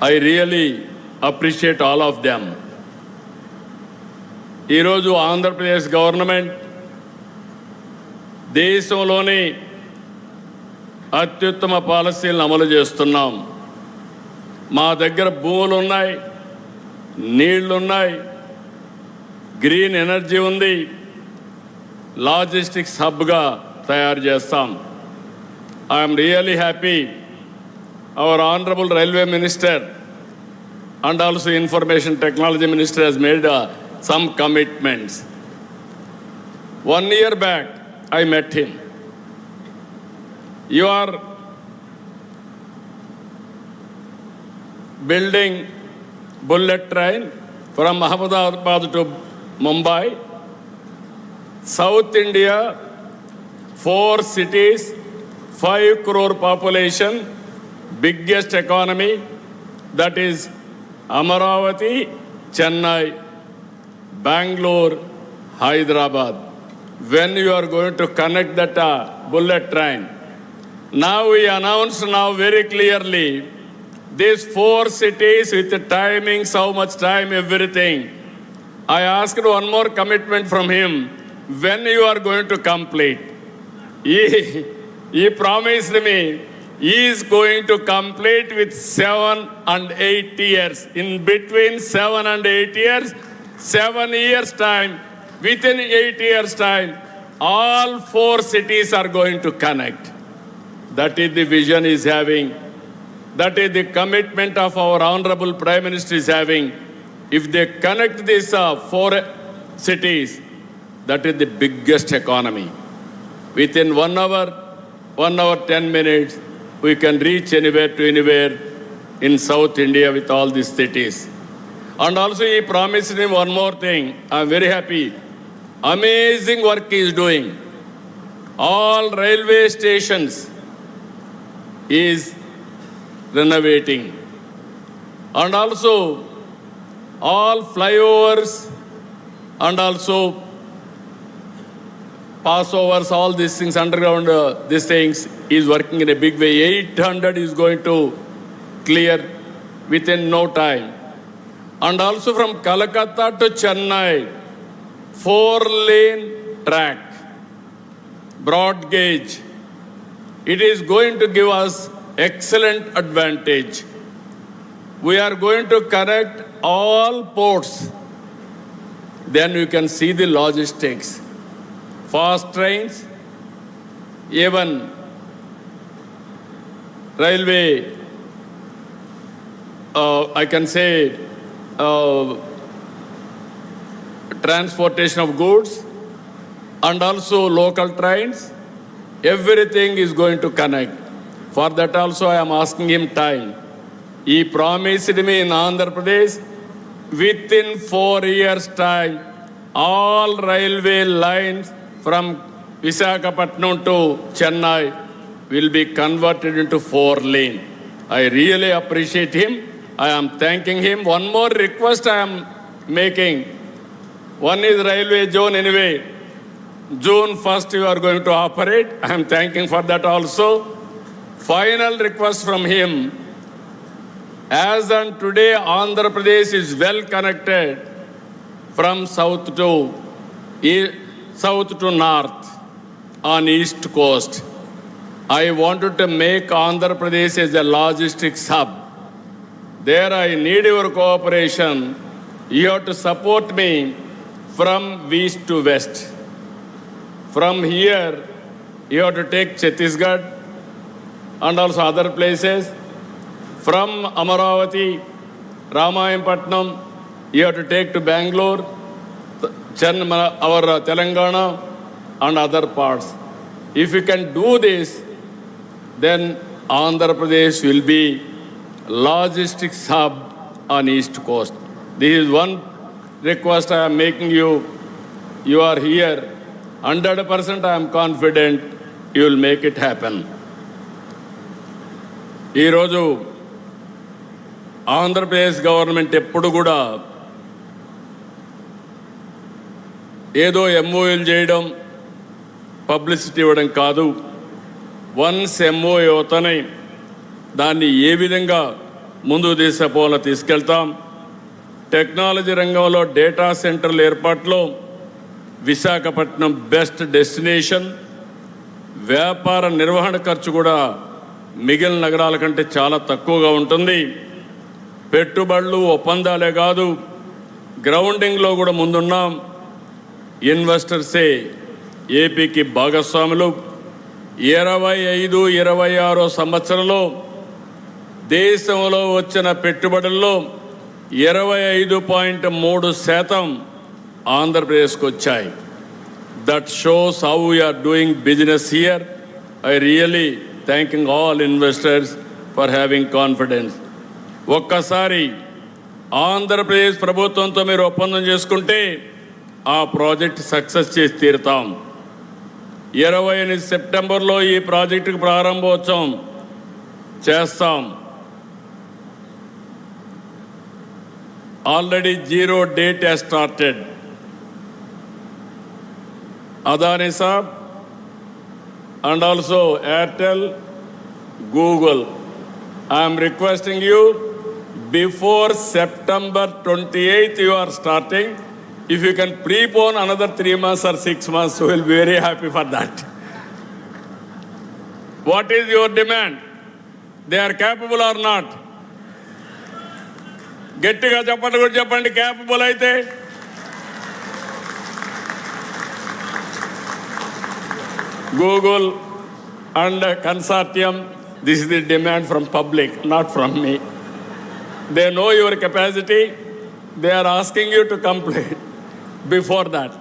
I really appreciate all of them. ఈరోజు Andhra Pradesh government దేశంలోని అత్యుత్తమ పాలసీలను అమలు చేస్తున్నాం. మా దగ్గర భూములు ఉన్నాయి, నీళ్లున్నాయి, గ్రీన్ ఎనర్జీ ఉంది, లాజిస్టిక్స్ హబ్గా తయారు చేస్తాం. I'm really happy our honourable railway minister and also information technology minister has made some commitments. 1 year back, I met him. You are building bullet train from Ahmedabad to Mumbai. South India, 4 cities, 5 crore population, biggest economy, that is Amaravati, Chennai, Bangalore, Hyderabad. When you are going to connect that bullet train, now we announced now very clearly these 4 cities with the timings, how much time, everything. I asked one more commitment from him. When you are going to complete? He promised me he is going to complete with 7 and 8 years. In between 7 and 8 years, 7 years time, within 8 years time, all 4 cities are going to connect. That is the vision he is having. That is the commitment of our Honorable Prime Minister is having. If they connect these 4 cities, that is the biggest economy. Within 1 hour, 10 minutes, we can reach anywhere to anywhere in South India with all these cities. And also he promised me one more thing. I am very happy. Amazing work he is doing. All railway stations he is renovating. And also all flyovers and also passovers, all these things, underground, these things, is working in a big way. 800 is going to clear within no time. And also from Calcutta to Chennai, 4-lane track, broad gauge. It is going to give us excellent advantage. We are going to connect all ports. Then you can see the logistics. Fast trains, even railway, I can say transportation of goods, and also local trains, everything is going to connect. For that also I am asking him time. He promised me in Andhra Pradesh, within 4 years' time, all railway lines from Visakhapatnam to Chennai will be converted into 4-lane. I really appreciate him. I am thanking him. One more request I am making. One is railway zone anyway. June 1st you are going to operate. I am thanking for that also. Final request from him. As on today, Andhra Pradesh is well connected from south to north on east coast. I wanted to make Andhra Pradesh as a logistics hub. There I need your cooperation. You have to support me from east to west. From here, you have to take Chhattisgarh and also other places. From Amaravati, Ramayampatnam, you have to take to Bangalore, our Telangana and other parts. If you can do this, then Andhra Pradesh will be logistics hub on east coast. This is one request I am making you. You are here. 100% I am confident you will make it happen. ఈరోజు Andhra Pradesh government ఎప్పుడు కూడా ఏదో ఎంఓయూలు చేయడం, publicity ఇవ్వడం కాదు. Once MoU అవుతానే దాన్ని ఏ విధంగా ముందుకు తీసుకెళ్తాం. టెక్నాలజీ రంగంలో డేటా సెంటర్ల ఏర్పాటులో విశాఖపట్నం బెస్ట్ డెస్టినేషన్. వ్యాపార నిర్వహణ ఖర్చు కూడా మిగిలిన నగరాల కంటే చాలా తక్కువగా ఉంటుంది. పెట్టుబడులు ఒప్పందాలే కాదు, గ్రౌండింగ్లో కూడా ముందున్నాం. ఇన్వెస్టర్సే ఏపీకి భాగస్వాములు. 25-26 సంవత్సరంలో దేశంలో వచ్చిన పెట్టుబడుల్లో 25.3% ఆంధ్రప్రదేశ్కి వచ్చాయి. That shows how we're doing business here. I really thanking all investors for having confidence. ఒక్కసారి ఆంధ్రప్రదేశ్ ప్రభుత్వంతో మీరు ఒప్పందం చేసుకుంటే ఆ ప్రాజెక్ట్ సక్సెస్ చేసి తీరుతాం. 28 సెప్టెంబర్లో ఈ ప్రాజెక్టుకు ప్రారంభోత్సవం చేస్తాం. Already 0 date has started. Adani Saab and also Airtel, Google. I am requesting you, before September 28th you are starting. If you can prepone another 3 months or 6 months, we will be very happy for that. What is your demand? They are capable or not? గట్టిగా చెప్పండి capable అయితే. Google and consortium, this is the demand from public, not from me. They know your capacity. They are asking you to complete before that.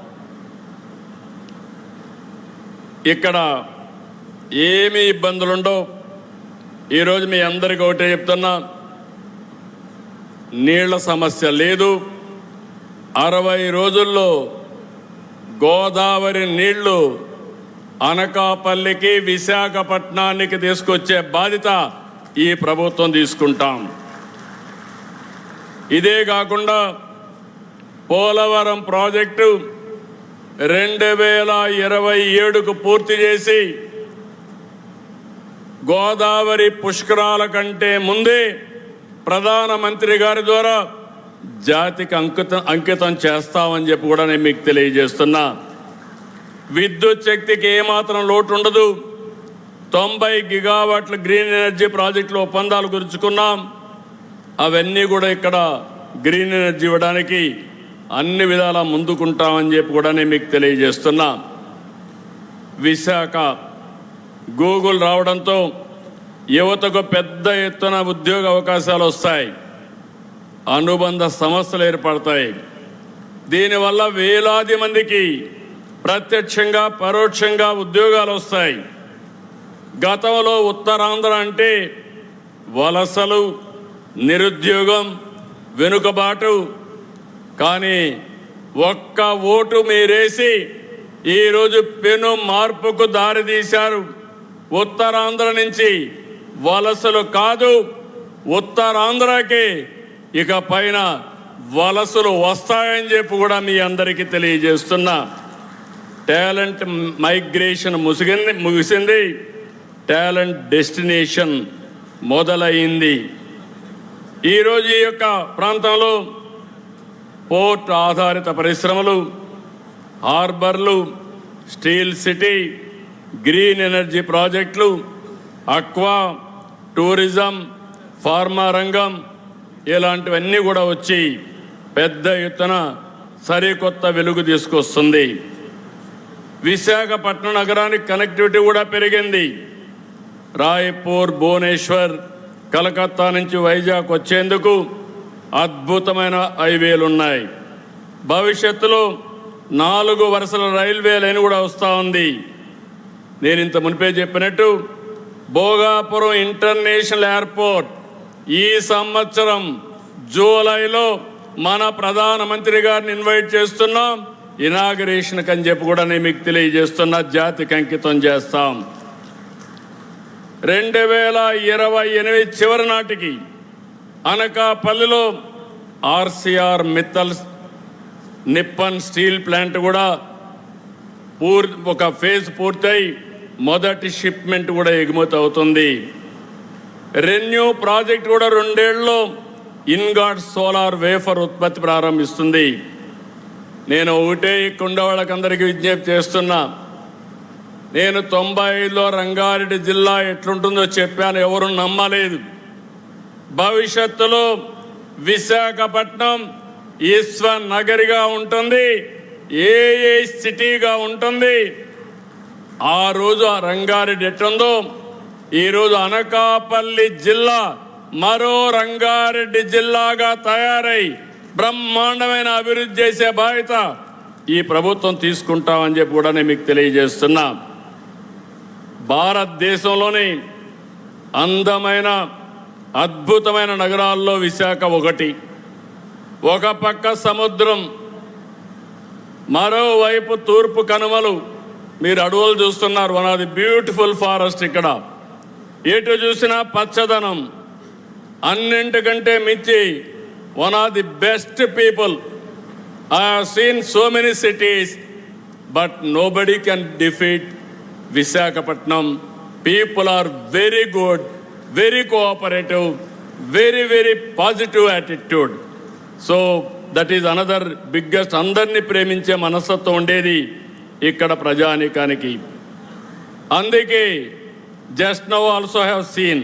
ఇక్కడ ఏమి ఇబ్బందులుండో. ఈరోజు మీ అందరికీ ఒకటే చెప్తున్నా, నీళ్ల సమస్య లేదు. 60 రోజుల్లో గోదావరి నీళ్లు అనకాపల్లికి, విశాఖపట్నానికి తీసుకొచ్చే బాధ్యత ఈ ప్రభుత్వం తీసుకుంటాం. ఇదే కాకుండా పోలవరం ప్రాజెక్టు 2027కు పూర్తి చేసి గోదావరి పుష్కరాల కంటే ముందే ప్రధానమంత్రి గారి ద్వారా జాతికి అంకితం చేస్తామని చెప్పి కూడా నేను మీకు తెలియజేస్తున్నా. విద్యుత్ శక్తికి ఏమాత్రం లోటు ఉండదు. 90 గిగావాట్ల గ్రీన్ ఎనర్జీ ప్రాజెక్టులు ఒప్పందాలు గురించుకున్నాం. అవన్నీ కూడా ఇక్కడ గ్రీన్ ఎనర్జీ ఇవ్వడానికి అన్ని విధాలా ముందుకుంటామని చెప్పి కూడా నేను మీకు తెలియజేస్తున్నా. విశాఖ గూగుల్ రావడంతో యువతకు పెద్ద ఎత్తున ఉద్యోగ అవకాశాలు వస్తాయి, అనుబంధ సంస్థలు ఏర్పడతాయి. దీనివల్ల వేలాది మందికి ప్రత్యక్షంగా పరోక్షంగా ఉద్యోగాలు వస్తాయి. గతంలో ఉత్తరాంధ్ర అంటే వలసలు, నిరుద్యోగం, వెనుకబాటు. కానీ ఒక్క ఓటు మీరేసి ఈరోజు పెను మార్పుకు దారితీశారు. ఉత్తరాంధ్ర నుంచి వలసలు కాదు, ఉత్తరాంధ్రకి ఇక పైన వలసలు వస్తాయని చెప్పి కూడా మీ అందరికీ తెలియజేస్తున్నా. టాలెంట్ మైగ్రేషన్ ముగిసింది, టాలెంట్ డెస్టినేషన్ మొదలైంది. ఈరోజు ఈ యొక్క ప్రాంతంలో పోర్ట్ ఆధారిత పరిశ్రమలు, హార్బర్లు, స్టీల్ సిటీ, గ్రీన్ ఎనర్జీ ప్రాజెక్టులు, అక్వా, టూరిజం, ఫార్మా రంగం ఇలాంటివన్నీ కూడా వచ్చి పెద్ద ఎత్తున సరికొత్త వెలుగు తీసుకొస్తుంది. విశాఖపట్నం నగరానికి కనెక్టివిటీ కూడా పెరిగింది. రాయ్పూర్, భువనేశ్వర్, కలకత్తా నుంచి వైజాగ్ వచ్చేందుకు అద్భుతమైన హైవేలు ఉన్నాయి. భవిష్యత్తులో 4 వరుసల రైల్వే లైన్ కూడా వస్తూ ఉంది. నేను ఇంత మునిపే చెప్పినట్టు భోగాపురం ఇంటర్నేషనల్ ఎయిర్పోర్ట్ ఈ సంవత్సరం జూలైలో మన ప్రధానమంత్రి గారిని ఇన్వైట్ చేస్తున్నాం. ఇనాగరేషన్ అని చెప్పి కూడా నేను మీకు తెలియజేస్తున్న జాతికి అంకితం చేస్తాం. 2028 చివరి నాటికి అనకాపల్లిలో RCR Mittal Nippon steel plant కూడా ఒక ఫేజ్ పూర్తయి మొదటి షిప్మెంట్ కూడా ఎగుమతి అవుతుంది. రెన్యూ ప్రాజెక్ట్ కూడా 2 ఏళ్లలో ఇన్గాట్ సోలార్ వేఫర్ ఉత్పత్తి ప్రారంభిస్తుంది. నేను ఒకటే ఇక్కడ వాళ్ళకందరికీ విజ్ఞప్తి చేస్తున్నా, నేను 95లో రంగారెడ్డి జిల్లా ఎట్లుంటుందో చెప్పాను, ఎవరు నమ్మలేదు. భవిష్యత్తులో విశాఖపట్నం విశ్వనగరిగా ఉంటుంది, ఏ సిటీగా ఉంటుంది. ఆ రోజు ఆ రంగారెడ్డి ఎట్లుందో ఈరోజు అనకాపల్లి జిల్లా మరో రంగారెడ్డి జిల్లాగా తయారై బ్రహ్మాండమైన అభివృద్ధి చేసే బాధ్యత ఈ ప్రభుత్వం తీసుకుంటామని చెప్పి కూడా నేను మీకు తెలియజేస్తున్నా. భారతదేశంలోని అందమైన అద్భుతమైన నగరాల్లో విశాఖ ఒకటి. ఒక పక్క సముద్రం, మరోవైపు తూర్పు కనుమలు. మీరు అడవులు చూస్తున్నారు, one of the beautiful forest. ఇక్కడ ఎటు చూసినా పచ్చదనం. అన్నింటికంటే మించి one of the best people. I have seen so many cities but nobody can defeat Visakhapatnam. People are very good, very cooperative, very positive attitude. So that is another biggest. అందరినీ ప్రేమించే మనస్తత్వం ఉండేది ఇక్కడ ప్రజానీకానికి. అందుకే just now also have seen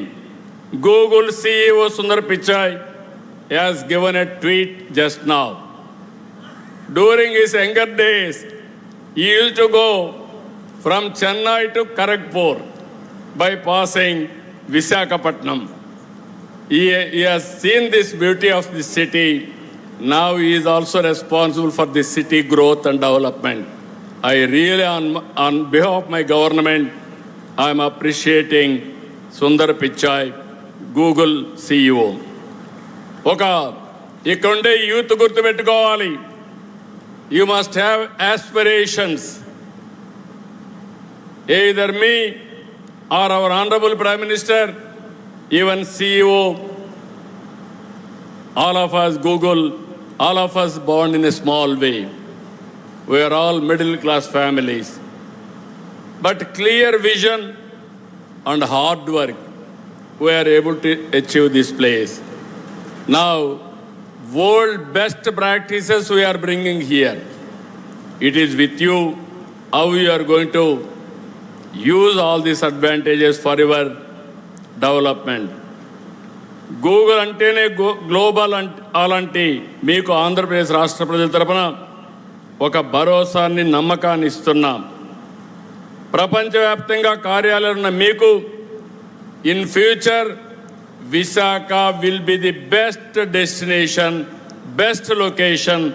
Google CEO Sundar Pichai has given a tweet just now. During his younger days, he used to go from Chennai to Kharagpur by passing Visakhapatnam. He has seen this beauty of the city. Now he is also responsible for the city growth and development. I really, on behalf of my government, I am appreciating Sundar Pichai, Google CEO. ఇక్కడుండే youth గుర్తుపెట్టుకోవాలి. You must have aspirations. Either me or our Honorable Prime Minister, even CEO, all of us, Google, all of us born in a small way. We are all middle class families. But clear vision and hard work, we are able to achieve this place. Now, world best practices we are bringing here. It is with you how you are going to use all these advantages for your development. Google అంటేనే global అలాంటి మీకు ఆంధ్రప్రదేశ్ రాష్ట్ర ప్రజల తరపున ఒక భరోసాన్ని, నమ్మకాన్ని ఇస్తున్నాం. ప్రపంచవ్యాప్తంగా కార్యాలయాలు ఉన్న మీకు in future Visakha will be the best destination, best location.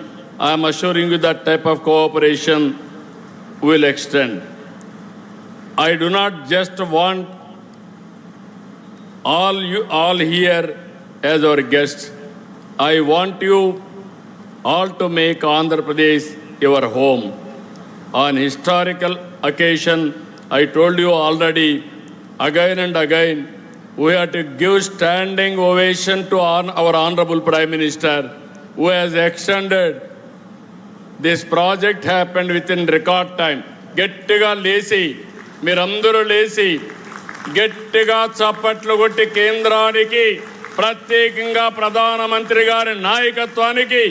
I'm assuring you that type of cooperation will extend. I do not just want all here as our guests. I want you all to make Andhra Pradesh your home. On historical occasion, I told you already, again and again, we have to give standing ovation to our Honorable Prime Minister, who has extended this project. Happened within record time. గట్టిగా లేచి మీరందరూ లేచి గట్టిగా చప్పట్లు కొట్టి కేంద్రానికి, ప్రత్యేకంగా ప్రధానమంత్రి గారి నాయకత్వానికి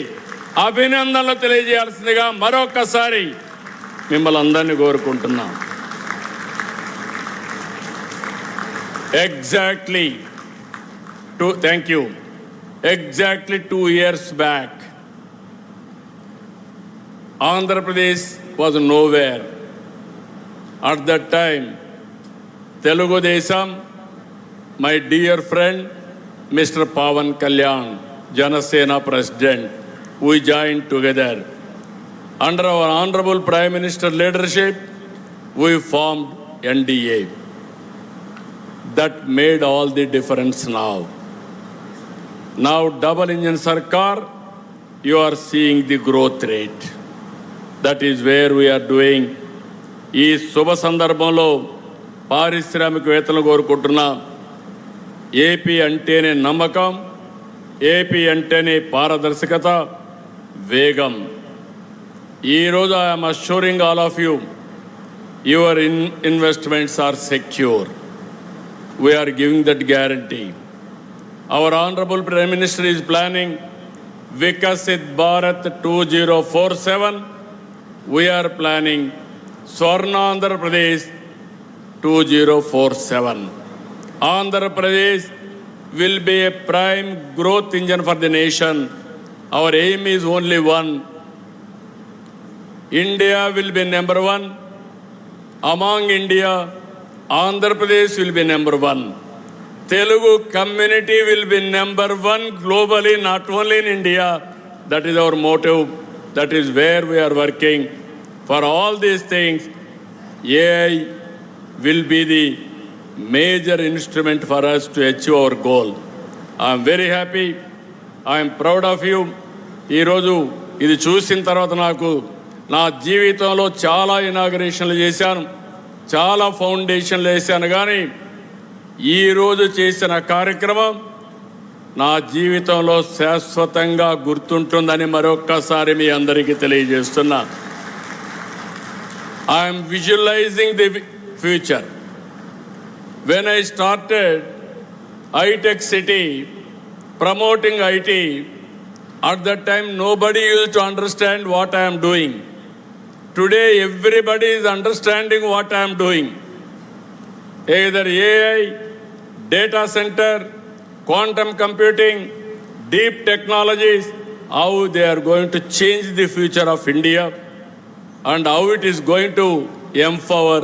అభినందనలు తెలియజేయాల్సిందిగా మరొకసారి మిమ్మల్ని అందరినీ కోరుకుంటున్నాం. Thank you. Exactly 2 years back, Andhra Pradesh was nowhere. At that time, Telugu Desam, my dear friend, Mr. Pawan Kalyan, Janasena President, we joined together. Under our Honorable Prime Minister leadership, we formed NDA. That made all the difference now. Now, double engine Sarkar, you are seeing the growth rate. That is where we are doing. ఈ శుభ సందర్భంలో పారిశ్రామికవేత్తలను కోరుకుంటున్నా. AP అంటేనే నమ్మకం, AP అంటేనే పారదర్శకత, వేగం. ఈరోజు I'm assuring all of you, your investments are secure. We are giving that guarantee. Our Honorable Prime Minister is planning Vikasit Bharat 2047. We are planning Swarna Andhra Pradesh 2047. Andhra Pradesh will be a prime growth engine for the nation. Our aim is only one. India will be number one. Among India, Andhra Pradesh will be number one. Telugu community will be number one globally, not only in India. That is our motive. That is where we are working. For all these things, AI will be the major instrument for us to achieve our goal. I am very happy. I am proud of you. ఈ రోజు ఇది చూసిన తర్వాత నాకు నా జీవితంలో చాలా ఇనాగరేషన్లు చేశాను, చాలా ఫౌండేషన్లు వేశాను, కానీ ఈరోజు చేసిన కార్యక్రమం నా జీవితంలో శాశ్వతంగా గుర్తుంటుందని మరొక్కసారి మీ అందరికీ తెలియజేస్తున్నా. I'm visualising the future. When I started high-tech city, promoting IT, at that time nobody used to understand what I am doing. Today everybody is understanding what I am doing. Either AI, data center, quantum computing, deep technologies, how they are going to change the future of India and how it is going to empower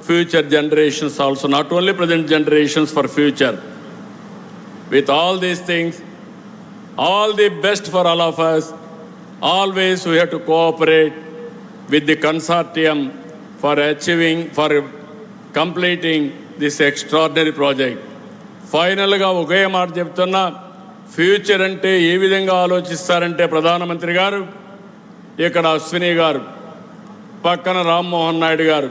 future generations also, not only present generations, for future. With all these things, all the best for all of us. Always we have to cooperate with the consortium for achieving, for completing this extraordinary project. ఫైనల్గా ఒకే మాట చెప్తున్నా, future అంటే ఏ విధంగా ఆలోచిస్తారంటే ప్రధానమంత్రి గారు, ఇక్కడ అశ్విని గారు, పక్కన రామ్మోహన్ నాయుడు గారు,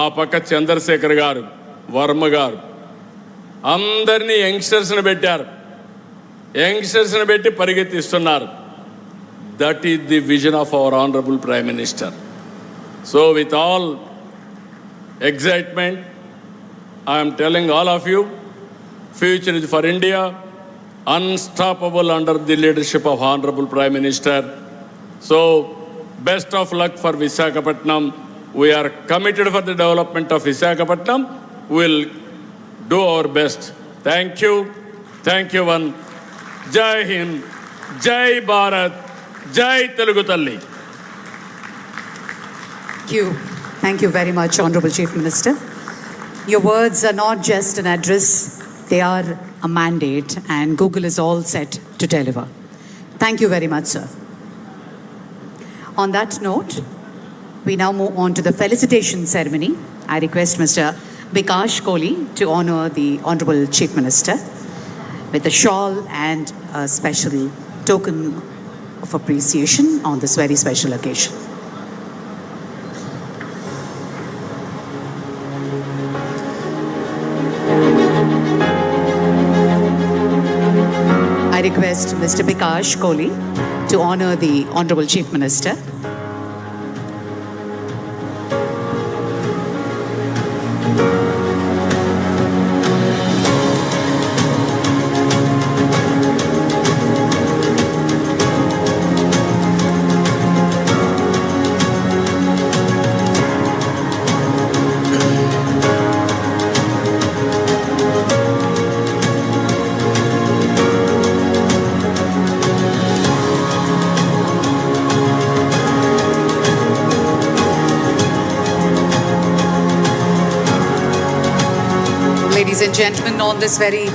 ఆ పక్క చంద్రశేఖర్ గారు, వర్మ గారు, అందరినీ యంగ్స్టర్స్ని పెట్టారు. యంగ్స్టర్స్ని పెట్టి పరిగెత్తిస్తున్నారు. That is the vision of our honourable prime minister. So with all excitement, I am telling all of you, future is for India, unstoppable under the leadership of Honorable Prime Minister. So, best of luck for Visakhapatnam. We are committed for the development of Visakhapatnam. We will do our best. Thank you. Thank you, one. Jai Hind, Jai Bharat, Jai Telugu Talli. Thank you. Thank you very much, Honorable Chief Minister. Your words are not just an address, they are a mandate, and Google is all set to deliver. Thank you very much, sir. On that note, we now move on to the felicitation ceremony. I request Mr. Bikash Kohli to honor the Honorable Chief Minister with a shawl and a special token of appreciation on this very special occasion. I request Mr. Bikash Kohli to honor the Honorable Chief Minister. Ladies and gentlemen, on this very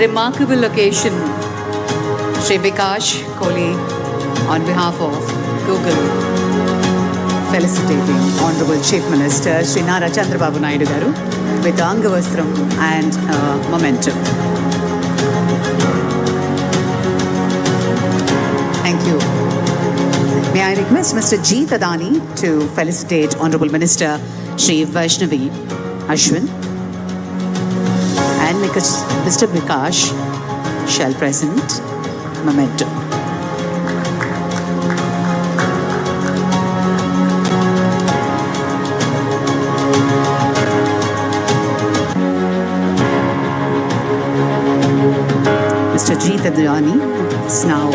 remarkable occasion, Shri Bikash Kohli, on behalf of Google, felicitating Honorable Chief Minister Shri Nara Chandrababu Naidu garu with Angavastram and momentum. Thank you. May I I request Mr. G. Tadani to felicitate Honorable Minister Shri Vaishnavi Ashwin, and Mr. Vikash shall present memento. Mr. G. Tadani is now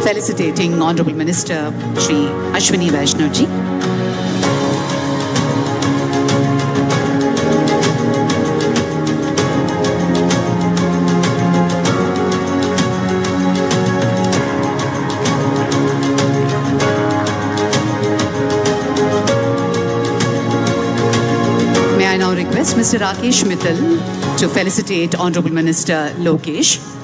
felicitating Honorable Minister Shri Ashwini Vaishnav ji. May I now request Mr. Rakesh Mittal to felicitate Honorable Minister Lokesh.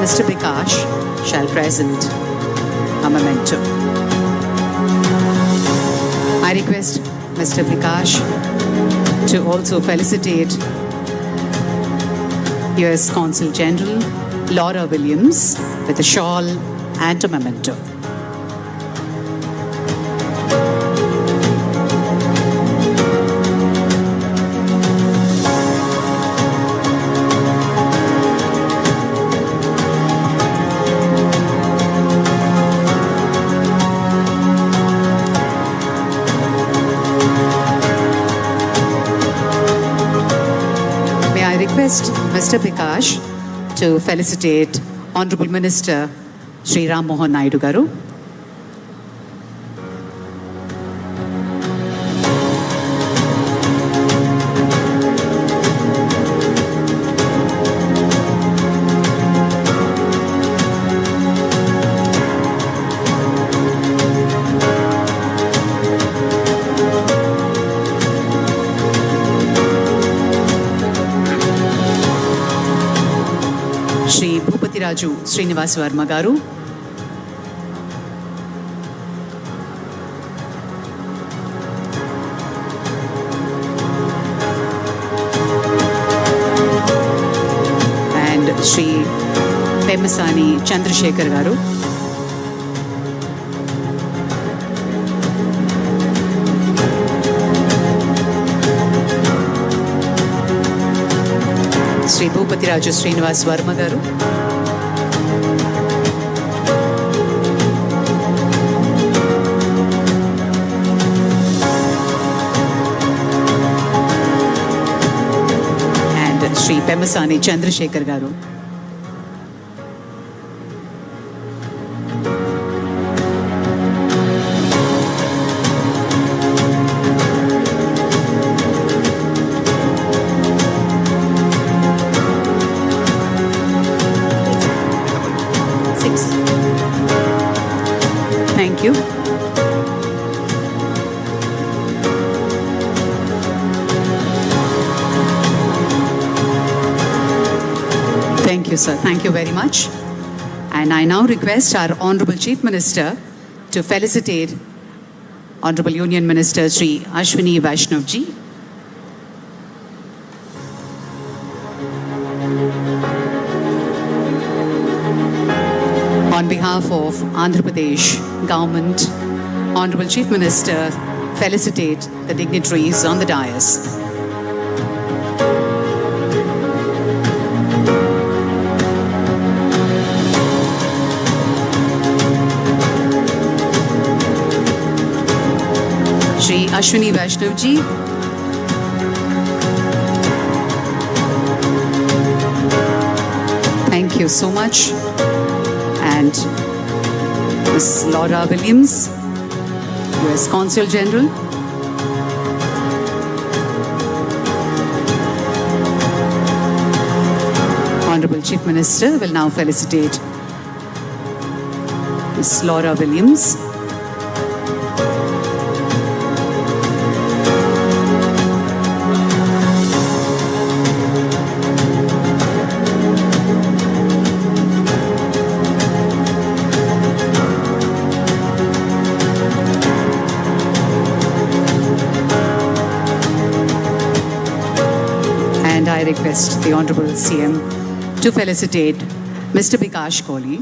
Mr. Vikash shall present a memento. I request Mr. Vikash to also felicitate US Consul General Laura Williams with a shawl and a memento. Mr. Vikash to felicitate Honorable Minister Shri Ram Mohan Naidu Garu. Raju Srinivas Verma Garu. And Shri Pemasani Chandrasekhar Garu. Shri Bhupati Raju Srinivas Verma Garu. Shri Pemasani Chandrasekhar Garu. Thank you. Thank you, sir. Thank you very much. And I now request our Honorable Chief Minister to felicitate Honorable Union Minister Shri Ashwini Vaishnav ji. On behalf of Andhra Pradesh government, Honorable Chief Minister felicitate the dignitaries on the dais. Shri Ashwini Vaishnav ji. Thank you so much. And Ms. Laura Williams, US Consul General. Honorable Chief Minister will now felicitate Ms. Laura Williams. I request the Honorable CM to felicitate Mr. Bikash Kohli.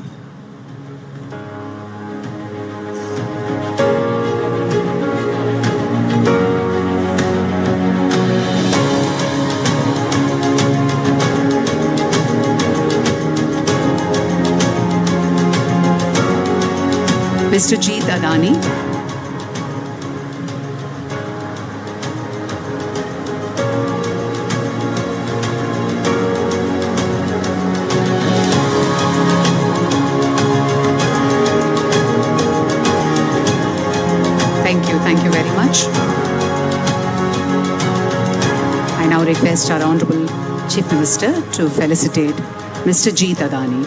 Mr. Jeet Adani. Thank you very much. I now request our Honorable Chief Minister to felicitate Mr. Jeet Adani.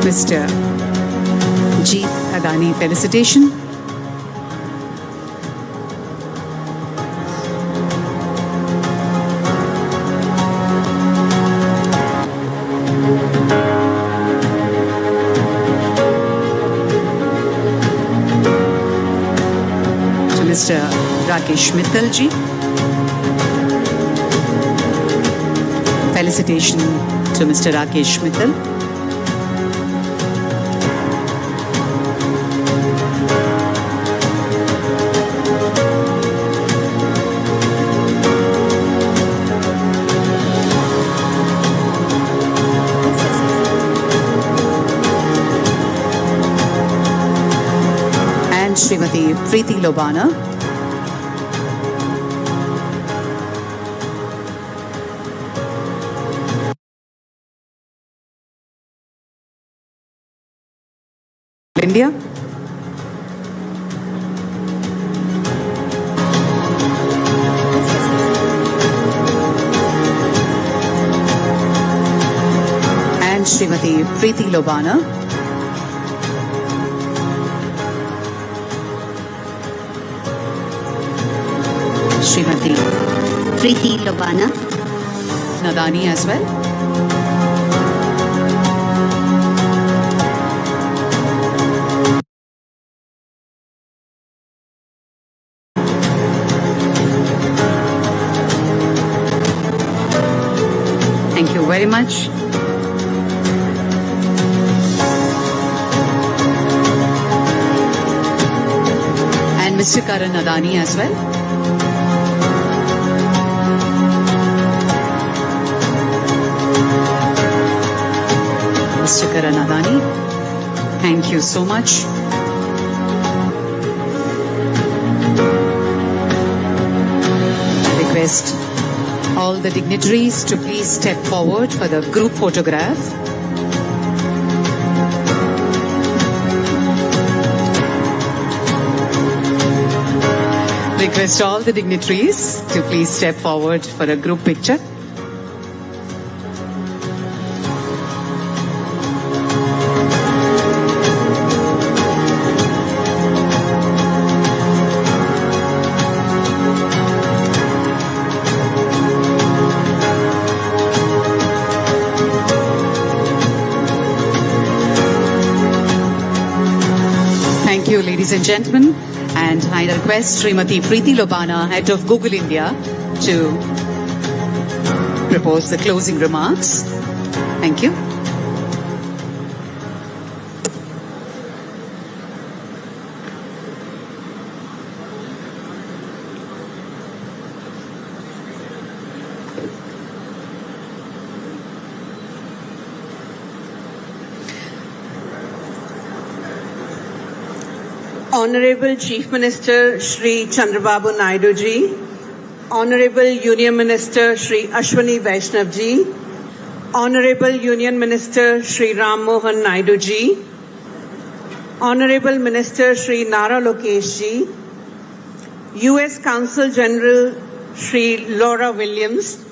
Mr. Jeet Adani, felicitation. To Mr. Rakesh Mittal ji. Felicitation to Mr. Rakesh Mittal. Srimati Preeti Lobana. India. And Srimati Preeti Lobana. Srimati Preeti Lobana. Nadani as well. Thank you very much. And Mr. Karan Adani as well. Mr. Karan Adani, thank you so much. I request all the dignitaries to please step forward for the group photograph. Request all the dignitaries to please step forward for a group picture. Thank you, ladies and gentlemen. And I request Srimati Preeti Lobana, head of Google India, to propose the closing remarks. Thank you. Honorable Chief Minister Shri Chandrababu Naidu ji, Honorable Union Minister Shri Ashwini Vaishnav ji, Honorable Union Minister Shri Ram Mohan Naidu ji, Honorable Minister Shri Nara Lokesh ji, US Consul General Shri Laura Williams,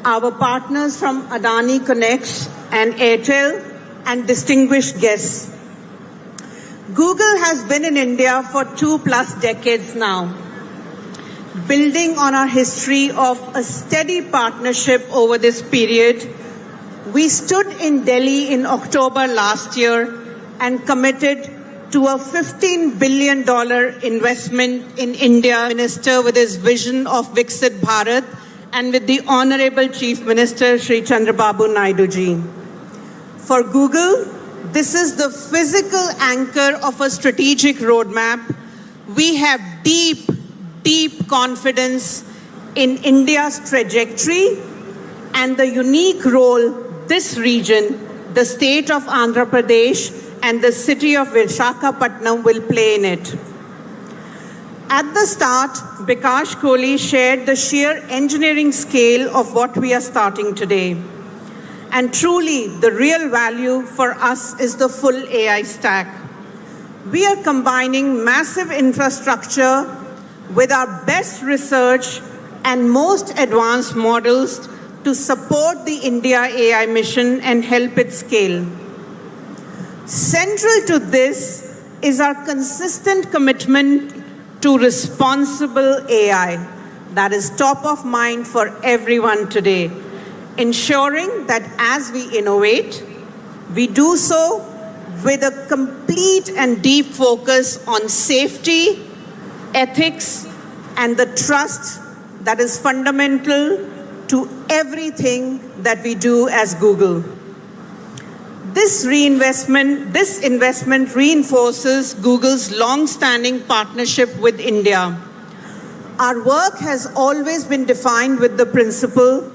our partners from Adani Connect and Airtel, and distinguished guests. Google has been in India for 2+ decades now, building on our history of a steady partnership over this period. We stood in Delhi in October last year and committed to a $15 billion investment in India, Minister with his vision of Viksit Bharat, and with the Honorable Chief Minister, Shri Chandrababu Naidu ji. For Google, this is the physical anchor of a strategic roadmap. We have deep confidence in India's trajectory and the unique role this region, the state of Andhra Pradesh, and the city of Visakhapatnam will play in it. At the start, Bikash Kohli shared the sheer engineering scale of what we are starting today. And truly, the real value for us is the full AI stack. We are combining massive infrastructure with our best research and most advanced models to support the India AI mission and help it scale. Central to this is our consistent commitment to responsible AI that is top of mind for everyone today, ensuring that as we innovate, we do so with a complete and deep focus on safety, ethics, and the trust that is fundamental to everything that we do as Google. This investment reinforces Google's long-standing partnership with India. Our work has always been defined with the principle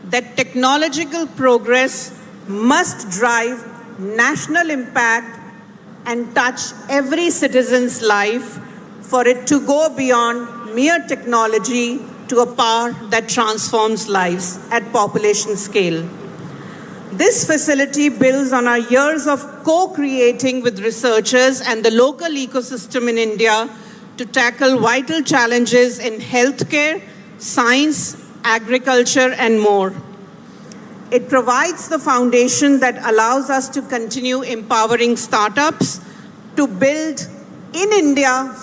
that technological progress must drive national impact and touch every citizen's life for it to go beyond mere technology to a power that transforms lives at population scale. This facility builds on our years of co-creating with researchers and the local ecosystem in India to tackle vital challenges in healthcare, science, agriculture, and more. It provides the foundation that allows us to continue empowering startups to build in India,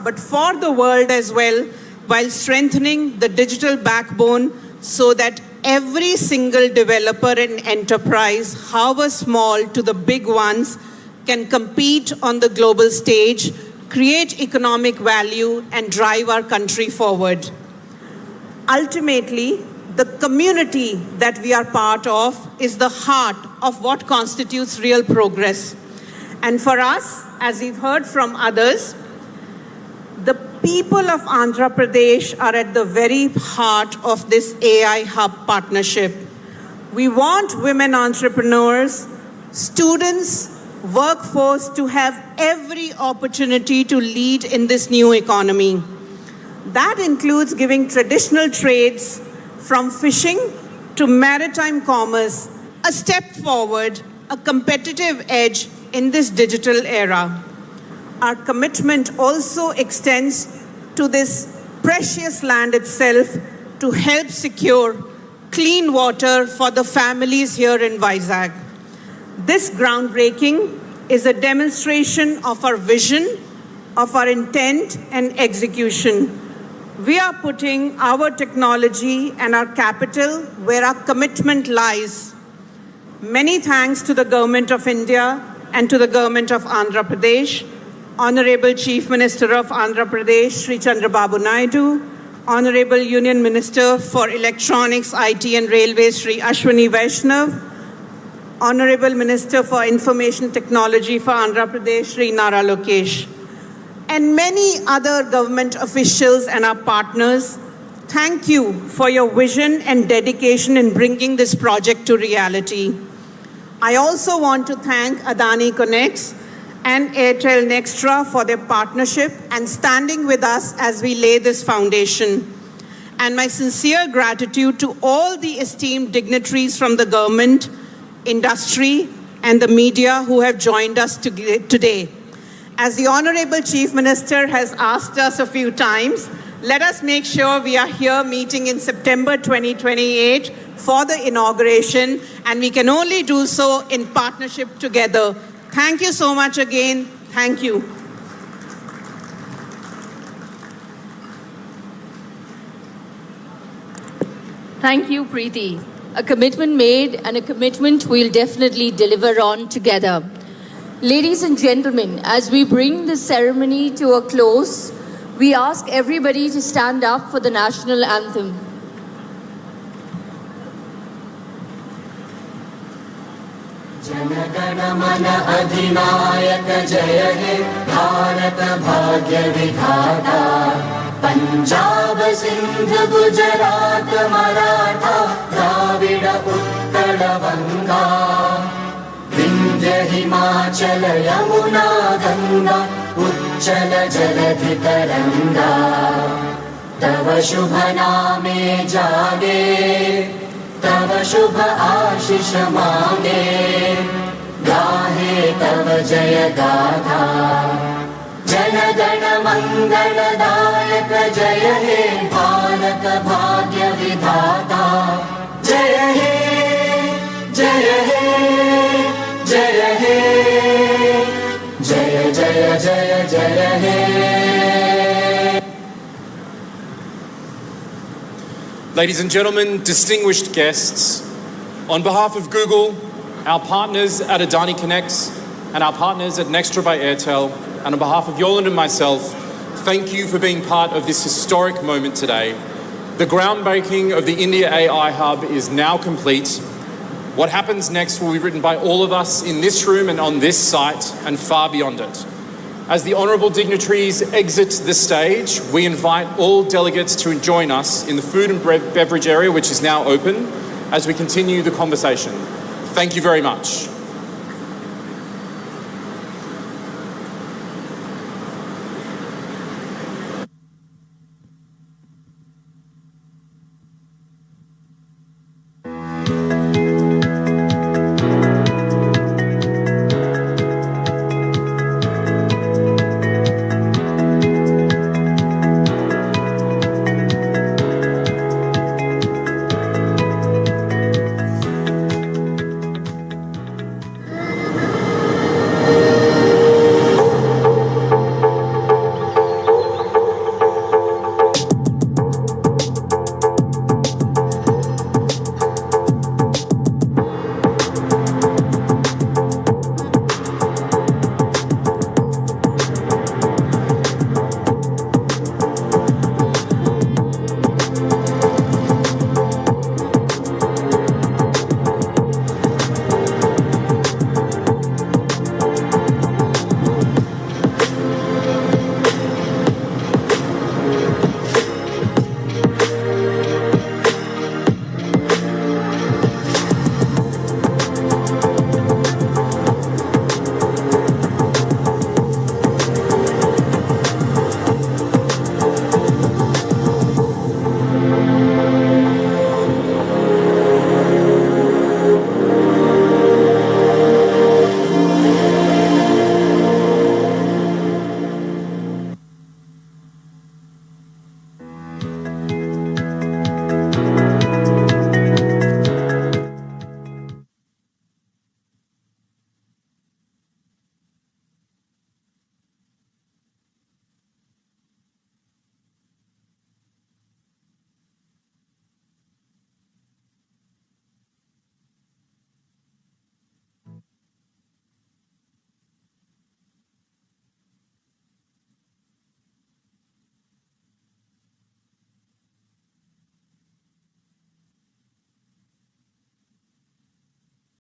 but for the world as well, while strengthening the digital backbone so that every single developer and enterprise, however small to the big ones, can compete on the global stage, create economic value, and drive our country forward. Ultimately, the community that we are part of is the heart of what constitutes real progress. And for us, as we've heard from others, the people of Andhra Pradesh are at the very heart of this AI Hub partnership. We want women entrepreneurs, students, workforce to have every opportunity to lead in this new economy. That includes giving traditional trades from fishing to maritime commerce a step forward, a competitive edge in this digital era. Our commitment also extends to this precious land itself to help secure clean water for the families here in Vizag. This groundbreaking is a demonstration of our vision, of our intent and execution. We are putting our technology and our capital where our commitment lies. Many thanks to the Government of India and to the Government of Andhra Pradesh, Honorable Chief Minister of Andhra Pradesh, Shri Chandrababu Naidu, Honorable Union Minister for Electronics, IT and Railways, Shri Ashwini Vaishnav, Honorable Minister for Information Technology for Andhra Pradesh, Shri Nara Lokesh, and many other government officials and our partners. Thank you for your vision and dedication in bringing this project to reality. I also want to thank Adani Connects and Airtel Nextra for their partnership and standing with us as we lay this foundation. And my sincere gratitude to all the esteemed dignitaries from the government, industry, and the media who have joined us today. As the Honorable Chief Minister has asked us a few times, let us make sure we are here meeting in September 2028 for the inauguration, and we can only do so in partnership together. Thank you so much again. Thank you. Thank you, Preeti. A commitment made and a commitment we'll definitely deliver on together. Ladies and gentlemen, as we bring the ceremony to a close, we ask everybody to stand up for the national anthem. जनगणमन अधिनायक जय हे भारत भाग्य विधाता पंजाब सिंध गुजरात मराठा द्राविड उत्कल बंगा विंध्य हिमाचल यमुना गंगा उच्चल जलधि तरंगा तव शुभ नामे जागे तव शुभ आशीष मांगे गाहे तव जय गाथा जन गण मंगलदायक जय हे भारत भाग्य विधाता जय हे जय हे जय हे जय जय जय जय हे. Ladies and gentlemen, distinguished guests, on behalf of Google, our partners at Adani Connects, and our partners at Nextra by Airtel, and on behalf of Yolande and myself, thank you for being part of this historic moment today. The groundbreaking of the India AI Hub is now complete. What happens next will be written by all of us in this room and on this site and far beyond it. As the honourable dignitaries exit the stage, we invite all delegates to join us in the food and beverage area, which is now open, as we continue the conversation. Thank you very much.